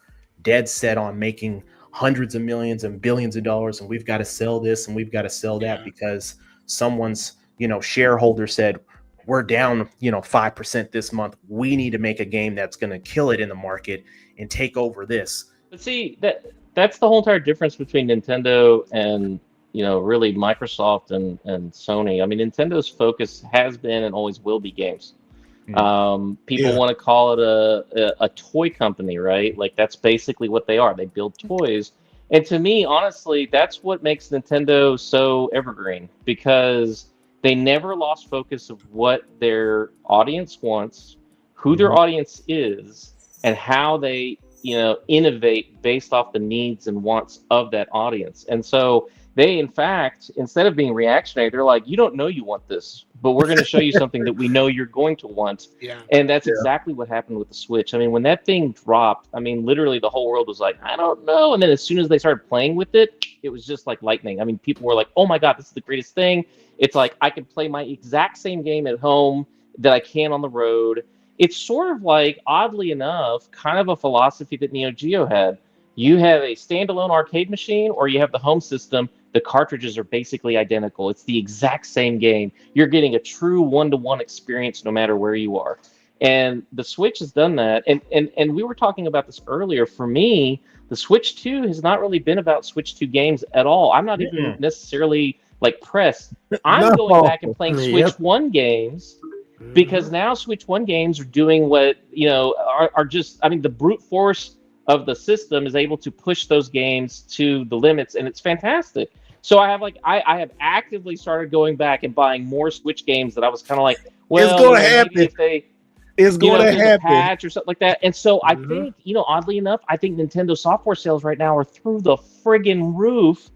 dead set on making hundreds of millions and billions of dollars and we've got to sell this and we've got to sell that because someone's shareholder said we're down 5% this month. We need to make a game that's going to kill it in the market and take over this. But see, that's the whole entire difference between Nintendo and really Microsoft and Sony. I mean, Nintendo's focus has been and always will be games. People want to call it a toy company, right? Like that's basically what they are. They build toys. And to me, honestly, that's what makes Nintendo so evergreen because they never lost focus of what their audience wants, who their audience is, and how they, innovate based off the needs and wants of that audience. And so they, in fact, instead of being reactionary, they're like, you don't know you want this, but we're going to show you something that we know you're going to want. And that's exactly what happened with the Switch. I mean, when that thing dropped, I mean, literally the whole world was like, I don't know. And then as soon as they started playing with it, it was just like lightning. I mean, people were like, oh my God, this is the greatest thing. It's like I can play my exact same game at home that I can on the road. It's sort of like, oddly enough, kind of a philosophy that Neo Geo had. You have a standalone arcade machine or you have the home system. The cartridges are basically identical. It's the exact same game. You're getting a true one-to-one experience no matter where you are. And the Switch has done that. And we were talking about this earlier. For me, the Switch 2 has not really been about Switch 2 games at all. I'm not even necessarily like pressed. I'm going back and playing Switch 1 games because now Switch 1 games are doing what, are just, I mean, the brute force of the system is able to push those games to the limits, and it's fantastic. So I have I have actively started going back and buying more Switch games that I was kind of like, well, it's going to happen. Maybe if they, it's going to happen. A patch or something like that. And so I think, oddly enough, I think Nintendo software sales right now are through the friggin' roof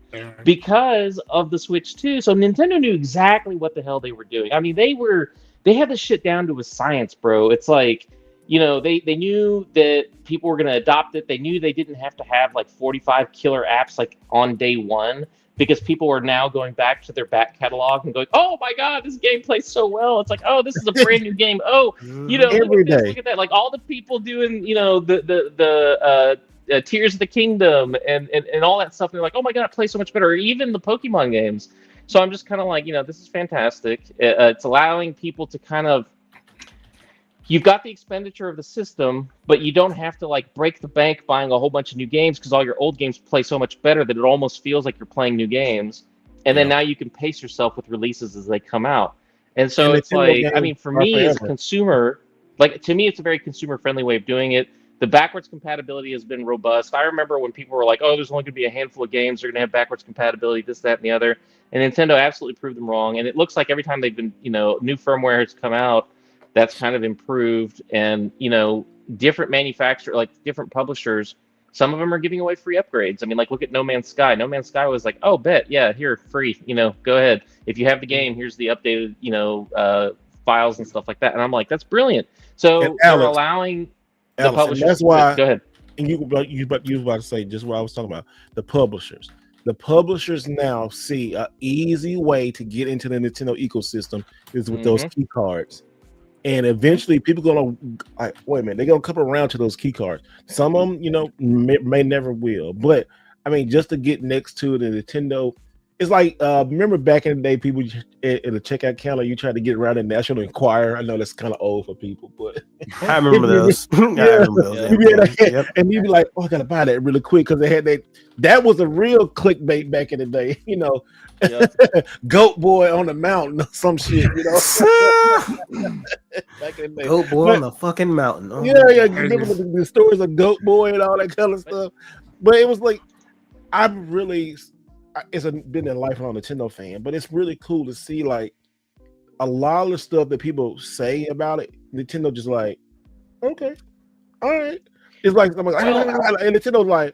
because of the Switch 2. So Nintendo knew exactly what the hell they were doing. I mean, they had this shit down to a science, bro. It's like, they knew that people were going to adopt it. They knew they didn't have to have like 45 killer apps like on day one because people are now going back to their back catalog and going, oh my God, this game plays so well. It's like, oh, this is a brand new game. Oh, every look at this, day. look at that. Like all the people doing, the Tears of the Kingdom and all that stuff. They're like, oh my God, it plays so much better. Or even the Pokemon games. So I'm just kind of like, this is fantastic. It's allowing people to kind of, you've got the expenditure of the system, but you don't have to like break the bank buying a whole bunch of new games because all your old games play so much better that it almost feels like you're playing new games. And then now you can pace yourself with releases as they come out. And so it's like, I mean, for me as a consumer, like to me, it's a very consumer friendly way of doing it. The backwards compatibility has been robust. I remember when people were like, oh, there's only going to be a handful of games that are going to have backwards compatibility, this, that, and the other. And Nintendo absolutely proved them wrong. And it looks like every time they've been, new firmware has come out, that's kind of improved. And, different manufacturers, like different publishers, Some of them are giving away free upgrades. I mean, like look at No Man's Sky. No Man's Sky was like, oh, bet, yeah, here, free. Go ahead. If you have the game, here's the updated, files and stuff like that. And I'm like, that's brilliant. So they're allowing the publishers. And that's why. Go ahead. And you about to say just what I was talking about. The publishers. The publishers now see an easy way to get into the Nintendo ecosystem is with those key cards. And eventually people gonna wait a minute, they're gonna come around to those key cards. Some of them, may never will. But I mean, just to get next to the Nintendo, it's like remember back in the day, people in the checkout counter, you tried to get around the National Enquirer. I know that's kind of old for people, but I remember those. I remember those. And you'd be like, "Oh, I gotta buy that really quick," because they had that was a real clickbait back in the day. Goat boy on the mountain or some shit. Back in the day. Goat boy on the fucking mountain. Oh, yeah. Remember the stories of Goat Boy and all that kind of stuff. But it was like, it's been a lifelong Nintendo fan, but it's really cool to see like a lot of the stuff that people say about it. Nintendo just like, okay, all right. It's like, and Nintendo's like,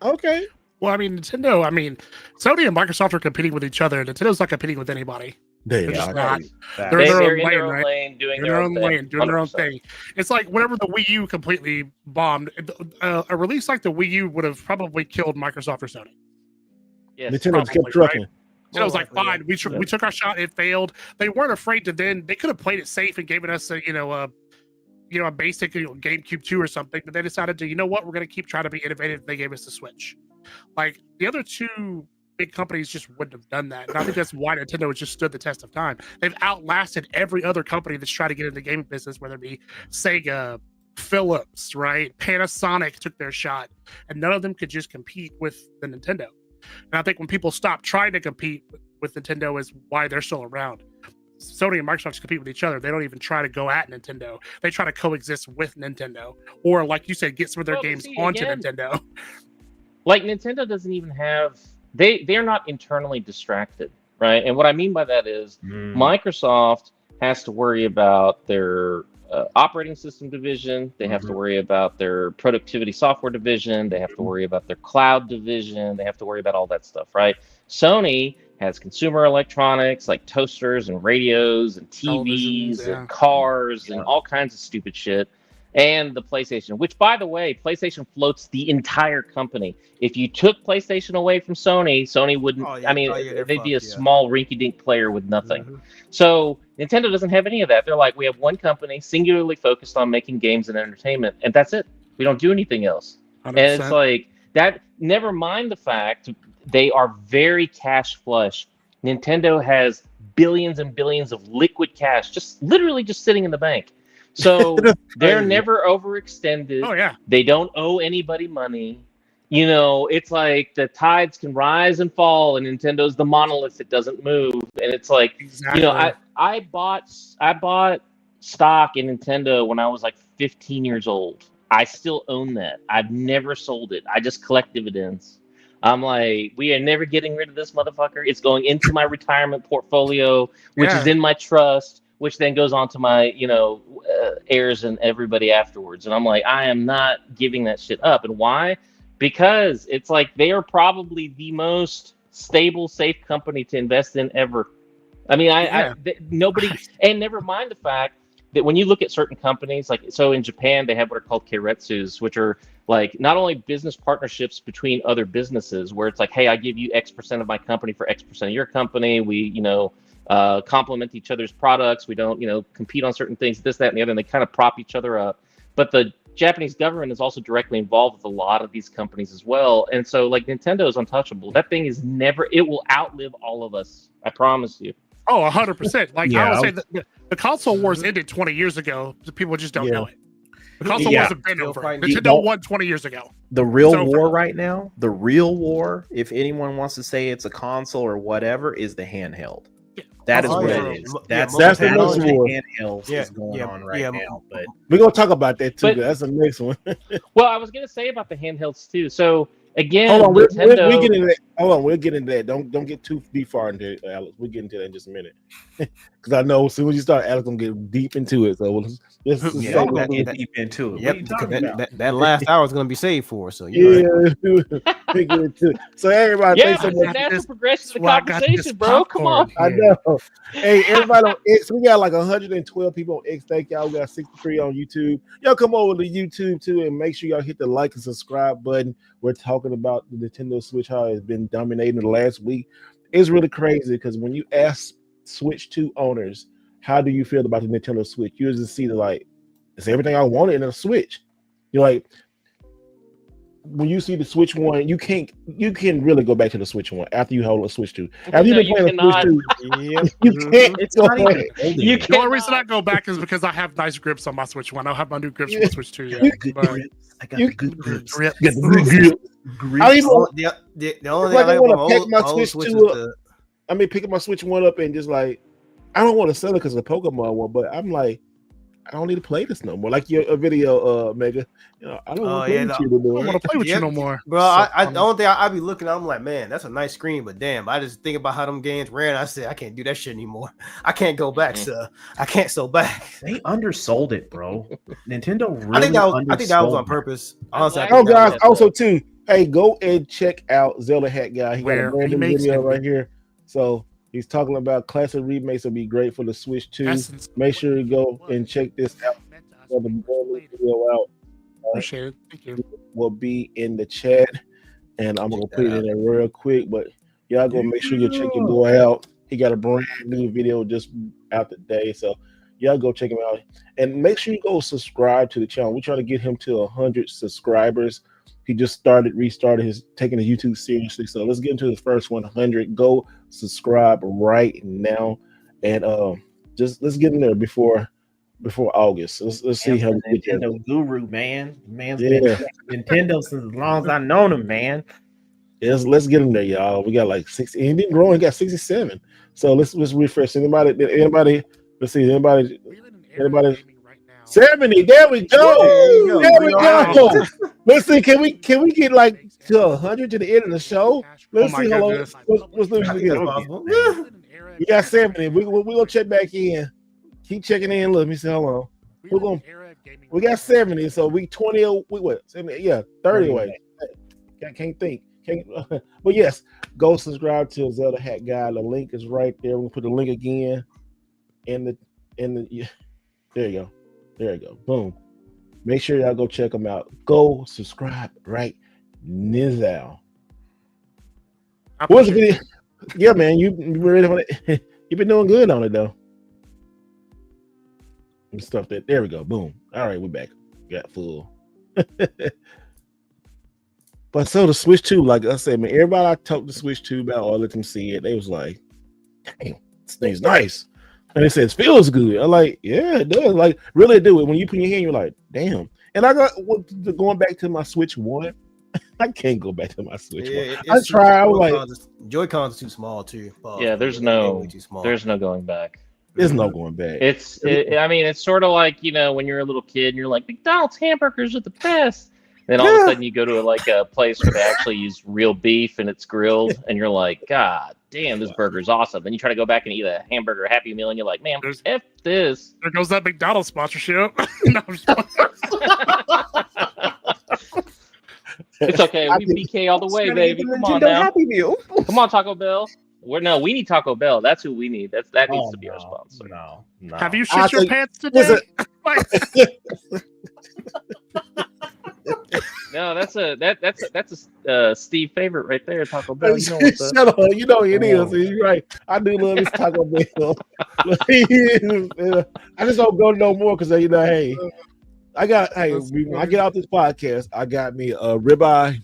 okay. Well, I mean, Sony and Microsoft are competing with each other. Nintendo's not competing with anybody. They're just not. They're in their own lane, doing their own thing. It's like whenever the Wii U completely bombed, a release like the Wii U would have probably killed Microsoft or Sony. Yes, Nintendo kept trucking. Right? And I was like, fine, we took our shot. It failed. They weren't afraid to they could have played it safe and given us a basic GameCube 2 or something, but they decided to, we're going to keep trying to be innovative. They gave us the Switch. Like the other two big companies just wouldn't have done that. And I think that's why Nintendo has just stood the test of time. They've outlasted every other company that's trying to get into the gaming business, whether it be Sega, Philips, right? Panasonic took their shot, and none of them could just compete with the Nintendo. And I think when people stop trying to compete with Nintendo is why they're still around. Sony and Microsoft compete with each other. They don't even try to go at Nintendo. They try to coexist with Nintendo, or like you said, get some of their games onto Nintendo. Like Nintendo doesn't even have they're not internally distracted, right? And what I mean by that is Microsoft has to worry about their operating system division. They have to worry about their productivity software division. They have to worry about their cloud division. They have to worry about all that stuff, right? Sony has consumer electronics like toasters and radios and TVs and cars and all kinds of stupid shit. And the PlayStation, which, by the way, PlayStation floats the entire company. If you took PlayStation away from Sony wouldn't. They'd be a small rinky-dink player with nothing. So Nintendo doesn't have any of that. They're like, we have one company singularly focused on making games and entertainment, and that's it. We don't do anything else. 100%. And it's like that. Never mind the fact they are very cash flush. Nintendo has billions and billions of liquid cash, just sitting in the bank. So they're never overextended. Oh, yeah. They don't owe anybody money. It's like the tides can rise and fall, and Nintendo's the monolith that doesn't move. And it's like, I bought stock in Nintendo when I was like 15 years old. I still own that. I've never sold it. I just collect dividends. I'm like, we are never getting rid of this motherfucker. It's going into my retirement portfolio, which is in my trust, which then goes on to my, heirs and everybody afterwards. And I'm like, I am not giving that shit up. And why? Because it's like they are probably the most stable, safe company to invest in ever. I mean, nobody, and never mind the fact that when you look at certain companies, like, so in Japan, they have what are called keiretsus, which are like not only business partnerships between other businesses, where it's like, hey, I give you X% of my company for X% of your company. We, complement each other's products. We don't, compete on certain things, this, that, and the other, and they kind of prop each other up. But the Japanese government is also directly involved with a lot of these companies as well. And so, like, Nintendo is untouchable. That thing is it will outlive all of us. I promise you. Oh, 100%. Like, I would say the console wars ended 20 years ago. People just don't know it. The console wars have been over. Nintendo won 20 years ago. The real war right now, if anyone wants to say it's a console or whatever, is the handheld. That is what it is. That's the next war. Handhelds is going on right now. But we're gonna talk about that too. That's the next one. Well, I was gonna say about the handhelds too. So again, hold on, we'll get into that. Don't get too far into it, Alex. We'll get into that in just a minute. because I know as soon as you start, Alex gonna get deep into it. So let's Yeah, say y'all we're gonna gonna get deep into it. Yep, What are you talking about? that last hour is gonna be saved for us. So you're right. we get into it. So everybody, Yeah, thanks so it's a much. natural progression of the why I got this conversation, bro. Come on. I know. Hey, everybody on X, we got like 112 people on X. Thank y'all. We got 63 on YouTube. Y'all come over to YouTube too, and make sure y'all hit the like and subscribe button. We're talking about the Nintendo Switch, how it's been dominating the last week. It's really crazy because when you ask Switch 2 owners, how do you feel about the Nintendo Switch? You just see it's everything I wanted in a Switch. You're like, when you see the Switch 1, you can really go back to the Switch 1 after you hold a Switch 2. After you've been playing a Switch 2, you can't. It's not even holding. The only reason I go back is because I have nice grips on my Switch 1. I don't have my new grips for the Switch 2 yet. I got the good grips. Get the grip. I even the only like thing I want to pick my old Switch Switch 2 is up. I mean, picking my Switch 1 up and just like, I don't want to sell it because of the Pokemon one, but I'm like, I don't need to play this no more. Like your video, Mega. You know, I don't want to play with you no more. I don't want to play with you no more, bro. The only thing I be looking at, I'm like, man, that's a nice screen, but damn, I just think about how them games ran. I said, I can't do that shit anymore. I can't go back, sir. I can't go back. They undersold it, bro. Nintendo really. I think that was on purpose. Honestly, guys, also too. Hey, go and check out Zelda Hat Guy. He got a brand new video right here. So he's talking about classic remakes will be great for the Switch 2. Make sure you go and check this out. The video out. Appreciate it. Thank you. Will be in the chat, and I'm gonna put it in there real quick. But y'all go make sure you check your boy out. He got a brand new video just out today, so y'all go check him out. And make sure you go subscribe to the channel. We're trying to get him to 100 subscribers. He just restarted taking his YouTube seriously. So let's get into his first 100. Go subscribe right now, and let's get in there before August. Let's see how we get Nintendo guru, man. Man's been Nintendo since as long as I've known him, man. Yes, let's get him there, y'all. We got like 60. He didn't grow. He got 67. So let's refresh. Anybody? Let's see. Anybody? 70. There we go. There we go. Let's see. Can we get like to 100 to the end of the show? Let's see how long. Let's do it again. We got 70. We gonna check back in. Keep checking in. Let me see how long. We got 70. So we 20. We what? 70, yeah, 30 away. I can't think. But yes, go subscribe to Zelda Hat Guy. The link is right there. We'll put the link again in the. There you go. Boom. Make sure y'all go check them out. Go subscribe right now. What's the video? Yeah, man, you ready for it? You've been doing good on it though. And stuff that there we go. Boom. All right, we're back. Got full. But so the Switch 2, like I said, man, everybody I talked to Switch 2 about or let them see it, they was like, dang, this thing's nice. And they said it feels good. I'm like, yeah, it does. Like, really do it. When you put your hand, you're like, damn. And I got going back to my Switch 1. I can't go back to my Switch 1. I try. I was like, Joy-Cons are too small too. Yeah, there's no going back. There's no going back. I mean, it's sort of like, when you're a little kid and you're like, McDonald's hamburgers are the best. Then all of a sudden you go to a place where they actually use real beef and it's grilled, and you're like, God damn, this burger's awesome. Then you try to go back and eat a hamburger Happy Meal, and you're like, man, F this. There goes that McDonald's sponsorship. No, it's okay. We BK all the way, baby. Come on now. Happy Meal. Come on, Taco Bell. We need Taco Bell. That's who we need. That needs to be our sponsor. No. Have you shit your pants today? No, that's a Steve favorite right there, Taco Bell. Shut up, it is. You're right. I do love this Taco Bell. I just don't go no more because hey, when I get out this podcast, I got me a ribeye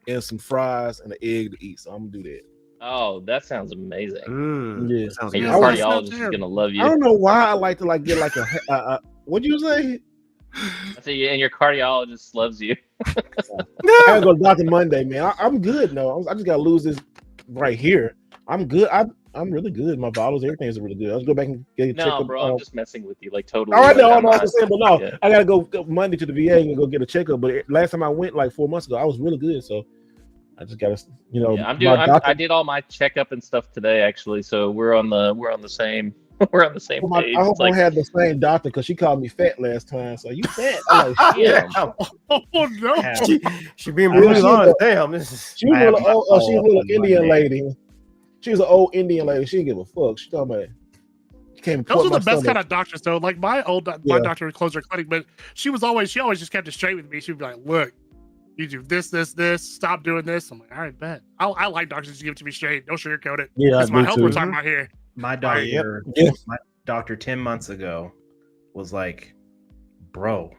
and some fries and an egg to eat. So I'm gonna do that. Oh, that sounds amazing. Yeah, and your cardiologist is gonna love you. I don't know why I like to get like a what'd you say? I say, and your cardiologist loves you. I gotta go to doctor Monday, man. I'm good. No, I just gotta lose this right here. I'm good. I'm really good. My vitals, everything is really good. I'll go back and get a checkup. No, bro, I'm just messing with you, like totally. All right, no, I'm not saying, but no, yeah. I gotta go Monday to the VA and go get a checkup. But last time I went, like 4 months ago, I was really good. So I just gotta, I did all my checkup and stuff today, actually. So we're on the same We're on the same I page. hope It's like, I had the same doctor because she called me fat last time. So you fat? I'm like, yeah. Oh no! She being Yeah, brutally she honest. was Damn, this is. she was I a have little my old, she was a follow-up little on Indian Monday. lady. She was an old Indian lady. She didn't give a fuck. She talking about she came and Those put are my the best stomach. kind of doctors, though. Like my Yeah. doctor would close her clinic, but she always just kept it straight with me. She'd be like, "Look, you do this, stop doing this." I'm like, "All right, bet." I like doctors to give it to me straight. Don't sugarcoat it. Yeah, It's I my do health too. we're talking about here. My Right. doctor, Yep. my doctor 10 months ago was like, "Bro,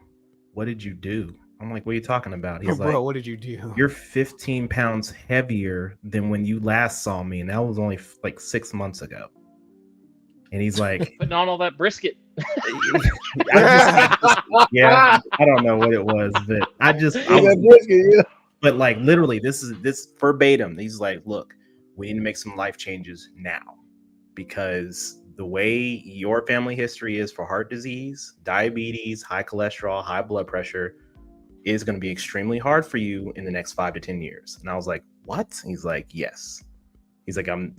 what did you do?" I'm like, "What are you talking about?" He's Bro, like, what did you do? "You're 15 pounds heavier than when you last saw me, and that was only like 6 months ago." And he's like, Putting on all that brisket. "Yeah, I don't know what it was, but I Yeah, that brisket, yeah. But like literally, this verbatim. He's like, "Look, we need to make some life changes now, because the way your family history is for heart disease, diabetes, high cholesterol, high blood pressure is going to be extremely hard for you in the next 5 to 10 years." And I was like, "What?" He's like, "Yes." He's like, I'm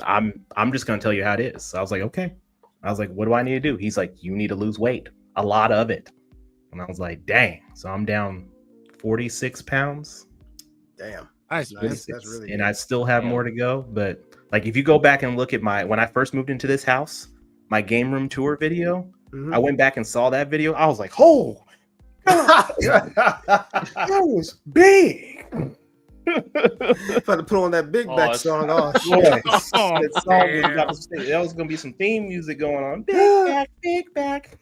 just going to tell you how it is." So I was like, "Okay." I was like, "What do I need to do?" He's like, "You need to lose weight, a lot of it." And I was like, "Dang." So I'm down 46 pounds. Damn. Nice. That's really And good. I still have more to go. But like, if you go back and look at when I first moved into this house, my game room tour video, I went back and saw that video. I was like, "Oh, God, that was big." About to put on that big back song. Oh shit! Yes. Oh, That song was damn. about to say, there was gonna be some theme music going on. Big back, big back.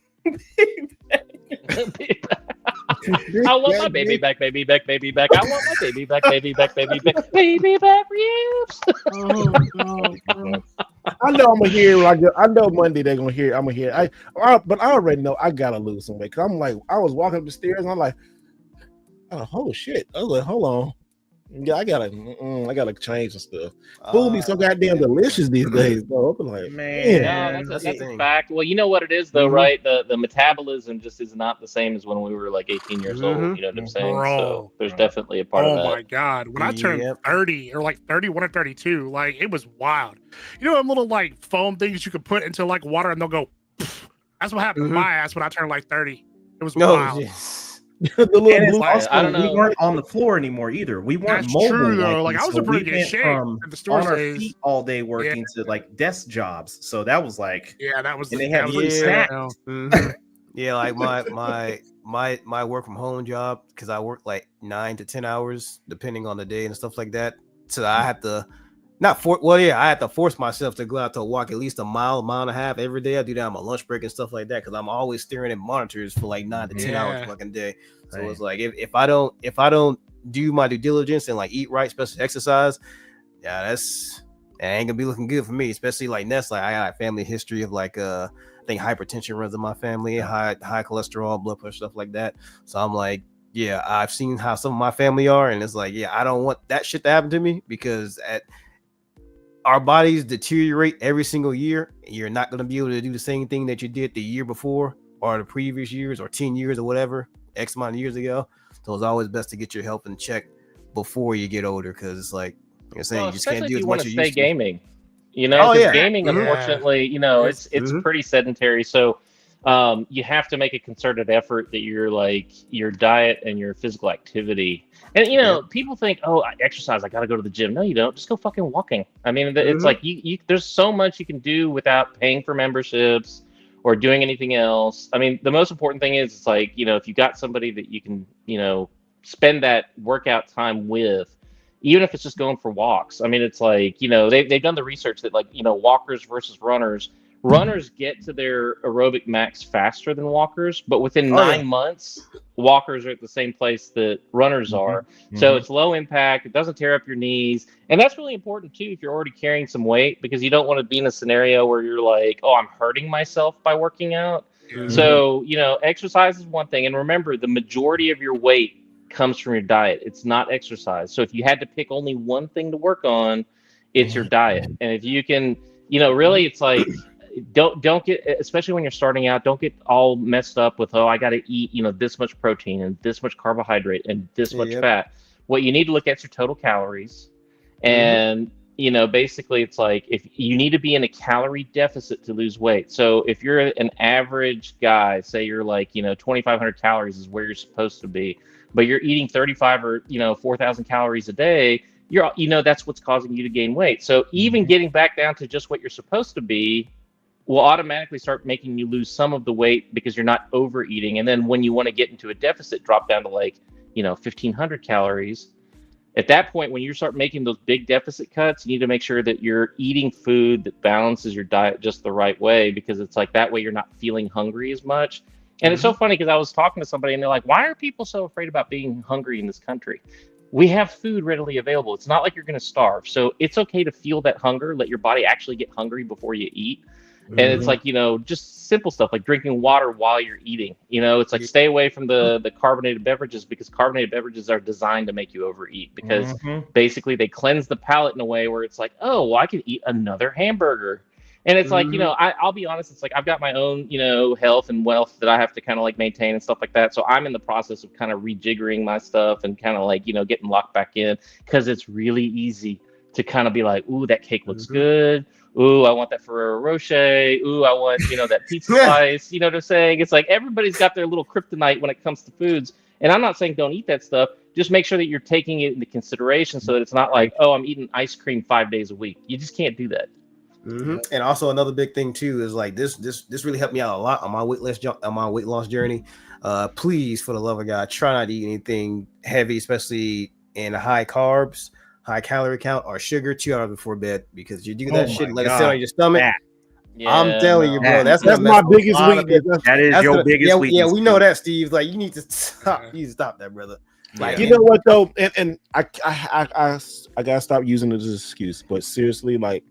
I want my baby back, baby back, baby back. I want my baby back, baby back, baby back, baby back ribs. I know I'm gonna hear. I know Monday they're gonna hear. I'm gonna hear. But I already know I gotta lose some weight. Cause I'm like, I was walking up the stairs and I'm like, oh shit. I was like, hold on. Yeah, I gotta change some stuff. Food be so goddamn delicious these days, though. I'm like, Man, that's a fact. Well, you know what it is, though, right? The metabolism just is not the same as when we were like 18 years old. You know what I'm saying? Bro. So there's definitely a part of Oh that. my God. When I turned 30 or like 31 or 32, like it was wild. You know, them little like foam things you could put into like water and they'll go. Pff. That's what happened to my ass when I turned like 30. It was wild. The little and it's blue- also, I don't know. we weren't on the floor anymore either. We weren't That's mobile. true, though. Like, Like, I was so in pretty we good went shape from at the store on our days. feet all day working to like desk jobs. So that was like, Yeah, that was. and they had that free was snacks. Yeah, like my work from home job, because I work like 9 to 10 hours depending on the day and stuff like that. So I have to I have to force myself to go out to walk at least a mile and a half every day. I do that on my lunch break and stuff like that because I'm always staring at monitors for like 9 to 10 hours fucking day. So it's like if I don't do my due diligence and like eat right, especially exercise, yeah, that ain't gonna be looking good for me. Especially like Ness, like I got a family history of like I think hypertension runs in my family, high cholesterol, blood pressure, stuff like that. So I'm like, yeah, I've seen how some of my family are, and it's like, yeah, I don't want that shit to happen to me because our bodies deteriorate every single year. You're not going to be able to do the same thing that you did the year before or the previous years or 10 years or whatever, X amount of years ago. So it's always best to get your health in check before you get older because it's like you're saying, you just can't do as much as you used to. Gaming. You know, gaming, Yeah. unfortunately, you know, it's pretty sedentary. So you have to make a concerted effort that your diet and your physical activity. And you know, people think, oh, I exercise, I got to go to the gym. No, you don't. Just go fucking walking. I mean, it's like you. There's so much you can do without paying for memberships or doing anything else. I mean, the most important thing is, it's like, you know, if you got somebody that you can, you know, spend that workout time with, even if it's just going for walks. I mean, it's like, you know, they've done the research that, like, you know, walkers versus runners get to their aerobic max faster than walkers, but within 9 months, walkers are at the same place that runners are. So it's low impact. It doesn't tear up your knees. And that's really important too if you're already carrying some weight, because you don't want to be in a scenario where you're like, oh, I'm hurting myself by working out. So, you know, exercise is one thing. And remember, the majority of your weight comes from your diet. It's not exercise. So if you had to pick only one thing to work on, it's your diet. And if you can, you know, really, it's like, don't get, especially when you're starting out, don't get all messed up with, oh, I got to eat, you know, this much protein and this much carbohydrate and this much fat. What you need to look at is your total calories, and basically it's like if you need to be in a calorie deficit to lose weight. So if you're an average guy, say you're like, 2,500 calories is where you're supposed to be, but you're eating 35 or 4,000 calories a day, that's what's causing you to gain weight. So even getting back down to just what you're supposed to be will automatically start making you lose some of the weight because you're not overeating. And then when you want to get into a deficit, drop down to like, 1,500 calories. At that point, when you start making those big deficit cuts, you need to make sure that you're eating food that balances your diet just the right way, because it's like that way you're not feeling hungry as much. And it's so funny because I was talking to somebody and they're like, why are people so afraid about being hungry in this country? We have food readily available. It's not like you're going to starve. So it's okay to feel that hunger, let your body actually get hungry before you eat. And it's like, just simple stuff like drinking water while you're eating. It's like stay away from the carbonated beverages, because carbonated beverages are designed to make you overeat, because basically they cleanse the palate in a way where it's like, oh, well, I could eat another hamburger. And it's like, I'll be honest, it's like I've got my own, health and wealth that I have to kind of like maintain and stuff like that. So I'm in the process of kind of rejiggering my stuff and kind of like, getting locked back in, because it's really easy to kind of be like, ooh, that cake looks good. Ooh, I want that Ferrero Rocher. Ooh, I want, that pizza slice. You know what I'm saying? It's like everybody's got their little kryptonite when it comes to foods. And I'm not saying don't eat that stuff. Just make sure that you're taking it into consideration so that it's not like, oh, I'm eating ice cream 5 days a week. You just can't do that. And also another big thing too is like this really helped me out a lot on my weight loss journey. Please, for the love of God, try not to eat anything heavy, especially in high carbs, high calorie count, or sugar 2 hours before bed, because you do that shit and let it sit on your stomach. I'm telling you, bro, that's my biggest weakness. That is your biggest weakness. Yeah, we know that, Steve. Like, you need to stop. You need to stop that, brother. Like, you know what though, and I gotta stop using it as an excuse. But seriously, like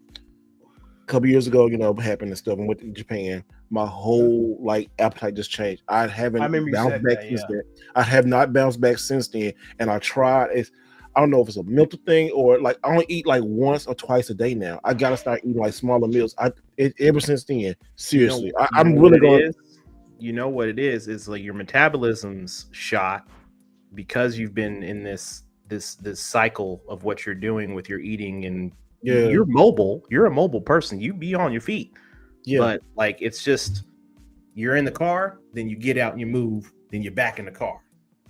a couple years ago, what happened and stuff, and went to Japan. My whole like appetite just changed. I haven't bounced back since then. I have not bounced back since then, and I tried. I don't know if it's a mental thing or like I only eat like once or twice a day now. I gotta start eating like smaller meals. Ever since then, seriously, I'm really going. You know what it is? It's like your metabolism's shot because you've been in this cycle of what you're doing with your eating, and you're mobile. You're a mobile person. You be on your feet. Yeah. But like it's just you're in the car, then you get out and you move, then you're back in the car.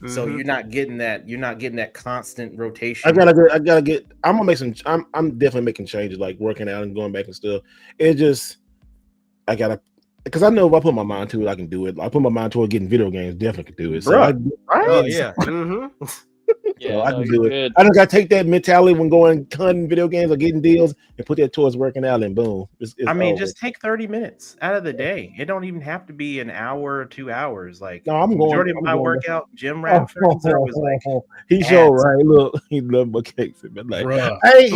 So you're not getting that constant rotation. I gotta get. I'm gonna make some. I'm definitely making changes, like working out and going back and stuff. It just I gotta, because I know if I put my mind to it, I can do it. I put my mind toward getting video games, definitely can do it. So Yeah, I can do it. I just gotta take that mentality when going hunting video games or getting deals and put that towards working out, and boom. It's just take 30 minutes out of the day. It don't even have to be an hour or 2 hours. Like no, I'm majority of my workout, gym rat friends, there was like he's so right. Look, he love my cakes. But like, he's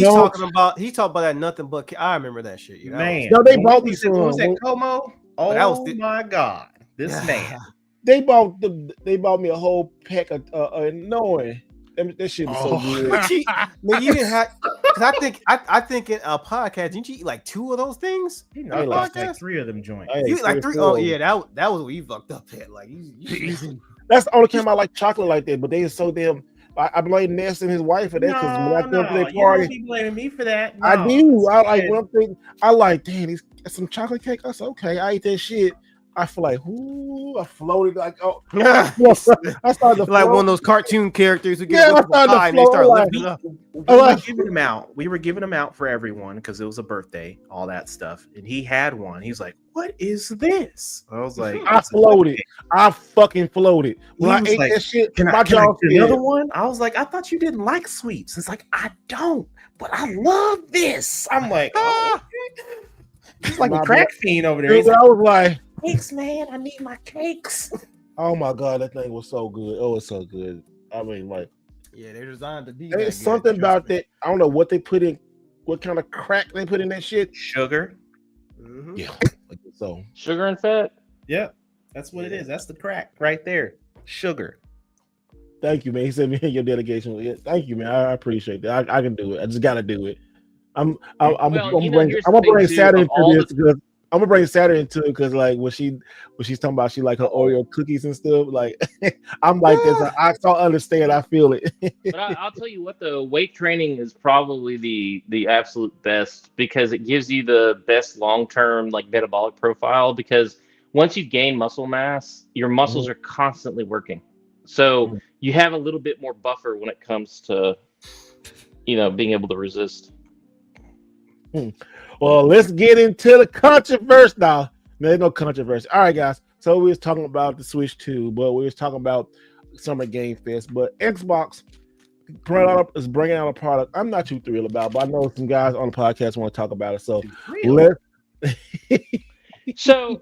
talking about that nothing but. I remember that shit. Man, no, they bought these. What was that, Como? Oh my God, this man. They bought me a whole pack of knowing that shit was so good. You didn't have, because I think in a podcast, didn't you eat like 2 of those things? I lost like 3 of them joints. You eat like 3. Oh yeah, that was what you fucked up at. Like that's the only time I like chocolate like that. But they are so damn. I blame Ness and his wife for that, because when I go to their party, you don't be blaming me for that. No. I do. I like one thing. I like, damn, these some chocolate cake. I said, okay, I ate that shit. I feel like, ooh, I floated like, oh, I started to like one of those cartoon characters who get high and they start lifting up. We were giving them out for everyone because it was a birthday, all that stuff. And he had one. He's like, "What is this?" I was like, I floated. I fucking floated. When I ate that shit, my jaw another one. I was like, I thought you didn't like sweets. It's like, I don't, but I love this. I'm like, oh, it's like a crack fiend over there. Dude, I was like, cakes, man. I need my cakes. Oh my God, that thing was so good. Oh, it's so good. I mean, like, yeah, they're designed to be. There's something about that. I don't know what they put in, what kind of crack they put in that shit. Sugar. Yeah. So sugar and fat. Yeah, that's what it is. That's the crack right there. Sugar. Thank you, man. He said, "Man, your dedication." Thank you, man. I appreciate that. I can do it. I just gotta do it. I'm gonna bring Saturday to this because I'm gonna bring Saturn into it because like when she's talking about she like her Oreo cookies and stuff, like I'm like this. I don't understand. I feel it. But I'll tell you what, though, weight training is probably the absolute best because it gives you the best long-term like metabolic profile. Because once you gain muscle mass, your muscles are constantly working, so you have a little bit more buffer when it comes to being able to resist. Well, let's get into the controversy now. There's no controversy. All right, guys. So we was talking about the Switch 2, but we was talking about Summer Game Fest. But Xbox is bringing out a product I'm not too thrilled about, but I know some guys on the podcast want to talk about it. So let's. So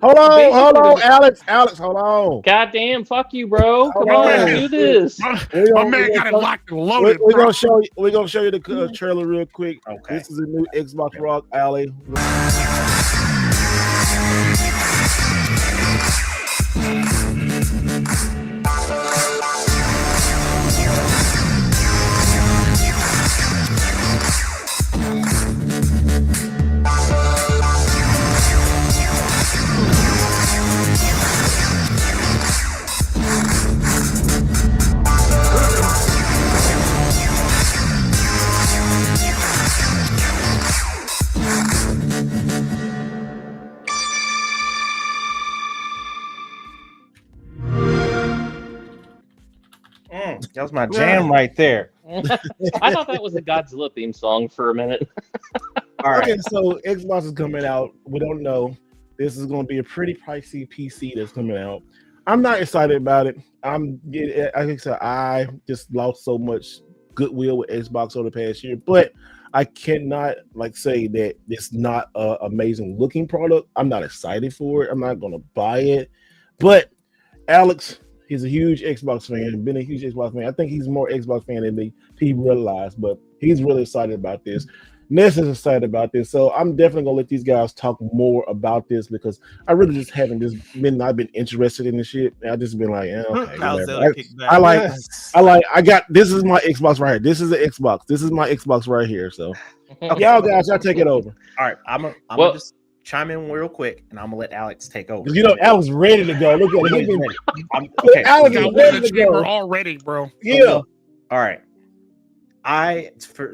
hold on, Alex, hold on. Goddamn, fuck you, bro. Come on, let's do this. My man got it locked and loaded. We're gonna show you the trailer real quick. Okay. This is a new Xbox Rock Alley. That was my jam right there. I thought that was a Godzilla theme song for a minute. All right. Okay, so Xbox is coming out. We don't know. This is going to be a pretty pricey PC that's coming out. I'm not excited about it. I just lost so much goodwill with Xbox over the past year, but I cannot say that it's not an amazing looking product. I'm not excited for it. I'm not going to buy it. But Alex, he's a huge Xbox fan, been a huge Xbox fan. I think he's more Xbox fan than people realize, but he's really excited about this. Ness is excited about this, so I'm definitely gonna let these guys talk more about this because I really just haven't not been interested in this shit. I just been like, okay, I got this is my Xbox right here. This is the Xbox. This is my Xbox right here. So y'all guys, y'all take it over. All right, I'm gonna just chime in real quick, and I'm gonna let Alex take over. Alex ready to go. Look at him. Okay, Alex got ready to go already, bro. Yeah. All right. For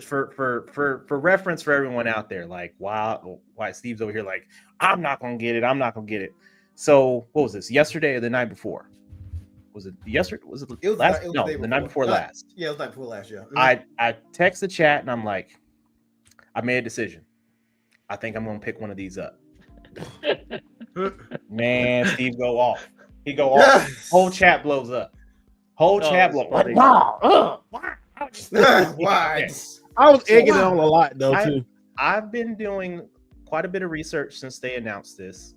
reference for everyone out there, like why Steve's over here like I'm not gonna get it. So what was this? Yesterday or the night before? Was it yesterday? Was it last? The night before last. Yeah, it was the night before last. Yeah. I text the chat and I'm like, I made a decision. I think I'm gonna pick one of these up. Man, Steve go off. He go off. Whole chat blows up. Chat blows up. Why? I was egging on a lot though too. I've been doing quite a bit of research since they announced this,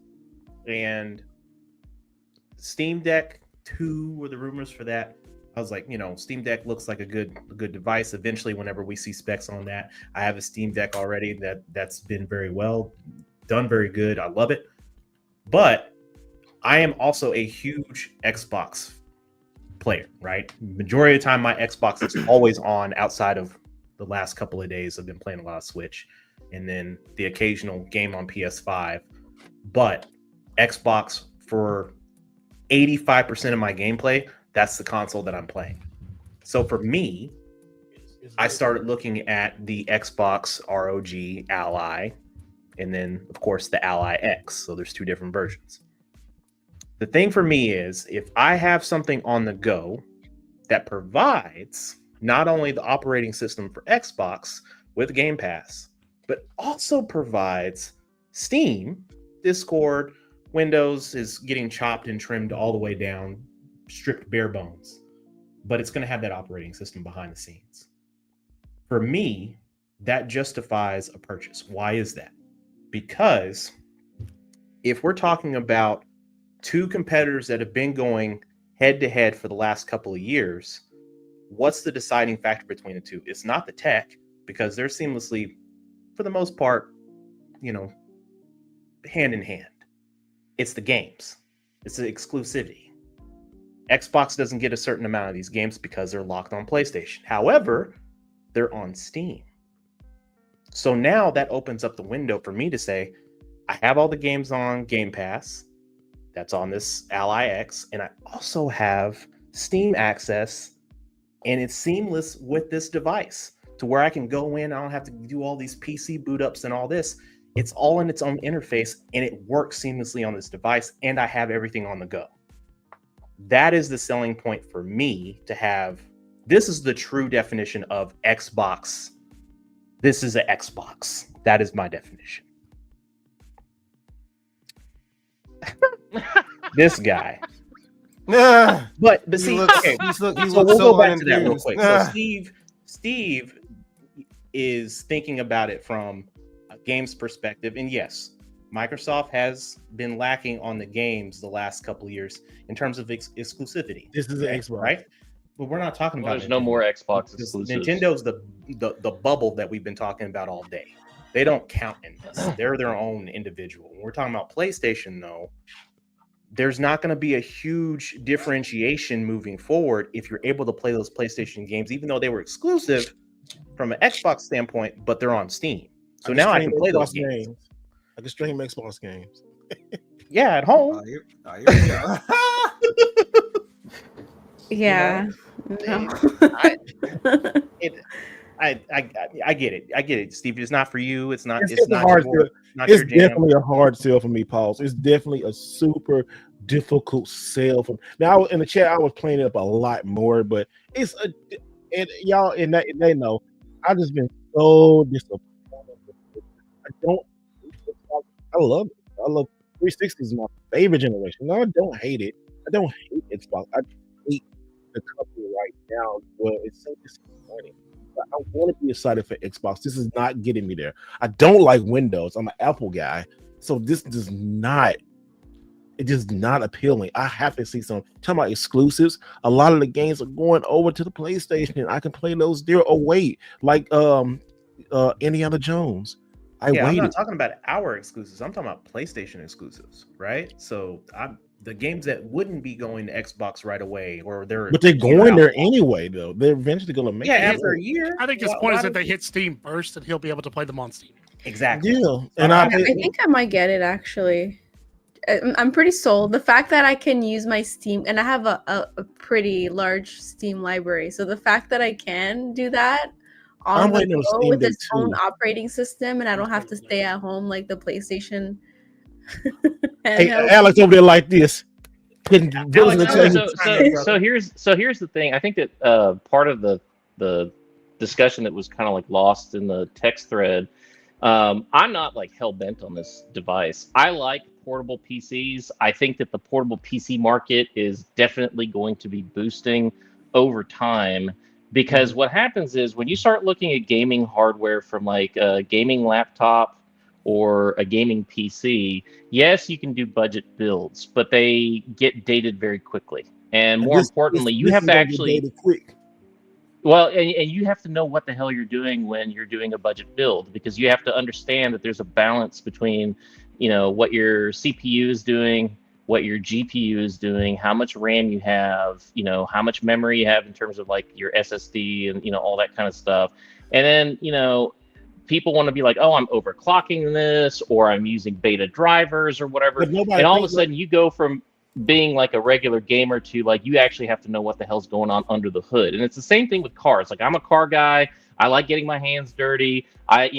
and Steam Deck 2 were the rumors for that. I was like, Steam Deck looks like a good device. Eventually, whenever we see specs on that, I have a Steam Deck already that's been very well done, very good. I love it, but I am also a huge Xbox player, right? Majority of the time my Xbox is always on. Outside of the last couple of days I've been playing a lot of Switch and then the occasional game on PS5, but Xbox for 85% of my gameplay, that's the console that I'm playing. So for me, I started looking at the Xbox ROG Ally and then of course the Ally X. So there's two different versions. The thing for me is if I have something on the go that provides not only the operating system for Xbox with Game Pass, but also provides Steam, Discord, Windows is getting chopped and trimmed all the way down, stripped bare bones, but it's going to have that operating system behind the scenes. For me, that justifies a purchase. Why is that? Because if we're talking about two competitors that have been going head to head for the last couple of years, what's the deciding factor between the two? It's not the tech, because they're seamlessly, for the most part, hand in hand. It's the games. It's the exclusivity. Xbox doesn't get a certain amount of these games because they're locked on PlayStation. However, they're on Steam. So now that opens up the window for me to say, I have all the games on Game Pass. That's on this Ally X, and I also have Steam access, and it's seamless with this device to where I can go in. I don't have to do all these PC boot ups and all this. It's all in its own interface, and it works seamlessly on this device, and I have everything on the go. That is the selling point for me to have. This is the true definition of Xbox. This is an Xbox. That is my definition. This guy. But see, okay. So we'll go back to that real quick. So Steve is thinking about it from a games perspective, and yes, Microsoft has been lacking on the games the last couple of years in terms of exclusivity. This is an Xbox, right? But we're not talking about. There's no more Xbox exclusives. Nintendo's the bubble that we've been talking about all day. They don't count in this. They're their own individual. When we're talking about PlayStation, though, there's not going to be a huge differentiation moving forward if you're able to play those PlayStation games, even though they were exclusive from an Xbox standpoint, but they're on Steam. So now I can play those games. I can stream Xbox games. Yeah, at home. Yeah. I get it. I get it, Steve. It's not for you. It's not. It's not hard. It's definitely a hard sell for me, Pauls. It's definitely a super difficult sell for me. Now in the chat, I was playing it up a lot more, but it's a and y'all and they know I've just been so disappointed. I love it. I love 360 is my favorite generation. No, I don't hate it. I don't hate Xbox. I hate the company right now. Well, it's so disappointing. I want to be excited for Xbox. This is not getting me there. I don't like Windows. I'm an Apple guy, so this does not. It is not appealing. I have to see some. Talking about exclusives, a lot of the games are going over to the PlayStation. I can play those there. Oh wait, like Indiana Jones. I'm not talking about our exclusives. I'm talking about PlayStation exclusives, right? So the games that wouldn't be going to Xbox right away, or they're going there anyway, though. They're eventually going to make it. After a year. I think his point is that they hit Steam first, and he'll be able to play them on Steam. Exactly. Yeah, and I think I might get it actually. I'm pretty sold. The fact that I can use my Steam, and I have a pretty large Steam library, so the fact that I can do that on the go with its own operating system, and I don't have to stay at home like the PlayStation. Hey, Alex over there like this. So here's the thing. I think that part of the discussion that was kind of like lost in the text thread. I'm not like hell bent on this device. I like portable PCs. I think that the portable PC market is definitely going to be boosting over time, because what happens is when you start looking at gaming hardware from like a gaming laptop or a gaming PC, yes, you can do budget builds, but they get dated very quickly. And more importantly, you have to actually well, and you have to know what the hell you're doing when you're doing a budget build, because you have to understand that there's a balance between, what your CPU is doing, what your GPU is doing, how much RAM you have, how much memory you have in terms of like your SSD and, all that kind of stuff. And then, people want to be like, oh, I'm overclocking this, or I'm using beta drivers or whatever. And all of a sudden you go from being like a regular gamer to like, you actually have to know what the hell's going on under the hood. And it's the same thing with cars. Like, I'm a car guy. I like getting my hands dirty. I,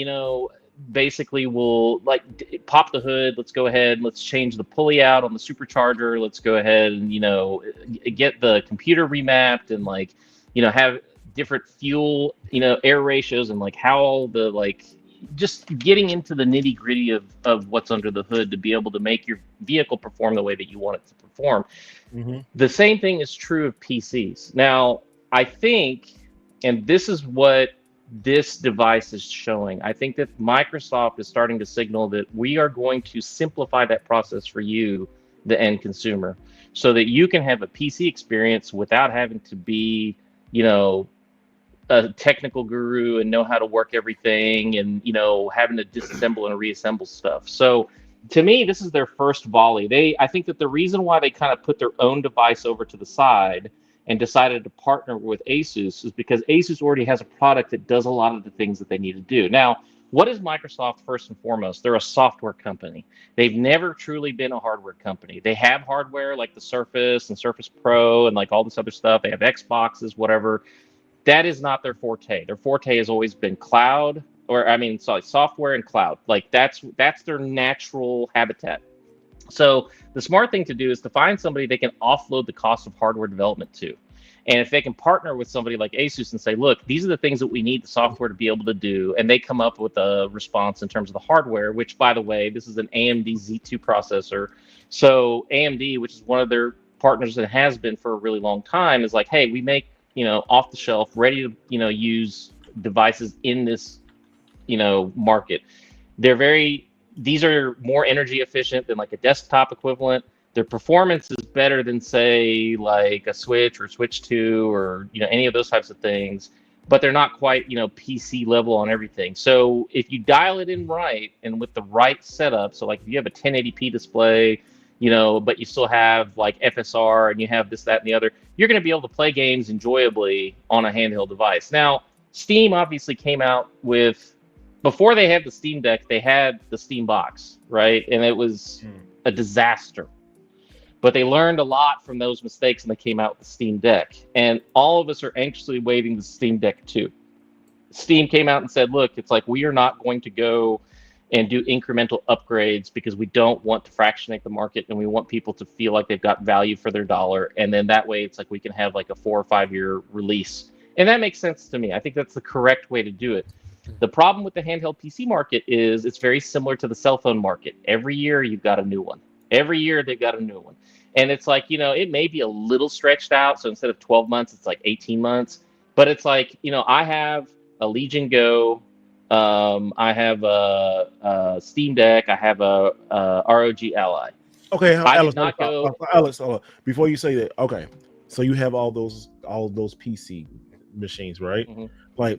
basically will like pop the hood. Let's go ahead and let's change the pulley out on the supercharger. Let's go ahead and, get the computer remapped and like, have different fuel, air ratios, and like how the like just getting into the nitty gritty of what's under the hood to be able to make your vehicle perform the way that you want it to perform. Mm-hmm. The same thing is true of PCs. Now, I think, and this is what this device is showing, I think that Microsoft is starting to signal that we are going to simplify that process for you, the end consumer, so that you can have a PC experience without having to be, a technical guru and know how to work everything and, having to disassemble and reassemble stuff. So to me, this is their first volley. I think that the reason why they kind of put their own device over to the side and decided to partner with Asus is because Asus already has a product that does a lot of the things that they need to do. Now, What is Microsoft first and foremost? They're a software company. They've never truly been a hardware company. They have hardware like the Surface and Surface Pro and like all this other stuff. They have Xboxes, whatever. That is not their forte. Their forte has always been cloud, software and cloud. Like that's their natural habitat. So the smart thing to do is to find somebody they can offload the cost of hardware development to. And if they can partner with somebody like Asus and say, look, these are the things that we need the software to be able to do, and they come up with a response in terms of the hardware, which, by the way, this is an AMD Z2 processor. So AMD, which is one of their partners and has been for a really long time, is like, hey, we make, off the shelf, ready to, use devices in this, market. These are more energy efficient than like a desktop equivalent. Their performance is better than, say, like a Switch or Switch 2 or any of those types of things, but they're not quite PC level on everything. So if you dial it in right and with the right setup, so like if you have a 1080p display, but you still have like FSR and you have this, that, and the other, you're going to be able to play games enjoyably on a handheld device. Now, Steam obviously came out with, before they had the Steam Deck, they had the Steam Box, right? And it was a disaster. But they learned a lot from those mistakes and they came out with the Steam Deck. And all of us are anxiously waiting the Steam Deck 2. Steam came out and said, look, it's like we are not going to go and do incremental upgrades because we don't want to fractionate the market and we want people to feel like they've got value for their dollar. And then that way it's like we can have like a 4 or 5 year release. And that makes sense to me. I think that's the correct way to do it. The problem with the handheld PC market is it's very similar to the cell phone market. Every year you've got a new one. Every year they've got a new one. And it's like, it may be a little stretched out. So instead of 12 months, it's like 18 months. But it's like, I have a Legion Go. I have a Steam Deck. I have a ROG Ally. Okay, Alex, before you say that, okay. So you have all those PC machines, right? Mm-hmm. Like,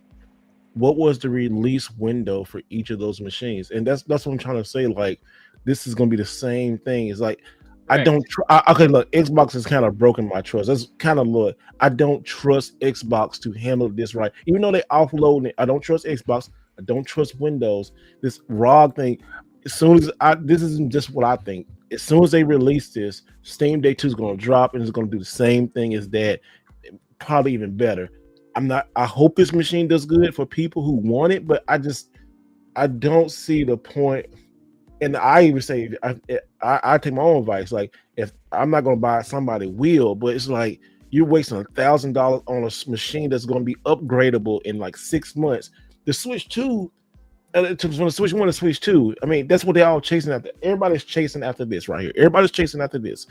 what was the release window for each of those machines? And that's what I'm trying to say. Like, this is going to be the same thing. It's like, correct. I don't okay, look, Xbox has kind of broken my trust. That's kind of, look, I don't trust Xbox to handle this right. Even though they offload it, I don't trust Xbox. I don't trust Windows. This ROG thing, as soon as this isn't just what I think. As soon as they release this, Steam Day 2 is going to drop and it's going to do the same thing as that, probably even better. I hope this machine does good for people who want it, but I don't see the point. And I even say, I take my own advice. Like, if I'm not going to buy it, somebody will, but it's like you're wasting $1,000 on a machine that's going to be upgradable in like 6 months. The Switch 2, from the Switch 1 to Switch 2, I mean, that's what they're all chasing after. Everybody's chasing after this right here. Everybody's chasing after this.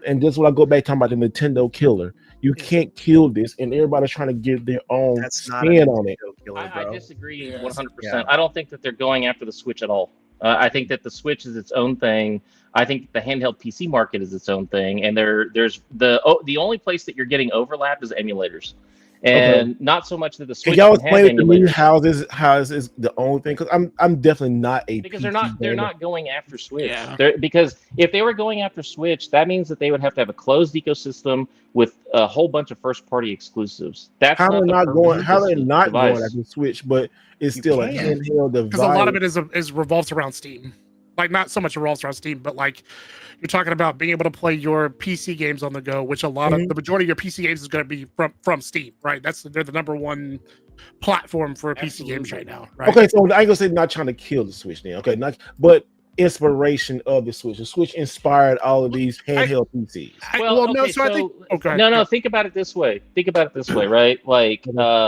And that's what I go back talking about the Nintendo killer. You can't kill this, and everybody's trying to get their own spin on it. Killer, I disagree 100%. Yeah. I don't think that they're going after the Switch at all. I think that the Switch is its own thing. I think the handheld PC market is its own thing, and there's the only place that you're getting overlap is emulators. And not so much that the Switch y'all explain to me how this is the only thing, because I'm definitely not a because PC they're not going after Switch. Yeah. Because if they were going after Switch, that means that they would have to have a closed ecosystem with a whole bunch of first party exclusives. That's how they're not going after Switch, but it's still a handheld device. Because a lot of it is revolves around Steam. Like, not so much revolves around Steam, but like you're talking about being able to play your PC games on the go, which the majority of your PC games is going to be from Steam, right? They're the number one platform for PC games right now, right? Okay, so I ain't gonna say not trying to kill the Switch then, okay, but inspiration of the Switch. The Switch inspired all of these handheld PCs. Think about it this way, right? Like,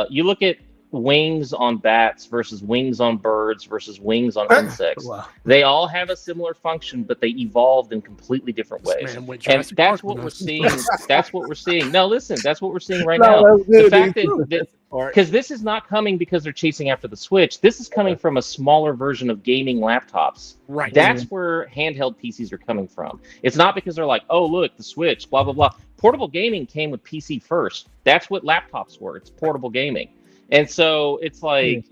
you look at wings on bats versus wings on birds versus wings on insects. Wow. They all have a similar function, but they evolved in completely different ways. And that's what we're seeing. That's what we're seeing. No, listen, that's what we're seeing right now. The fact that because this is not coming because they're chasing after the Switch. This is coming from a smaller version of gaming laptops. Right. That's where handheld PCs are coming from. It's not because they're like, oh, look, the Switch, blah, blah, blah. Portable gaming came with PC first. That's what laptops were. It's portable gaming. And so it's like,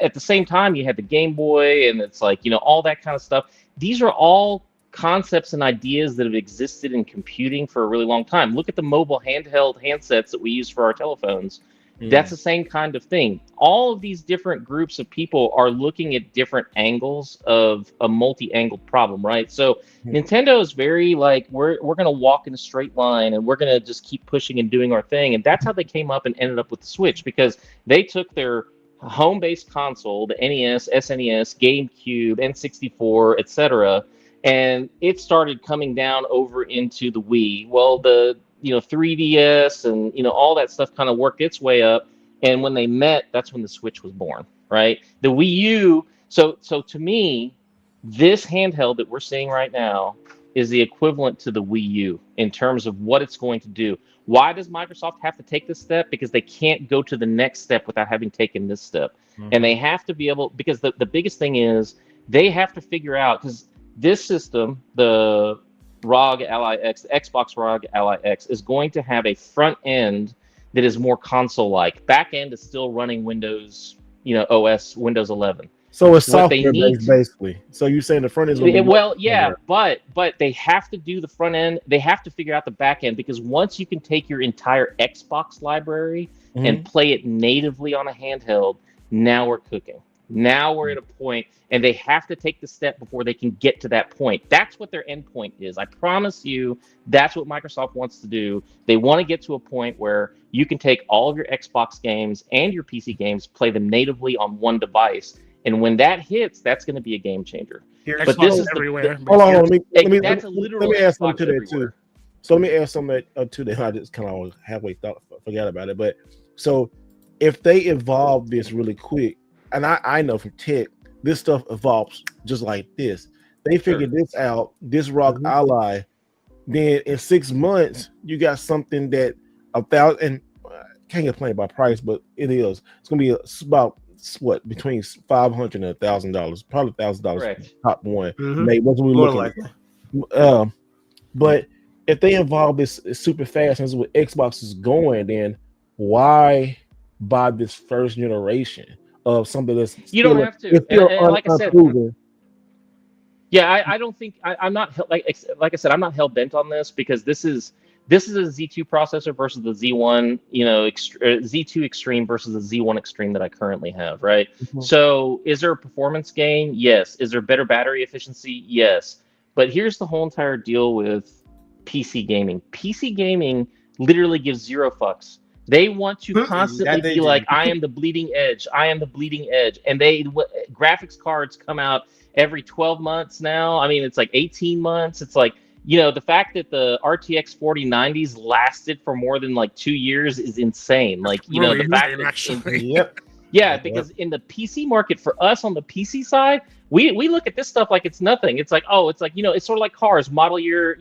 at the same time, you had the Game Boy and it's like, all that kind of stuff. These are all concepts and ideas that have existed in computing for a really long time. Look at the mobile handheld handsets that we use for our telephones. That's the same kind of thing. All of these different groups of people are looking at different angles of a multi-angled problem, right? So Nintendo is very like, we're going to walk in a straight line and we're going to just keep pushing and doing our thing. And that's how they came up and ended up with the Switch, because they took their home-based console, the NES, SNES, GameCube, N64, etc., and it started coming down over into the Wii. Well, the 3DS and all that stuff kind of worked its way up, and when they met, that's when the Switch was born, right? The Wii U. So to me, this handheld that we're seeing right now is the equivalent to the Wii U in terms of what it's going to do. Why does Microsoft have to take this step? Because they can't go to the next step without having taken this step. And they have to be able, because the biggest thing is they have to figure out, because this system, the ROG Ally X, the Xbox ROG Ally X, is going to have a front end that is more console-like. Back end is still running Windows, OS, Windows 11. So it's software based, basically. So you're saying the front end is but they have to do the front end. They have to figure out the back end, because once you can take your entire Xbox library and play it natively on a handheld, now we're cooking. Now we're at a point, and they have to take the step before they can get to that point. That's what their end point is. I promise you, that's what Microsoft wants to do. They want to get to a point where you can take all of your Xbox games and your PC games, play them natively on one device. And when that hits, that's going to be a game changer. But this is everywhere. Hold on, let me add something to that too. So let me add something to that. I just kind of halfway forgot about it. But so if they evolve this really quick, and I know from tech, this stuff evolves just like this. They figured this out, this ROG Ally. Then in 6 months, you got something that and can't complain about price, but it is. It's gonna be about what, between $500 and $1,000, probably $1,000 top one. Maybe what we looking at. But if they evolve this super fast, and this is what Xbox is going, then why buy this first generation of something that's don't have to. And like I said, I don't think I'm not like I said, I'm not hell bent on this, because this is a Z2 processor versus the Z1, Z2 Extreme versus the Z1 Extreme that I currently have, right? So is there a performance gain? Yes. Is there better battery efficiency? Yes. But here's the whole entire deal with PC gaming. PC gaming literally gives zero fucks. They want to constantly be like, I am the bleeding edge. I am the bleeding edge. And graphics cards come out every 12 months now. I mean, it's like 18 months. It's like, the fact that the RTX 4090s lasted for more than like 2 years is insane. Like, really the fact that because in the PC market, for us on the PC side, we look at this stuff like it's nothing. It's like, it's sort of like cars. Model year,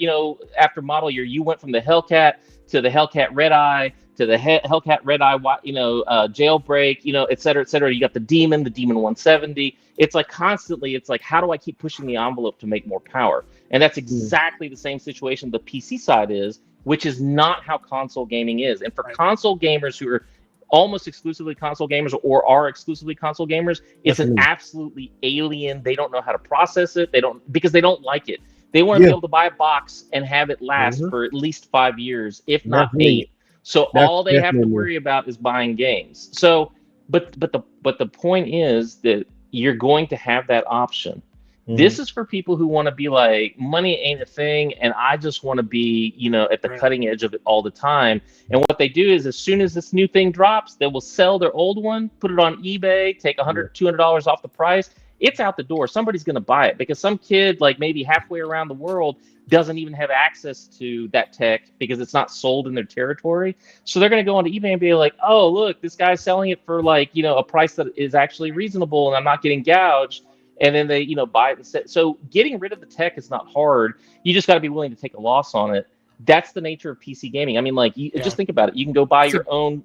after model year, you went from the Hellcat to the Hellcat Red Eye to the Hellcat Red Eye, Jailbreak, et cetera, et cetera. You got the Demon 170. It's like constantly, it's like, how do I keep pushing the envelope to make more power? And that's exactly the same situation the PC side is, which is not how console gaming is. And for console gamers who are almost exclusively console gamers or are exclusively console gamers, it's an absolutely alien. They don't know how to process it. Because they don't like it. They want to be able to buy a box and have it last for at least 5 years, if not 8. So all they have to worry about is buying games. So, but the point is that you're going to have that option. This is for people who want to be like, money ain't a thing, and I just want to be, at the cutting edge of it all the time. And what they do is, as soon as this new thing drops, they will sell their old one, put it on eBay, take $100, $200 off the price. It's out the door. Somebody's going to buy it, because some kid, like maybe halfway around the world, doesn't even have access to that tech because it's not sold in their territory. So they're going to go onto eBay and be like, oh, look, this guy's selling it for like, a price that is actually reasonable and I'm not getting gouged. And then they, buy it. So getting rid of the tech is not hard. You just got to be willing to take a loss on it. That's the nature of PC gaming. I mean, like, just think about it. You can go buy your own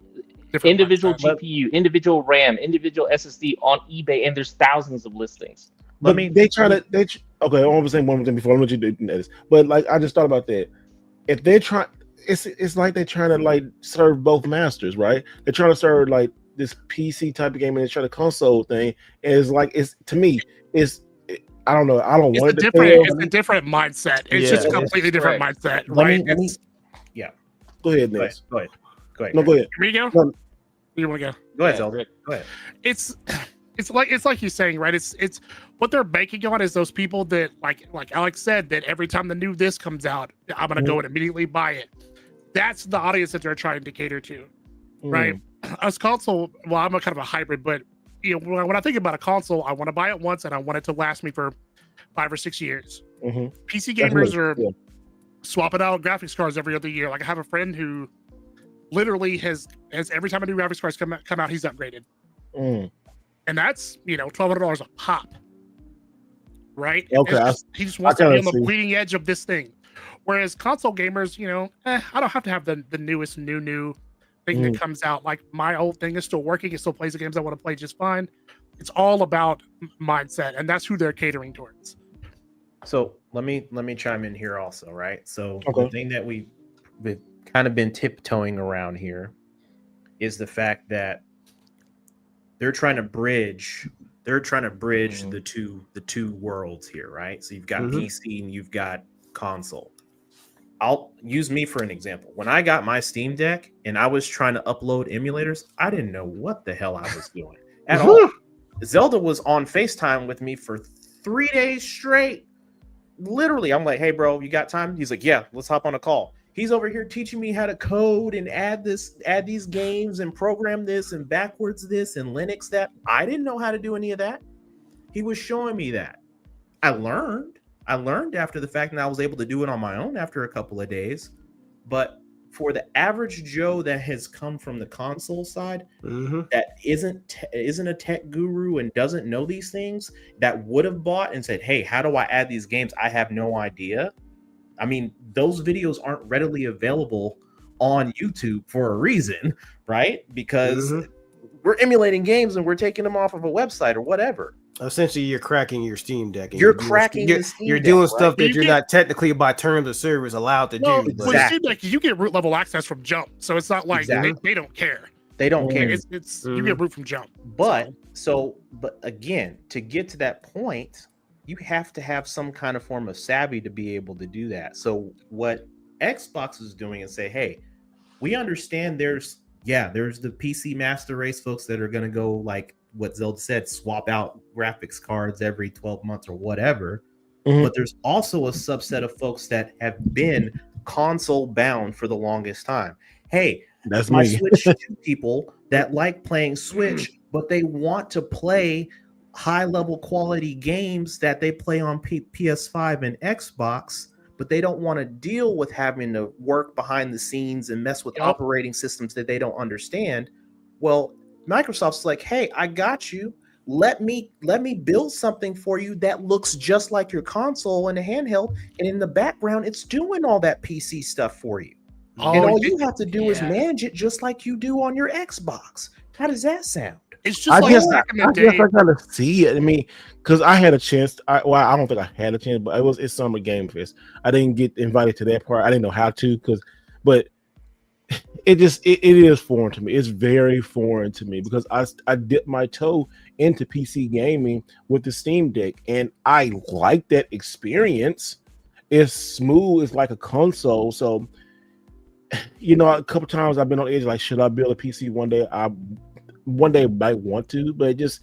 individual GPU, individual RAM, individual SSD on eBay, and there's thousands of listings. But they try to. Okay, I want to say one more thing before I let you do this. But like, I just thought about that. If they're trying, it's like they're trying to like serve both masters, right? They're trying to serve like this PC type of game, and they're trying to console thing. And it's like, to me, I don't know. I don't want it to fail. It's a different mindset. It's just a completely different mindset, right? Go ahead, Ness. Go ahead. No, go ahead. Me go? You want to go? Go ahead, Zelda. Go ahead. It's like you're saying, right? It's what they're banking on is those people that like Alex said, that every time the new this comes out, I'm gonna go and immediately buy it. That's the audience that they're trying to cater to, right? Us console, well, I'm a kind of a hybrid, but you know, when I think about a console, I want to buy it once and I want it to last me for 5 or 6 years. PC gamers are swapping out graphics cards every other year. Like I have a friend who literally has every time a new graphics cards come out, he's upgraded. And that's, you know, $1,200 a pop, right? Okay, he just wants to be on the bleeding edge of this thing. Whereas console gamers, you know, I don't have to have the newest new thing that comes out. Like my old thing is still working. It still plays the games I want to play just fine. It's all about mindset, and that's who they're catering towards. So let me chime in here also, right? So the thing that we've kind of been tiptoeing around here is the fact that they're trying to bridge the two worlds here, right? So you've got PC and you've got console. I'll use me for an example. When I got my Steam Deck and I was trying to upload emulators, I didn't know what the hell I was doing at all. Zelda was on FaceTime with me for 3 days straight. Literally, I'm like, hey, bro, you got time? He's like, yeah, let's hop on a call. He's over here teaching me how to code and add these games and program this and backwards this and Linux that. I didn't know how to do any of that. He was showing me that. I learned after the fact, and I was able to do it on my own after a couple of days. But for the average Joe that has come from the console side, that isn't a tech guru and doesn't know these things, that would have bought and said, hey, how do I add these games? I have no idea. I mean, those videos aren't readily available on YouTube for a reason, right? Because we're emulating games and we're taking them off of a website or whatever. Essentially, you're cracking your Steam Deck. You're cracking the Steam Deck. You're doing stuff that you're not technically by terms of service allowed to do. With Steam Deck, you get root level access from jump, so it's not like they don't care. They don't care. It's you get root from jump. But again, to get to that point, you have to have some kind of form of savvy to be able to do that. So what Xbox is doing is say, hey, we understand there's the PC master race folks that are going to go, like what Zelda said, swap out graphics cards every 12 months or whatever. But there's also a subset of folks that have been console bound for the longest time. Hey, that's my me. Switch 2 people that like playing Switch, but they want to play high level quality games that they play on PS5 and Xbox, but they don't want to deal with having to work behind the scenes and mess with operating systems that they don't understand. Well, Microsoft's like, hey, I got you. Let me build something for you that looks just like your console and a handheld, and in the background, it's doing all that PC stuff for you. And all you have to do is manage it just like you do on your Xbox. How does that sound? It's just I guess I kind of see it. I mean, because I had a chance. I don't think I had a chance, but it's Summer Game Fest. I didn't get invited to that part. I didn't know how to, but it is foreign to me. It's very foreign to me because I dipped my toe into PC gaming with the Steam Deck, and I like that experience. It's smooth. It's like a console. So, you know, a couple times I've been on the edge, like, should I build a PC one day? One day I might want to, but just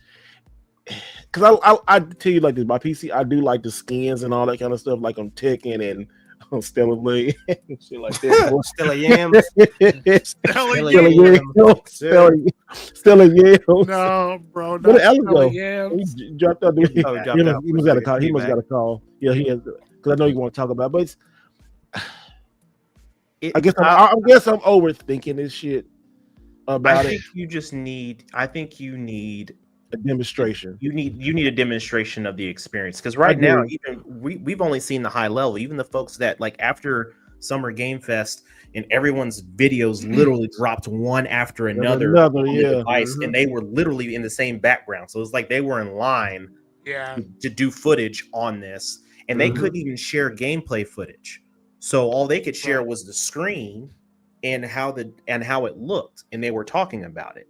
because I tell you like this, my PC, I do like the skins and all that kind of stuff, like on Tekken and on Stella Blade and shit like that. Stella Yams. Stella Yams. No, bro. Where the Alex go? He dropped out. He must got a call. He must got a call. Yeah, he has, because I know you want to talk about, but I guess I'm overthinking this shit. I think you need a demonstration. You need a demonstration of the experience, because right now, even we've only seen the high level. Even the folks that, like, after Summer Game Fest and everyone's videos literally dropped one after another on the device, and they were literally in the same background. So it's like they were in line to do footage on this, and they couldn't even share gameplay footage. So all they could share was the screen and how it looked, and they were talking about it.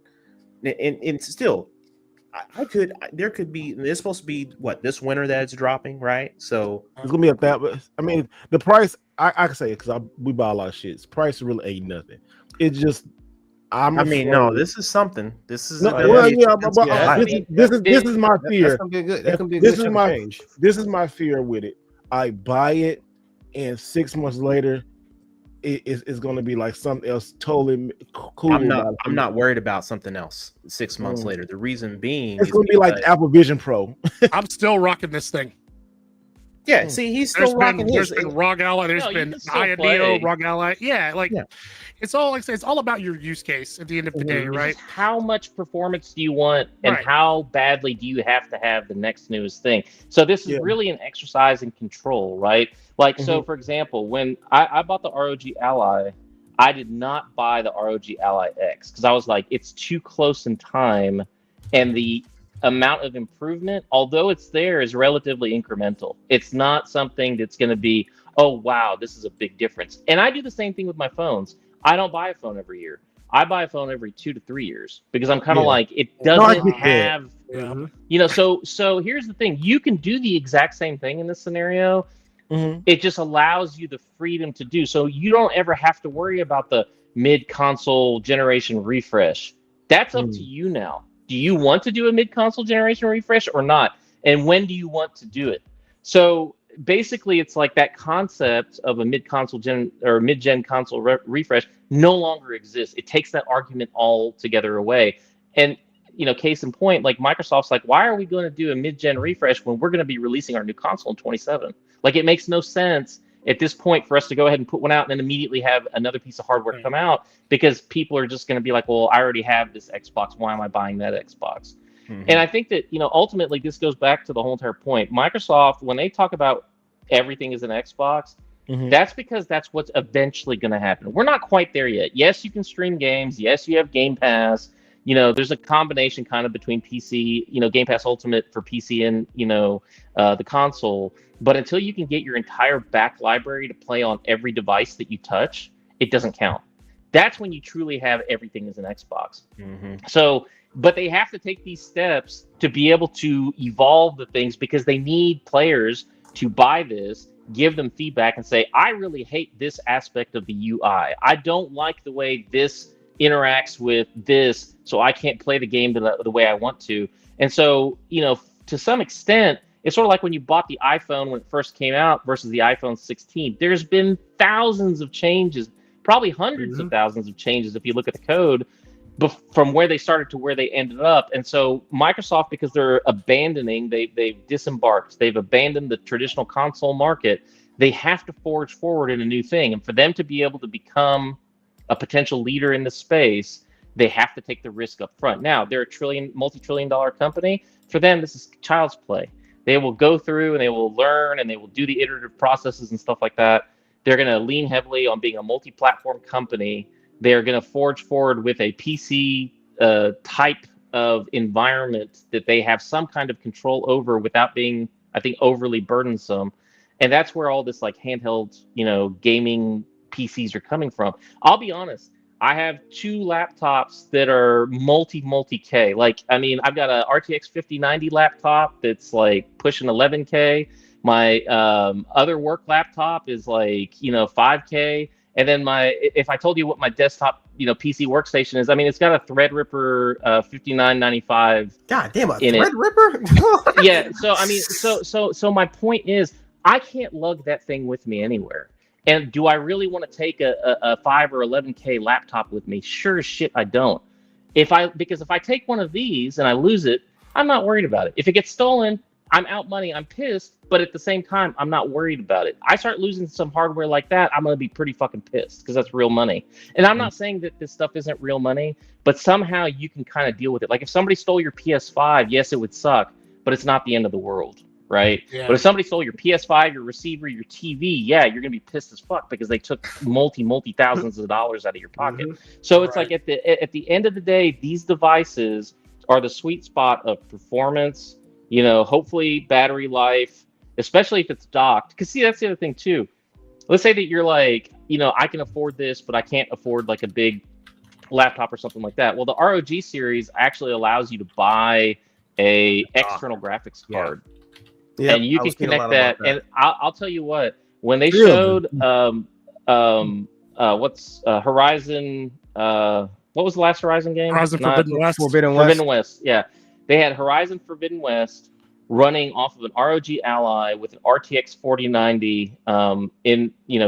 And still, there could be, it's supposed to be this winter that it's dropping, right? So it's gonna be at that. But I mean, the price, I can say it because we buy a lot of shit. The price really ain't nothing. It's just I'm I mean, afraid. no, this is something. This is No, a well, definitely yeah, expensive life. this is my fear. That's gonna be good. That's gonna be a This good is chunk my of change. this is my fear with it. I buy it, and 6 months later, it's going to be like something else totally cool about it. I'm not worried about something else 6 months Mm. later. The reason being It's is going to be like because Apple Vision Pro. I'm still rocking this thing. yeah, see, he's still rocking There's his. been ROG Ally, there's No, you been can still INEO, play. ROG Ally. Yeah, like Yeah. it's all like I say, it's all about your use case at the end of the day, It's right? just how much performance do you want, and Right. how badly do you have to have the next newest thing? So this is Yeah. really an exercise in control, right? Like, so for example, when I bought the ROG Ally, I did not buy the ROG Ally X because I was like, it's too close in time, and the amount of improvement, although it's there, is relatively incremental. It's not something that's going to be, oh wow, this is a big difference. And I do the same thing with my phones. I don't buy a phone every year. I buy a phone every 2 to 3 years because I'm kind of Yeah. like, it No, I doesn't get that. have, Yeah. you know. So here's the thing: you can do the exact same thing in this scenario. It just allows you the freedom to do so. You don't ever have to worry about the mid-console generation refresh. That's up to you now. Do you want to do a mid-console generation refresh or not? And when do you want to do it? So basically, it's like that concept of a mid-console gen or mid-gen console refresh no longer exists. It takes that argument altogether away. And you know, case in point, like Microsoft's like, why are we going to do a mid-gen refresh when we're going to be releasing our new console in 27? Like, it makes no sense at this point for us to go ahead and put one out and then immediately have another piece of hardware come out, because people are just going to be like, well, I already have this Xbox. Why am I buying that Xbox? And I think that, you know, ultimately this goes back to the whole entire point. Microsoft, when they talk about everything is an Xbox, that's because that's what's eventually going to happen. We're not quite there yet. Yes, you can stream games. Yes, you have Game Pass. You know, there's a combination kind of between PC, you know, Game Pass Ultimate for PC and, you know, the console. But until you can get your entire back library to play on every device that you touch, it doesn't count. That's when you truly have everything as an Xbox. So, but they have to take these steps to be able to evolve the things, because they need players to buy this, give them feedback, and say, I really hate this aspect of the UI. I don't like the way this interacts with this, so I can't play the game the way I want to. And so, you know, to some extent, it's sort of like when you bought the iPhone when it first came out versus the iPhone 16. There's been thousands of changes, probably hundreds of thousands of changes if you look at the code, from where they started to where they ended up. And so Microsoft, because they're abandoning, they've disembarked, they've abandoned the traditional console market, they have to forge forward in a new thing. And for them to be able to become a potential leader in the space, they have to take the risk up front. Now, they're a multi-trillion-dollar company. For them, this is child's play. They will go through and they will learn and they will do the iterative processes and stuff like that. They're going to lean heavily on being a multi-platform company. They're going to forge forward with a PC type of environment that they have some kind of control over without being, I think, overly burdensome. And that's where all this like handheld, you know, gaming PCs are coming from. I'll be honest, I have 2 laptops that are multi-K. Like, I mean, I've got a RTX 5090 laptop that's like pushing 11K. My other work laptop is like, you know, 5K. And then if I told you what my desktop, you know, PC workstation is, I mean, it's got a Threadripper 5995. God damn, a in Threadripper? It. Yeah. So I mean, so my point is, I can't lug that thing with me anywhere. And do I really want to take a 5 or 11K laptop with me? Sure as shit, I don't. Because if I take one of these and I lose it, I'm not worried about it. If it gets stolen, I'm out money. I'm pissed, but at the same time, I'm not worried about it. I start losing some hardware like that, I'm going to be pretty fucking pissed, because that's real money. And I'm not saying that this stuff isn't real money, but somehow you can kind of deal with it. Like if somebody stole your PS5, yes, it would suck, but it's not the end of the world, right? Yeah. But if somebody stole your PS5, your receiver, your TV, yeah, you're going to be pissed as fuck, because they took multi thousands of dollars out of your pocket. So it's like at the end of the day, these devices are the sweet spot of performance, you know, hopefully battery life, especially if it's docked. Because see, that's the other thing too. Let's say that you're like, you know, I can afford this, but I can't afford like a big laptop or something like that. Well, the ROG series actually allows you to buy a external graphics card. Yep, and you I can was seeing a connect lot that. about that. And I'll tell you what, when they showed Horizon, what What was the last Horizon game? Horizon Forbidden West. Forbidden West. Yeah, they had Horizon Forbidden West running off of an ROG Ally with an RTX 4090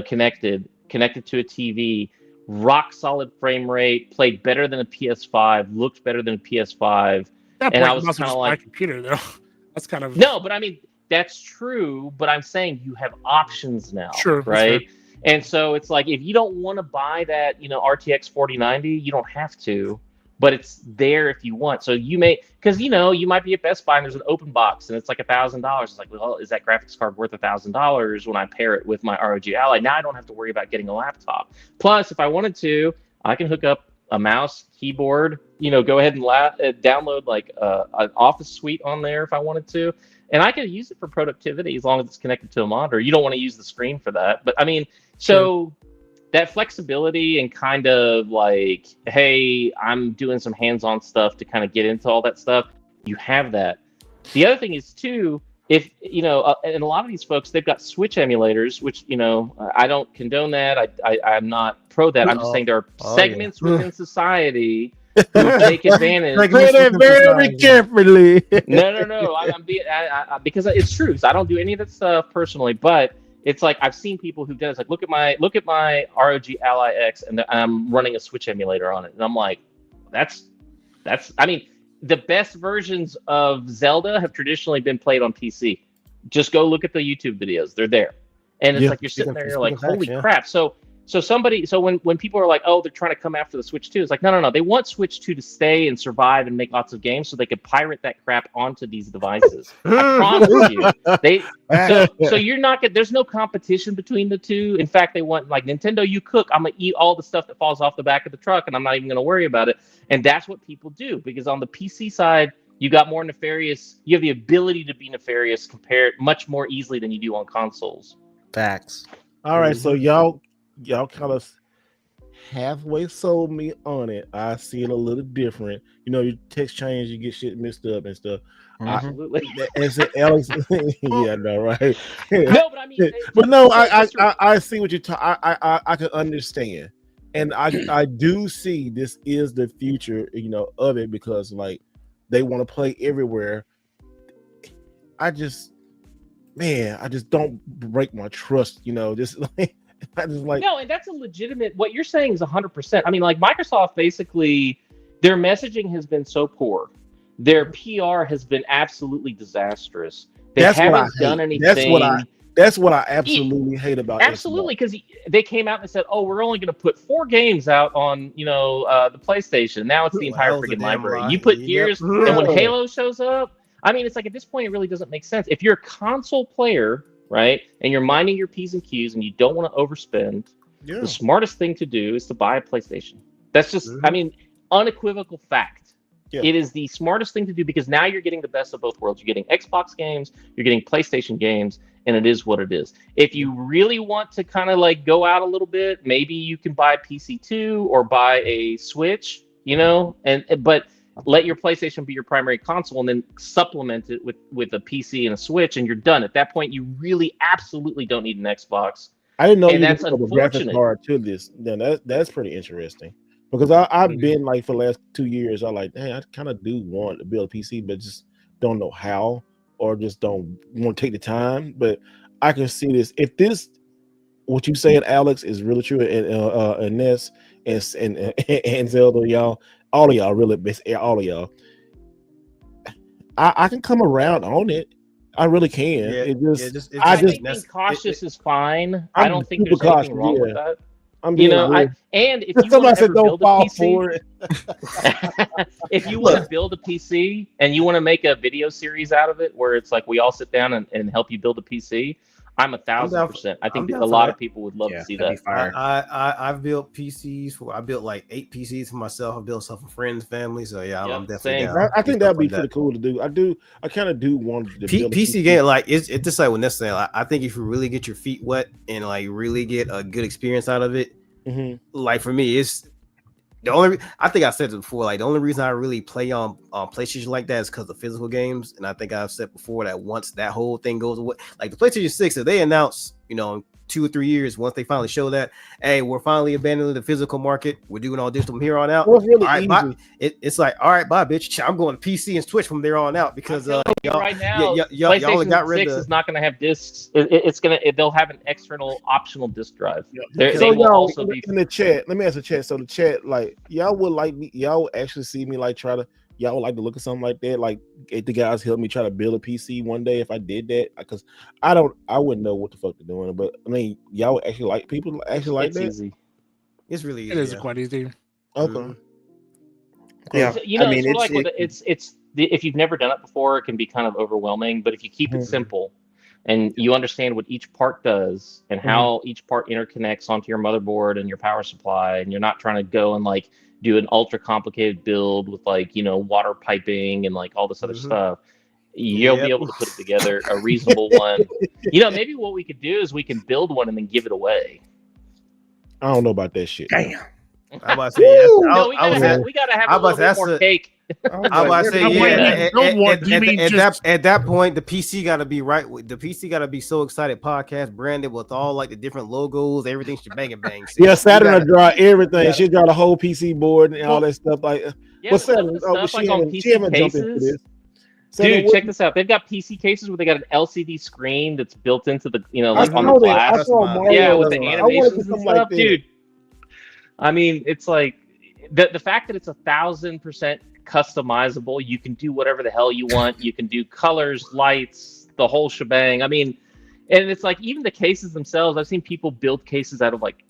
connected to a TV, rock solid frame rate, played better than a PS5, looked better than a PS5. That and point, I was kind of like, my computer though. That's kind of no, but I mean that's true. But I'm saying you have options now, sure, right? And so it's like if you don't want to buy that, RTX 4090, you don't have to. But it's there if you want. So you may, because you might be at Best Buy and there's an open box and it's like $1,000. It's like, well, is that graphics card worth $1,000 when I pair it with my ROG Ally? Now I don't have to worry about getting a laptop. Plus, if I wanted to, I can hook up a mouse, keyboard. Go ahead and download like an Office suite on there if I wanted to, and I could use it for productivity as long as it's connected to a monitor. You don't want to use the screen for that, but I mean, so. That flexibility and kind of like, hey, I'm doing some hands-on stuff to kind of get into all that stuff. You have that. The other thing is too, if and a lot of these folks, they've got Switch emulators, which I don't condone that. I'm not pro that. I'm just saying there are segments within society who take advantage. Say that very carefully. No. I'm being because it's true. So I don't do any of that stuff personally, but. It's like I've seen people who've done it. It's like look at my ROG Ally X, and I'm running a Switch emulator on it, and I'm like, that's. I mean, the best versions of Zelda have traditionally been played on PC. Just go look at the YouTube videos; they're there, and it's like you're sitting there, you're like, holy crap! So when people are like, oh, they're trying to come after the Switch 2, it's like, no. They want Switch 2 to stay and survive and make lots of games so they could pirate that crap onto these devices. I promise you. So you're not there's no competition between the two. In fact, they want like Nintendo, you cook, I'm gonna eat all the stuff that falls off the back of the truck and I'm not even gonna worry about it. And that's what people do, because on the PC side, you got more nefarious, you have the ability to be nefarious compared much more easily than you do on consoles. Facts. All right, so y'all kind of halfway sold me on it. I see it a little different. Your text change, you get shit mixed up and stuff. Absolutely. Alex, yeah, no, right? No, but I mean, but no, I see what you're talking. I can understand, and I do see this is the future, of it, because like they want to play everywhere. I just don't break my trust, just like. No, and that's a legitimate. What you're saying is 100%. I mean, like Microsoft, basically, their messaging has been so poor. Their PR has been absolutely disastrous. They haven't done anything. That's what I absolutely hate about. Absolutely, because they came out and said, "Oh, we're only going to put 4 games out on the PlayStation." Now it's the entire freaking library. You put Gears, and when Halo shows up, I mean, it's like at this point, it really doesn't make sense. If you're a console player, right, and you're minding your P's and Q's and you don't want to overspend, the smartest thing to do is to buy a PlayStation. That's just, I mean, unequivocal fact. Yeah. It is the smartest thing to do, because now you're getting the best of both worlds. You're getting Xbox games, you're getting PlayStation games, and it is what it is. If you really want to kind of like go out a little bit, maybe you can buy PC2 or buy a Switch, but let your PlayStation be your primary console and then supplement it with a PC and a Switch, and you're done. At that point, you really absolutely don't need an Xbox. I didn't know you could put a graphics card to this. Then that's pretty interesting, because I've been like for the last 2 years, I kind of do want to build a PC, but just don't know how, or just don't want to take the time. But I can see this. If this, what you saying, Alex, is really true, and Ness and Zelda, y'all. All of y'all, really, all of y'all. I can come around on it. I really can. Yeah, I think being cautious is fine. I don't think there's anything wrong with that. And if you want to build a PC, if you want to build a PC and you want to make a video series out of it, where it's like we all sit down and help you build a PC, I'm 1,000%. I think a lot of people would love to see that. I've built PCs. I built like 8 PCs for myself. I built stuff for friends, family. So I'm definitely down. I think that'd be pretty cool to do. I kind of do want to build PC game. Like it's just like when necessary. Like, I think if you really get your feet wet and like really get a good experience out of it, like for me, it's the only. I think I said it before. Like the only reason I really play on PlayStation like that is because of physical games. And I think I've said before that once that whole thing goes away, like the PlayStation 6, if they announce, 2 or 3 years, once they finally show that, hey, we're finally abandoning the physical market, we're doing all digital from here on out. Well, it's really all right, easy. bye. It's like, all right, bye, bitch. I'm going to PC and Switch from there on out because y'all right now, y'all PlayStation got rid 6 of is not going to have discs. They'll have an external optional disc drive. They So will y'all also be in the chat. Let me ask the chat. So the chat, like, y'all would like me. Y'all would actually see me like try to. Y'all would like to look at something like that. Like, if the guys help me try to build a PC one day, if I did that, because I wouldn't know what the fuck they're doing. But I mean, y'all would actually like people actually like it's that. easy. It's really easy. It is quite easy. Okay. Mhm. Yeah, You know, I mean, it's sort of like if you've never done it before, it can be kind of overwhelming. But if you keep it simple and you understand what each part does and how each part interconnects onto your motherboard and your power supply, and you're not trying to go and like do an ultra complicated build with like, you know, water piping and like all this other stuff, you'll be able to put it together a reasonable one. You know, maybe what we could do is we can build one and then give it away. I don't know about that shit. Damn. I'm about to say, No, we gotta have a little bit more cake. I'm about to say, at that point, the PC got to be right. The PC got to be so excited, podcast branded with all like the different logos, everything should bang and bang. Yeah, Saturn will draw everything. She'll draw the whole PC board and all that stuff. Like, what's Saturn? She haven't jumped into this. Dude, check this out. They've got PC cases where they got an LCD screen that's built into the, you know, like on the glass. Yeah, with the animations and stuff, dude. I mean, it's like the fact that it's 1,000% customizable. You can do whatever the hell you want. You can do colors, lights, the whole shebang. I mean, and it's like even the cases themselves. I've seen people build cases out of like,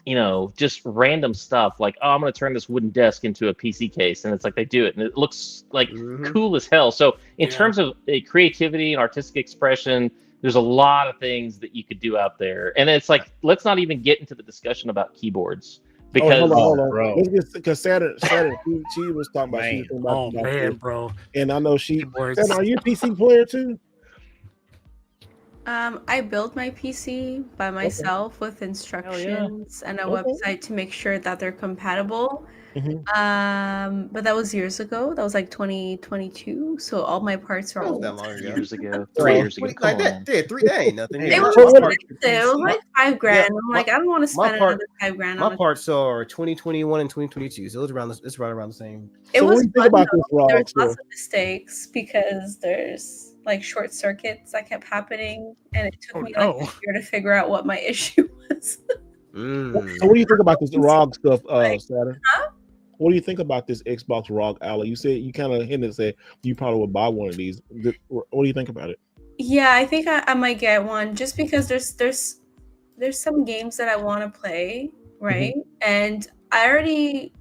you know, just random stuff. Like, oh, I'm going to turn this wooden desk into a PC case, and it's like they do it, and it looks like cool as hell. So, in terms of creativity and artistic expression, there's a lot of things that you could do out there. And it's like, let's not even get into the discussion about keyboards. Because hold on. Let's get, because Saturn, she was talking about. She was talking about man, bro. And I know Saturn, are you a PC player too? I built my PC by myself with instructions and a website to make sure that they're compatible. But that was years ago. That was like 2022. So all my parts are old. That long ago. Years ago, 3 years ago. Like that, 3 days, nothing. It was like $5,000. I'm like, I don't want to spend another $5,000. My parts are 2021 and 2022, so it's right around the same. It was fun. There's lots of mistakes because there's like short circuits that kept happening, and it took me like a year to figure out what my issue was. So what do you think about this ROG stuff, Saturn? What do you think about this Xbox ROG Ally? You said you kind of hinted and said you probably would buy one of these. What do you think about it? Yeah, I think I might get one just because there's some games that I want to play, right? And I already,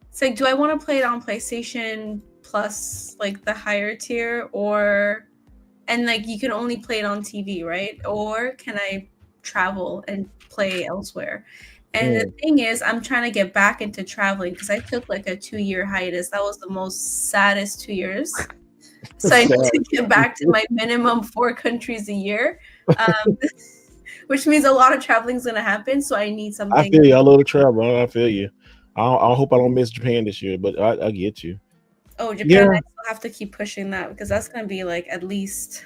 it's like, do I want to play it on PlayStation Plus, like the higher tier, and like you can only play it on TV, right? Or can I travel and play elsewhere? And the thing is, I'm trying to get back into traveling because I took like a 2-year hiatus. That was the most saddest 2 years. So I need to get back to my minimum 4 countries a year, which means a lot of traveling is going to happen. So I need something. I feel you. I love to travel. I feel you. I hope I don't miss Japan this year, but I get you. Oh, Japan! I still have to keep pushing that because that's going to be like at least.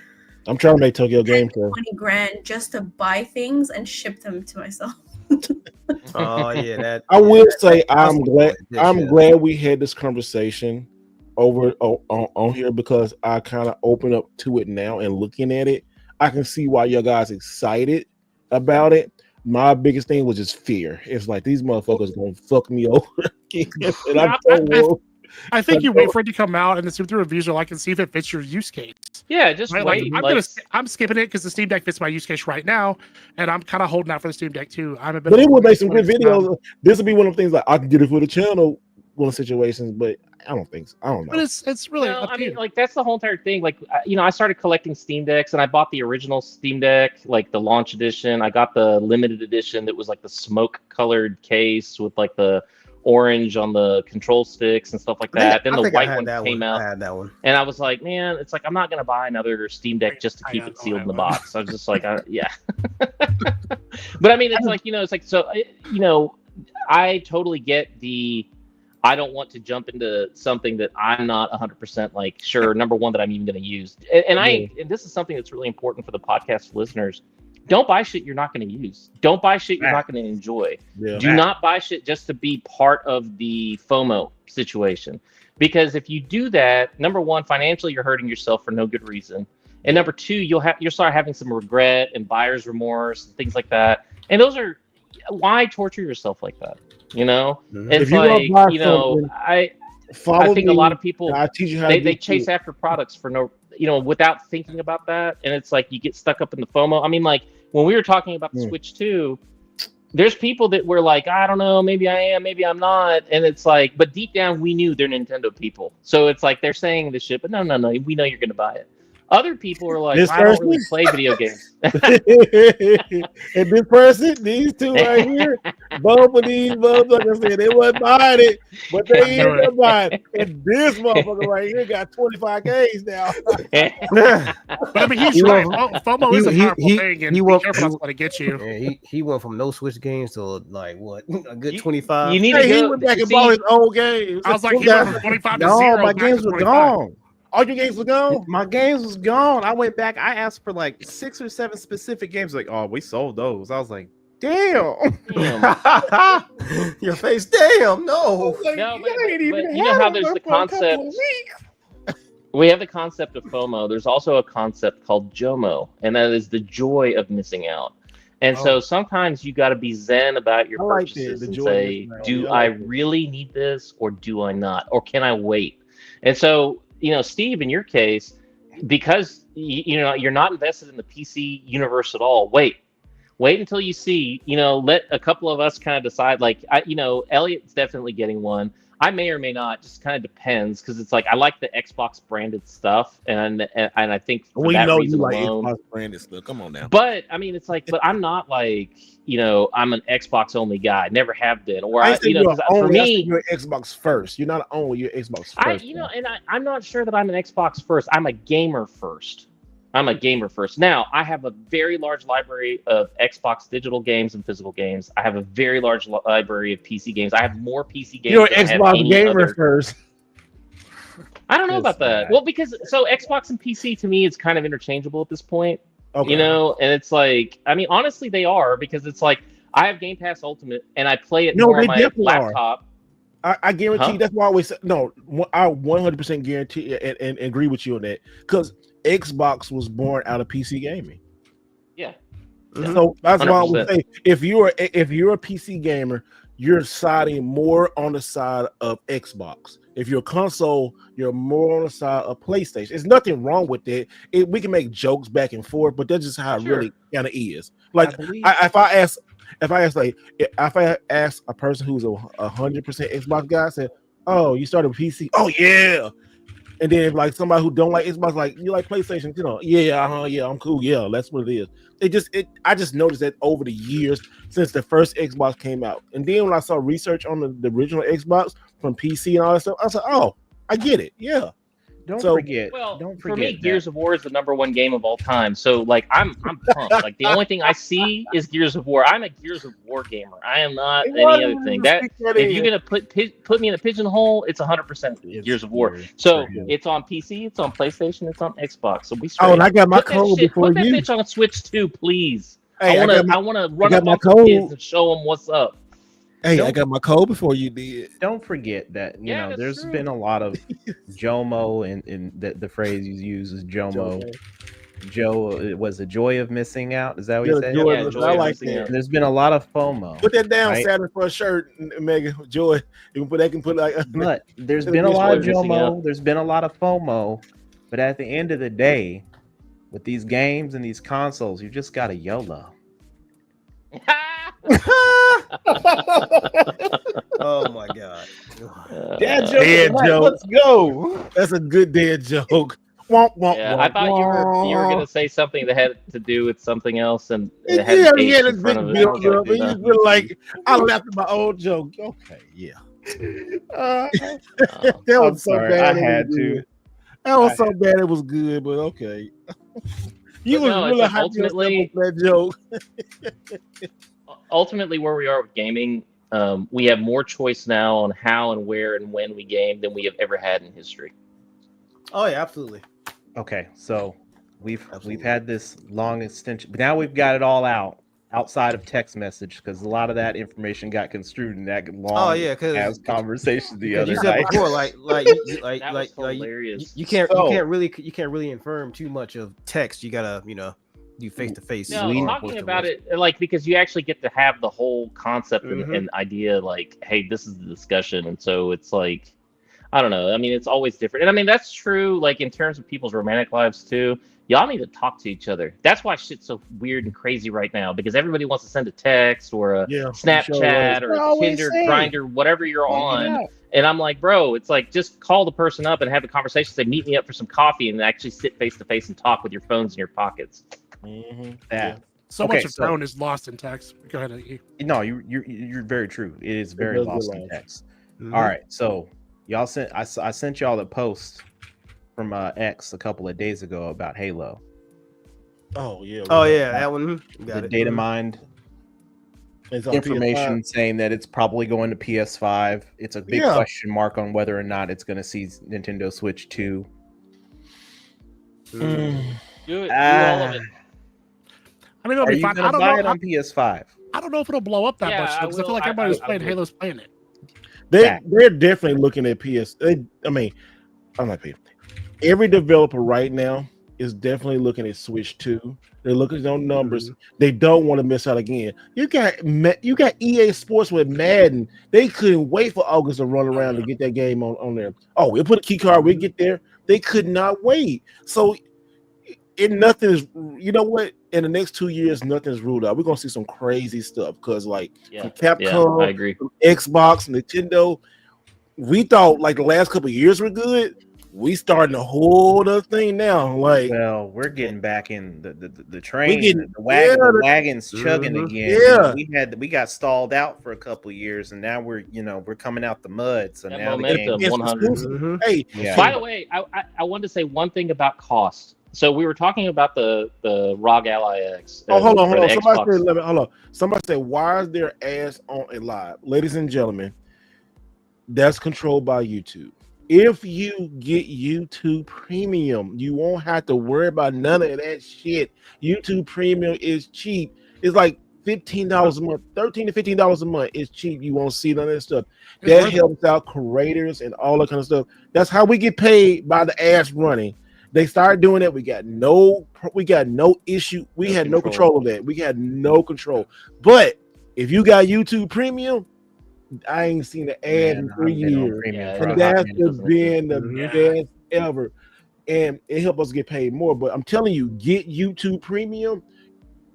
I'm trying to make Tokyo Game Show. $20,000 just to buy things and ship them to myself. Oh yeah, that. I will say I'm glad we had this conversation over on here because I kind of open up to it now and looking at it. I can see why you guys excited about it. My biggest thing was just fear. It's like these motherfuckers gonna fuck me over. And I think you wait for it to come out and then see what the reviews are like and see if it fits your use case. Yeah, just wait. I'm skipping it because the Steam Deck fits my use case right now, and I'm kind of holding out for the Steam Deck too. But it would make some good videos. This would be one of the things like I can get it for the channel, one of situations, but I don't think so. I don't know. But it's really. No, I mean, like that's the whole entire thing. Like, you know, I started collecting Steam Decks, and I bought the original Steam Deck, like the launch edition. I got the limited edition that was like the smoke-colored case with like the orange on the control sticks and stuff like that. Then the white one came out. I had that one. And I was like, man, it's like I'm not gonna buy another Steam Deck just to keep it sealed in the box. I was just like, yeah. But I mean, it's like, you know, it's like, so, you know, I totally get I don't want to jump into something that I'm not 100% like sure, number one, that I'm even going to use. And this is something that's really important for the podcast listeners. don't buy shit you're not going to use. Don't buy shit you're not going to enjoy. Do not buy shit just to be part of the FOMO situation. Because if you do that, number one, financially you're hurting yourself for no good reason. And number two, you'll start having some regret and buyer's remorse and things like that. And those are why torture yourself like that? You know? It's like, you know, I think a lot of people they chase after products for no, you know, without thinking about that. And it's like you get stuck up in the FOMO. I mean, like when we were talking about the Switch 2, there's people that were like, I don't know, maybe I am, maybe I'm not. And it's like, but deep down we knew they're Nintendo people. So it's like they're saying this shit, but no, we know you're gonna buy it. Other people are like, I don't really play video games. And this person, these two right here, both of these motherfuckers said they wasn't buying it, but they ended up buying it. And this motherfucker right here got 25 games now. But I mean, he's right. FOMO is a powerful thing, and be careful that's going to get you. Yeah, he went from no Switch games to like what, a good 25. You need to he went back and bought his old games. I was like, he went from 25 to 0. My games were gone. All your games were gone? My games was gone. I went back. I asked for like 6 or 7 specific games. Like, oh, we sold those. I was like, damn. Your face, damn. No. But you know how there's the concept. We have the concept of FOMO. There's also a concept called JOMO, and that is the joy of missing out. And so sometimes you got to be zen about your purchases and say, do I really need this or do I not? Or can I wait? And so, you know, Steve, in your case, because you know you're not invested in the PC universe at all. Wait until you see. You know, let a couple of us kind of decide. Like, Elliot's definitely getting one. I may or may not. Just kind of depends because it's like I like the Xbox branded stuff, and I think for that reason alone, Xbox branded stuff. Come on now. But I mean, it's like, but I'm not like, you know, I'm an Xbox only guy. Never have been. Or for me, you're Xbox first. You're not only your Xbox first. I'm not sure that I'm an Xbox first. I'm a gamer first. Now, I have a very large library of Xbox digital games and physical games. I have a very large library of PC games. I have more PC games. You're an Xbox gamer first. I don't know about that. Well, because Xbox and PC to me is kind of interchangeable at this point. Okay. You know, and it's like, I mean, honestly, they are, because it's like I have Game Pass Ultimate and I play it more on my laptop. I guarantee you, that's why I always say, no, I 100% guarantee and agree with you on that, because Xbox was born out of PC gaming. Yeah. So that's 100%. why I would say if you're a PC gamer, you're siding more on the side of Xbox. If you're a console, you're more on the side of PlayStation. There's nothing wrong with it. We can make jokes back and forth, but that's just how it really kind of is. Like if I ask a person who's 100% Xbox guy, I said, "Oh, you started with PC? Oh yeah." And then if like somebody who don't like Xbox, like, you like PlayStation, you know, yeah, I'm cool. Yeah, that's what it is. I just noticed that over the years since the first Xbox came out. And then when I saw research on the original Xbox from PC and all that stuff, I was like, oh, I get it. Yeah. Don't forget. For me, Gears of War is the #1 game of all time. So like I'm pumped. Like the only thing I see is Gears of War. I'm a Gears of War gamer. I am not any other thing. That if you're gonna put me in a pigeonhole, it's 100% Gears of War. So it's on PC, it's on PlayStation, it's on Xbox. So we straight. Oh, and I got my code before you. Put that bitch on Switch too, please. Hey, I want to run up on some kids and show them what's up. Hey, I got my code before you did. Don't forget that you know there's been a lot of JOMO, and the phrase you use is JOMO. Joe was the joy of missing out. Is that what you said? Yeah, joy I like that. There's been a lot of FOMO. Put that down, right? Saturn, for a shirt, Megan. Joy. You can put like. But there's been a lot of JOMO. There's been a lot of FOMO. But at the end of the day, with these games and these consoles, you just got a YOLO. Oh my god. Dad joke. Let's go. That's a good dad joke. I thought you were gonna say something that had to do with something else, and it had this big build up, and you feel like I laughed at my old joke. Okay, yeah. That was so bad. I had to. That was so bad. It was good, but okay. You was really ultimately that joke. Ultimately, where we are with gaming, we have more choice now on how and where and when we game than we have ever had in history. Oh yeah, absolutely. Okay, so We've had this long extension, but now we've got it all outside of text message because a lot of that information got construed in that long as conversation the other you said night. before, hilarious. you can't really infirm too much of text. You gotta do face to face. No, talking about it because you actually get to have the whole concept and idea. Like, hey, this is the discussion, and so it's like, I don't know. I mean, it's always different, and I mean that's true. Like in terms of people's romantic lives too. Y'all need to talk to each other. That's why shit's so weird and crazy right now because everybody wants to send a text or a Snapchat or a Tinder, Grindr, whatever you're on. And I'm like, bro, it's like just call the person up and have a conversation. Say, meet me up for some coffee and actually sit face to face and talk with your phones in your pockets. So much of tone is lost in text. Go ahead. No, you're very true. It is very lost in text. All right, so y'all I sent y'all the post from X a couple of days ago about Halo. Oh yeah. That one. The data mined information saying that it's probably going to PS5. It's a big question mark on whether or not it's going to see Nintendo Switch 2. Do all of it. I mean, it'll be fine. I don't buy know it on PS5. I don't know if it'll blow up that much because I feel like everybody who's playing Halo's playing it. They're definitely looking at PS. I'm not paying. Every developer right now is definitely looking at Switch 2. They're looking on numbers. They don't want to miss out again. You got EA Sports with Madden. They couldn't wait for August to run around to get that game on there. Oh, we'll put a key card. We'll get there. They could not wait. So nothing is. You know what? In the next 2 years, nothing's ruled out. We're gonna see some crazy stuff because, from Capcom, I agree. From Xbox, Nintendo, we thought like the last couple of years were good. We starting a whole other thing now. Well, we're getting back in the train, the wagon's chugging again. Yeah, we got stalled out for a couple of years, and now we're coming out the mud. So that now momentum, the game 100. Hey, by the way, I wanted to say one thing about cost. So we were talking about the ROG Ally X. Hold on. Somebody said, why is there ads on a live? Ladies and gentlemen, that's controlled by YouTube. If you get YouTube Premium, you won't have to worry about none of that shit. YouTube Premium is cheap. It's like $15 a month, $13 to $15 a month. It's cheap. You won't see none of that stuff. That helps out creators and all that kind of stuff. That's how we get paid by the ads running. They started doing that. We got no issue. We had no control of that. We had no control. But if you got YouTube Premium, I ain't seen an ad in 3 years. And that's been the best ever. And it helped us get paid more. But I'm telling you, get YouTube Premium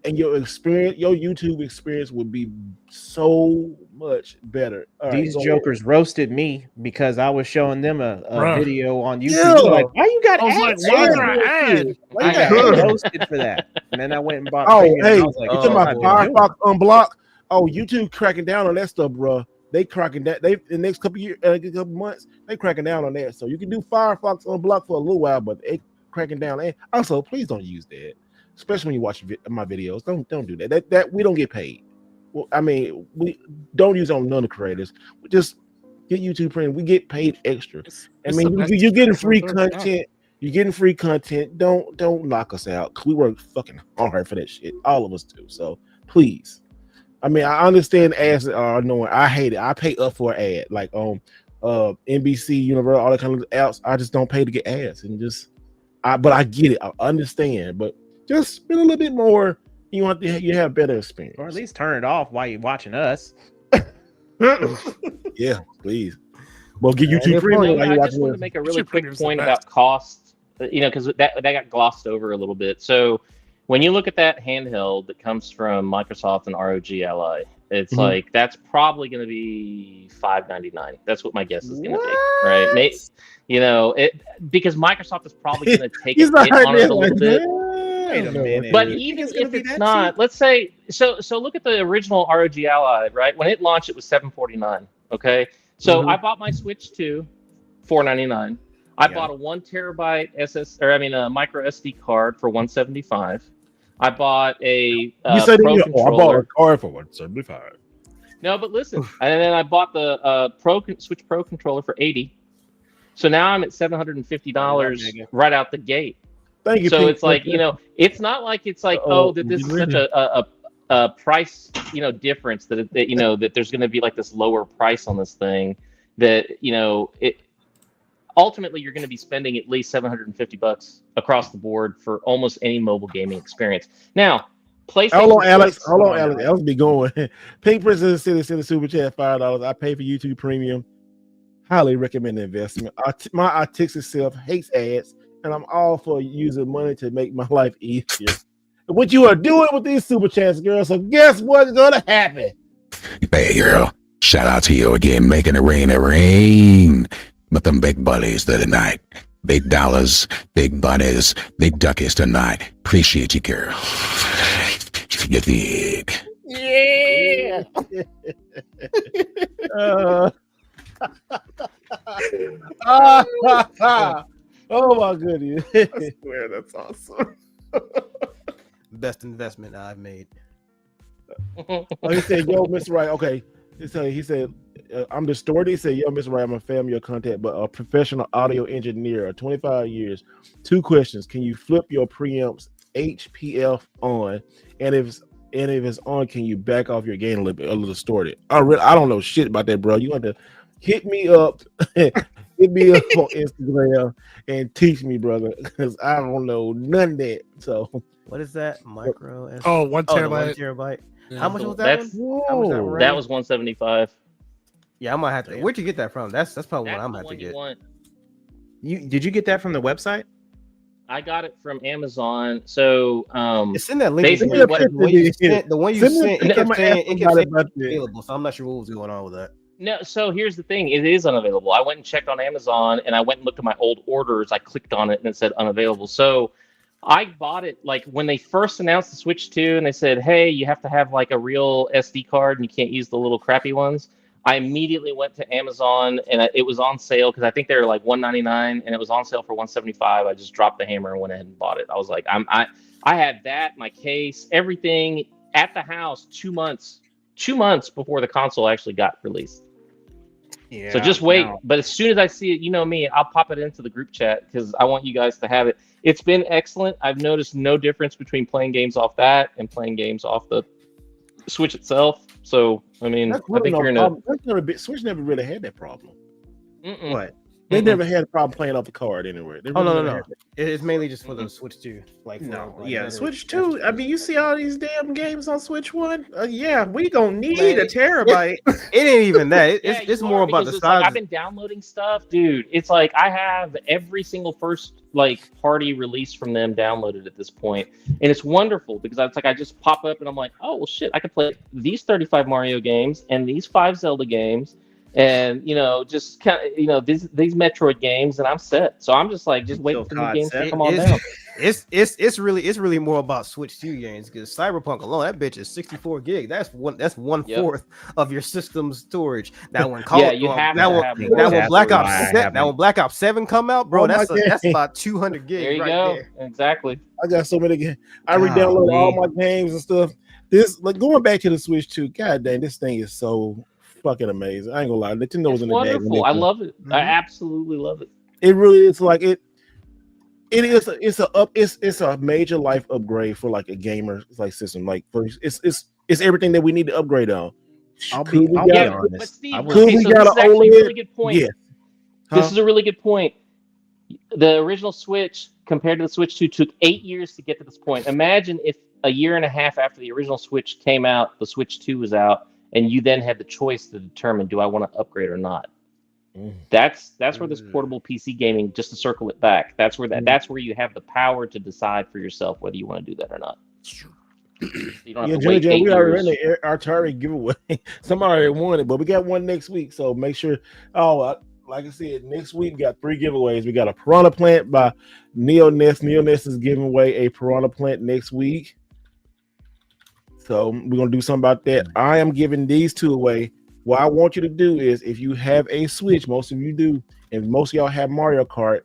and your YouTube experience will be so much better. These jokers roasted me because I was showing them a video on YouTube. Yeah. Like, why you got ads? Why is there an ad? I got roasted for that. And then I went and bought Premium. I was like, you talking about Firefox Unblock? Oh, YouTube cracking down on that stuff, bro. They cracking that. They in the next couple months, they cracking down on that. So you can do Firefox Unblock for a little while, but they cracking down. And also, please don't use that, especially when you watch my videos. Don't do that. That we don't get paid. Well, I mean, we don't use it on none of the creators. We just get YouTube Premium. We get paid extra. You're getting free content. You're getting free content. Don't knock us out. We work fucking hard for that shit. All of us do. So please. I mean, I understand ads are annoying. I hate it. I pay up for an ad, like on NBC, Universal, all that kind of apps. I just don't pay to get ads, and but I get it. I understand, but just spend a little bit more. You have better experience, or at least turn it off while you're watching us. Yeah, please. Well, get YouTube Premium. I just want to make a really quick point about cost, because that got glossed over a little bit. So when you look at that handheld that comes from Microsoft and ROG Ally, it's like that's probably going to be $599. That's what my guess is going to be, right? Because Microsoft is probably going to take a hit on it a little bit. Wait a minute. But even if it's not, let's say so look at the original ROG Ally, right? When it launched, it was $749. Okay, so I bought my Switch 2, $499. I bought a 1 terabyte micro SD card for $175. I bought a Pro controller. I bought a card for $175. No, but listen, and then I bought the Switch Pro controller for $80. So now I'm at $750 right out the gate. Thank you. So Pink it's like, you know, it's not like it's like, oh, that this is such a price, you know, difference that you know, that there's going to be like this lower price on this thing that, you know, it ultimately you're going to be spending at least $750 across the board for almost any mobile gaming experience. Now, PlayStation. Hold on, Alex. Plus, Hold on, Alex. Alex be going. Pink Princess City super chat $5. I pay for YouTube Premium. Highly recommend the investment. My autistic self hates ads, and I'm all for using money to make my life easier. What you are doing with these super chats, girl. So guess what's gonna happen? Hey, girl. Shout out to you again, making it rain. But them big buddies the tonight. Big dollars, big buddies, big duckies tonight. Appreciate you, girl. You dig? Yeah. Oh my goodness. I swear that's awesome. Best investment I've made. Oh, he said, yo, Mr. Wright. Okay. He said, I'm distorted. He said, yo, Mr. Wright, I'm a family of contact, but a professional audio engineer, 25 years. 2 questions. Can you flip your preamps HPF on? And if it's on, can you back off your gain a little distorted? I don't know shit about that, bro. You want to hit me up. Hit me up on Instagram and teach me, brother, because I don't know none of that. So what is that? Micro? 1 terabyte. 1 terabyte. Yeah. How much was that? That was $175. Yeah, I might have to. Where'd you get that from? That's probably what I'm gonna have to get. Did you get that from the website? I got it from Amazon. So it's in that link. Basically, the one you sent, it kept saying available. So I'm not sure what was going on with that. No, so here's the thing. It is unavailable. I went and checked on Amazon, and I went and looked at my old orders. I clicked on it, and it said unavailable. So I bought it like when they first announced the Switch 2, and they said, hey, you have to have like a real SD card, and you can't use the little crappy ones. I immediately went to Amazon, and it was on sale because I think they were like $199, and it was on sale for $175. I just dropped the hammer and went ahead and bought it. I was like, I had that, my case, everything at the house 2 months before the console actually got released. Yeah, so just wait. No. But as soon as I see it, you know me, I'll pop it into the group chat because I want you guys to have it. It's been excellent. I've noticed no difference between playing games off that and playing games off the Switch itself. So, I mean, I think you're gonna. Switch never really had that problem. What? They never had a problem playing off the card anywhere. No. It's mainly just for the Switch 2. Switch 2. I mean, you see all these damn games on Switch 1. Yeah, we gonna need a terabyte. It ain't even that. It's more about the size. Like, I've been downloading stuff, dude. It's like I have every single first party release from them downloaded at this point, and it's wonderful because it's like I just pop up and I'm like, oh well, shit, I could play these 35 Mario games and these 5 Zelda games. And just kind of these Metroid games, and I'm set. So I'm just like waiting for new games to come on down. It's really more about Switch 2 games because Cyberpunk alone, that bitch is 64 gig. That's one fourth of your system's storage. Now when Black Ops 7 come out, bro, that's about 200 gigs. There you go. There. Exactly. I got so many games. I re-download all my games and stuff. This going back to the Switch 2. God dang, this thing is so fucking amazing. I ain't gonna lie. Nintendo was in the wonderful. I love it. I absolutely love it. It really is like it. It is. It's a major life upgrade for like a gamer system. Like it's everything that we need to upgrade on. I'll be honest. But Steve, this is actually a really good point. Yes. This is a really good point. The original Switch compared to the Switch 2 took 8 years to get to this point. Imagine if a year and a half after the original Switch came out, the Switch 2 was out. And you then had the choice to determine, do I want to upgrade or not? That's where this portable PC gaming, just to circle it back, that's where you have the power to decide for yourself whether you want to do that or not. You don't have to wait 8 we years. already ran the Atari giveaway. Somebody already won it, but we got one next week. So make sure. Like I said, next week we got 3 giveaways. We got a Piranha Plant by Neoness. Neoness is giving away a Piranha Plant next week. So we're going to do something about that. I am giving these 2 away. What I want you to do is, if you have a Switch, most of you do, and most of y'all have Mario Kart,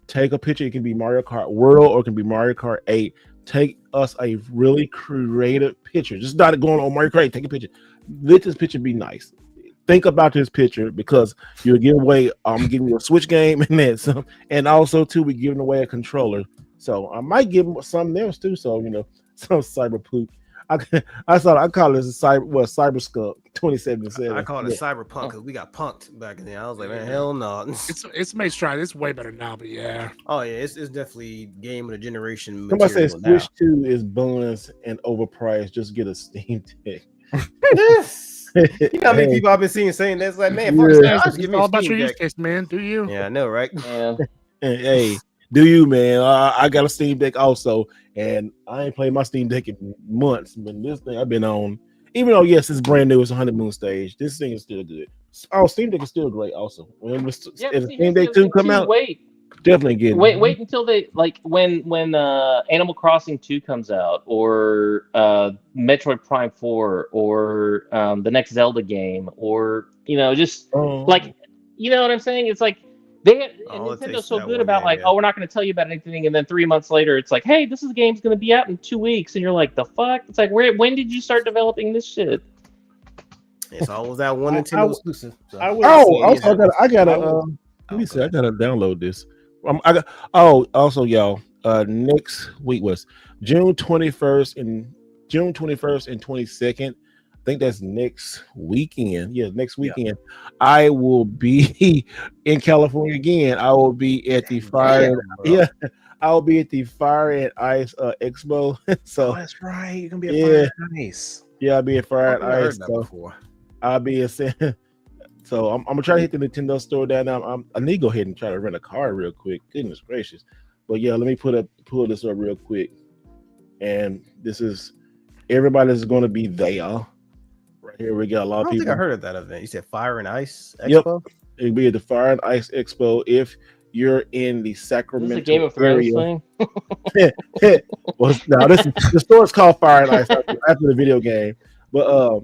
take a picture. It can be Mario Kart World or it can be Mario Kart 8. Take us a really creative picture. Just not going on Mario Kart 8. Take a picture. Let this picture be nice. Think about this picture because you'll give away, I'm giving you a Switch game and then some. And also, too, we're giving away a controller. So I might give something else too. So some cyber poop. I call this a cyber skunk 2077. I call it cyberpunk because we got punked back in there. I was like, man, hell no. It's made try. It's way better now, but yeah. Oh yeah, it's definitely game of the generation. Somebody says Switch 2 is buns and overpriced. Just get a Steam Deck. You know how many people I've been seeing saying that's like, man, It's all about your use case, man. Do you? Yeah, I know, right? Yeah. Hey, do you, man? I got a Steam Deck also, and I ain't played my Steam Deck in months. But this thing I've been on, even though yes, it's brand new, it's a honeymoon stage. This thing is still good. Oh, Steam Deck is still great. Also, if Steam Deck 2 come out, definitely get it. Wait until they when Animal Crossing 2 comes out, or Metroid Prime 4, or the next Zelda game, or just like you know what I'm saying? It's like Nintendo's so good about oh, we're not going to tell you about anything, and then 3 months later it's like, hey, this game's going to be out in 2 weeks, and you're like, the fuck? It's like, when did you start developing this shit? It's always that one Nintendo exclusive. So. I gotta let me see. I gotta download this. Also, y'all. Next week was June 21st and 22nd. I think that's next weekend. Yeah, next weekend. Yeah. I will be in California again. I will be at the Fire. I will be at the Fire and Ice Expo. So that's right. You're gonna be at Fire and Ice. Yeah, I'll be at Fire and Ice. Heard that before. I'll be at. So I'm gonna try to hit the Nintendo store down now. I need to go ahead and try to rent a car real quick. Goodness gracious! But yeah, let me pull this up real quick. And this is everybody's going to be there. Right here, we got a lot of people. I heard of that event. You said Fire and Ice Expo. Yep, it'll be at the Fire and Ice Expo if you're in the Sacramento Is this a Game of Thrones thing? Well, no, the store is called Fire and Ice after the video game, but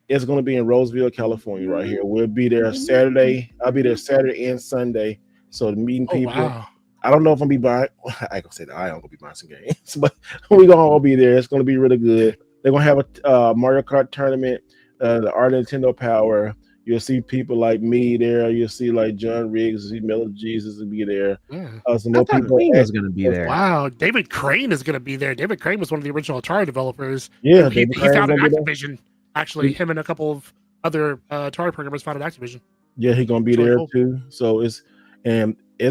it's going to be in Roseville, California, right here. We'll be there Saturday. I'll be there Saturday and Sunday. So meeting people. Wow. I don't know if I'm gonna be buying. I gonna say that I am gonna be buying some games, but we're gonna all be there. It's gonna be really good. They're gonna have a Mario Kart tournament. The Art of Nintendo Power. You'll see people like me there. You'll see like John Riggs, see Mellow Jesus will be there. Some more people is going to be there. Wow, David Crane is going to be there. David Crane was one of the original Atari developers. Yeah, he founded Activision. Actually, him and a couple of other Atari programmers founded Activision. Yeah, he's gonna be there too. So it's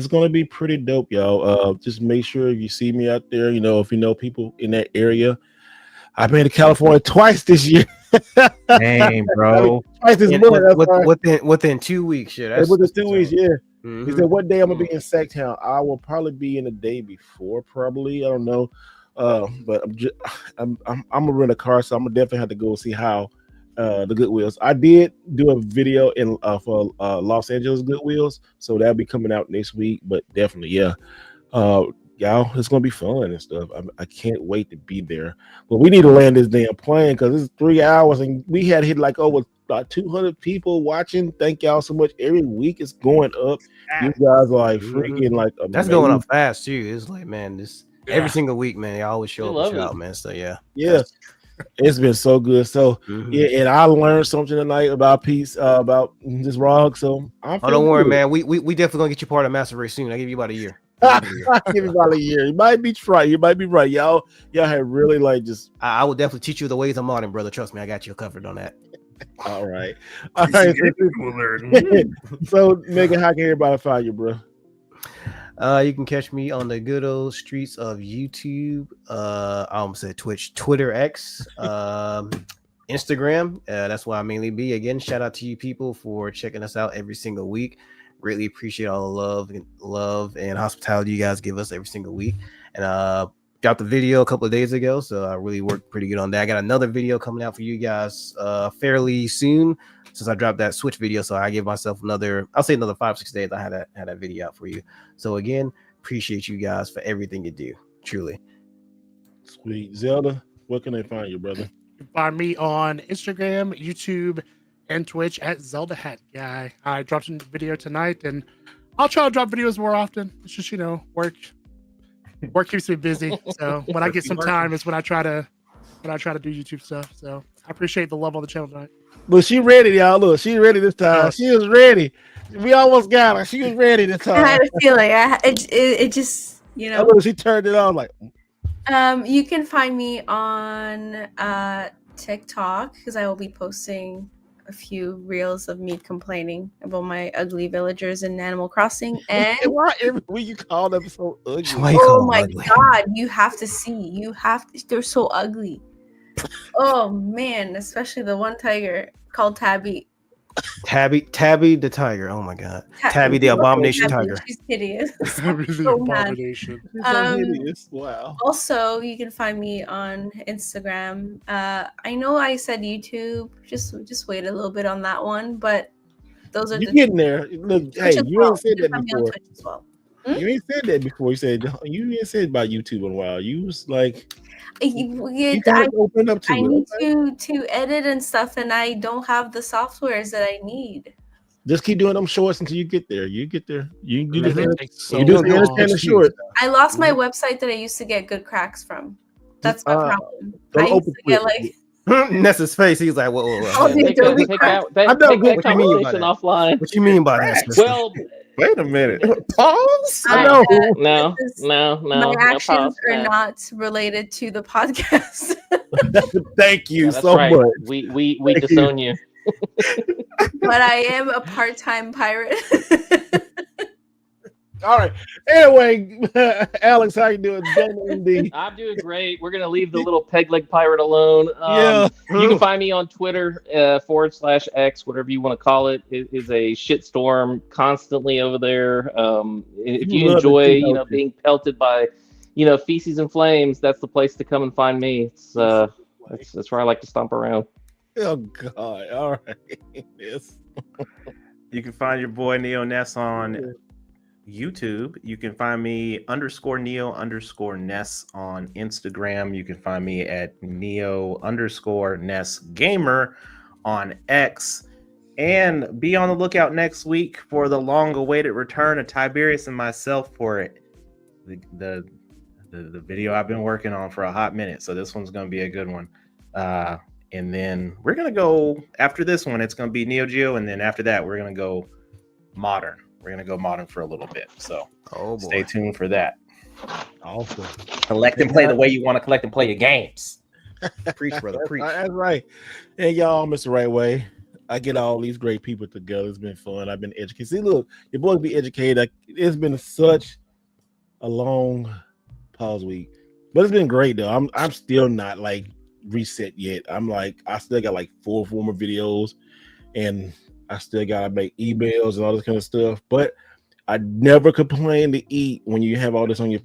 gonna be pretty dope, y'all. Just make sure you see me out there. If you know people in that area. I've been to California twice this year. Dang, bro. Twice this month. Within 2 weeks, yeah. Within 2 weeks, yeah. Mm-hmm. He said, "What day I'm gonna be in Sacktown?" I will probably be in the day before, probably. I don't know. But I'm gonna rent a car, so I'm gonna definitely have to go see how the Goodwills. I did do a video for Los Angeles Goodwills, so that'll be coming out next week. But definitely, yeah, y'all, it's gonna be fun and stuff. I can't wait to be there. But we need to land this damn plane because it's 3 hours, and we had hit like over 200 people watching. Thank y'all so much. Every week it's going up. You guys are like freaking like amazing. That's going up fast too. It's like, man, every single week, man, they always show up, man. So yeah. It's been so good. So yeah, and I learned something tonight about about this ROG. So don't worry, man. We definitely gonna get you part of Master Race soon. I give you about a year. I give you about a year. You might be right. You might be right. Y'all have really like just. I will definitely teach you the ways of modding, brother. Trust me, I got you covered on that. All right. So Megan, how can everybody find you, bro? You can catch me on the good old streets of YouTube. I almost said Twitch, Twitter, X, Instagram. That's where I mainly be. Again, shout out to you people for checking us out every single week. Greatly appreciate all the love and hospitality you guys give us every single week. And dropped the video a couple of days ago, so I really worked pretty good on that. I got another video coming out for you guys fairly soon since I dropped that Switch video. So I give myself another 5-6 days. I had that video out for you. So again, appreciate you guys for everything you do. Truly. Sweet. Zelda, where can they find you, brother? You can find me on Instagram, YouTube, and Twitch at Zelda Hat Guy. I dropped a video tonight, and I'll try to drop videos more often. It's just work keeps me busy. So when I get some time is when I try to do YouTube stuff. So I appreciate the love on the channel tonight. But she ready, y'all. Look, she's ready this time. She was ready. We almost got her. She was ready this time. I had a feeling. It You I know. know she turned it on like. You can find me on TikTok because I will be posting a few reels of me complaining about my ugly villagers in Animal Crossing. And why every week you call them so ugly? Why you call oh them my ugly? god, you have to see. They're so ugly. Oh man, especially the one tiger called Tabby. Tabby the tiger. Oh my god. Tabby the abomination tiger. She's hideous. Tabby the so mad. abomination. She's so hideous. Wow. Also, you can find me on Instagram. I know I said YouTube. Just wait a little bit on that one, but those are You're getting there. Look, hey, you ain't said that before. As well. You ain't said that before. You ain't said about YouTube in a while. You was like, I opened up to I it. need to edit and stuff, and I don't have the softwares that I need. Just keep doing them shorts until you get there. You get there. You do It the takes so you do the long. entertainment short. I lost my website that I used to get good cracks from. That's my problem. Don't I used open to get like Nessa's face. He's like, whoa. all the Adobe cracks. I know, Take that what you mean by conversation that? offline. What you mean by that? sister? Well, Wait a minute. Pause. I know. no, My actions pause, are no. not related to the podcast. Thank you That's so right. much. We Thank disown you. But I am a part-time pirate. All right. Anyway, Alex, how you doing? I'm doing great. We're gonna leave the little peg leg pirate alone. Yeah. You can find me on Twitter /X, whatever you want to call it. It is a shitstorm constantly over there. If you enjoy, being pelted by, feces and flames, that's the place to come and find me. It's that's where I like to stomp around. Oh God! All right. Yes. You can find your boy Neo Ness on YouTube. You can find me _Neo_Ness on Instagram. You can find me at Neo_Ness Gamer on X. And be on the lookout next week for the long-awaited return of Tiberius and myself for it. The video I've been working on for a hot minute. So this one's going to be a good one. And then we're going to go, after this one, it's going to be Neo Geo. And then after that, we're going to go modern. We're going to go modern for a little bit. So stay tuned for that. Awesome. Collect and play the way you want to collect and play your games. Preach, brother. Preach. That's right. And y'all, Mr. Right Way. I get all these great people together. It's been fun. I've been educated. See, look, your boy be educated. It's been such a long pause week, but it's been great though. I'm still not like reset yet. I still got like 4 more videos, and I still gotta make emails and all this kind of stuff. But I never complain to eat when you have all this on your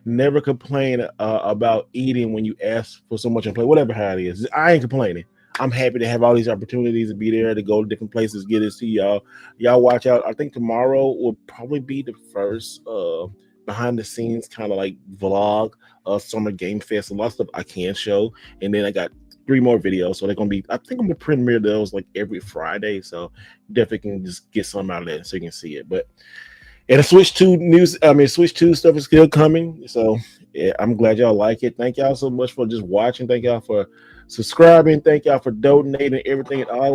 never complain about eating when you ask for so much and play, whatever how it is. I ain't complaining. I'm happy to have all these opportunities to be there, to go to different places, get to see y'all. Y'all watch out. I think tomorrow will probably be the first behind the scenes kind of like vlog Summer Game Fest. A lot of stuff I can show. And then I got 3 more videos. So they're going to be, I think I'm going to premiere those like every Friday. So definitely can just get some out of that so you can see it. But and the Switch 2 stuff is still coming. So yeah, I'm glad y'all like it. Thank y'all so much for just watching. Thank y'all for subscribing. Thank y'all for donating everything and all.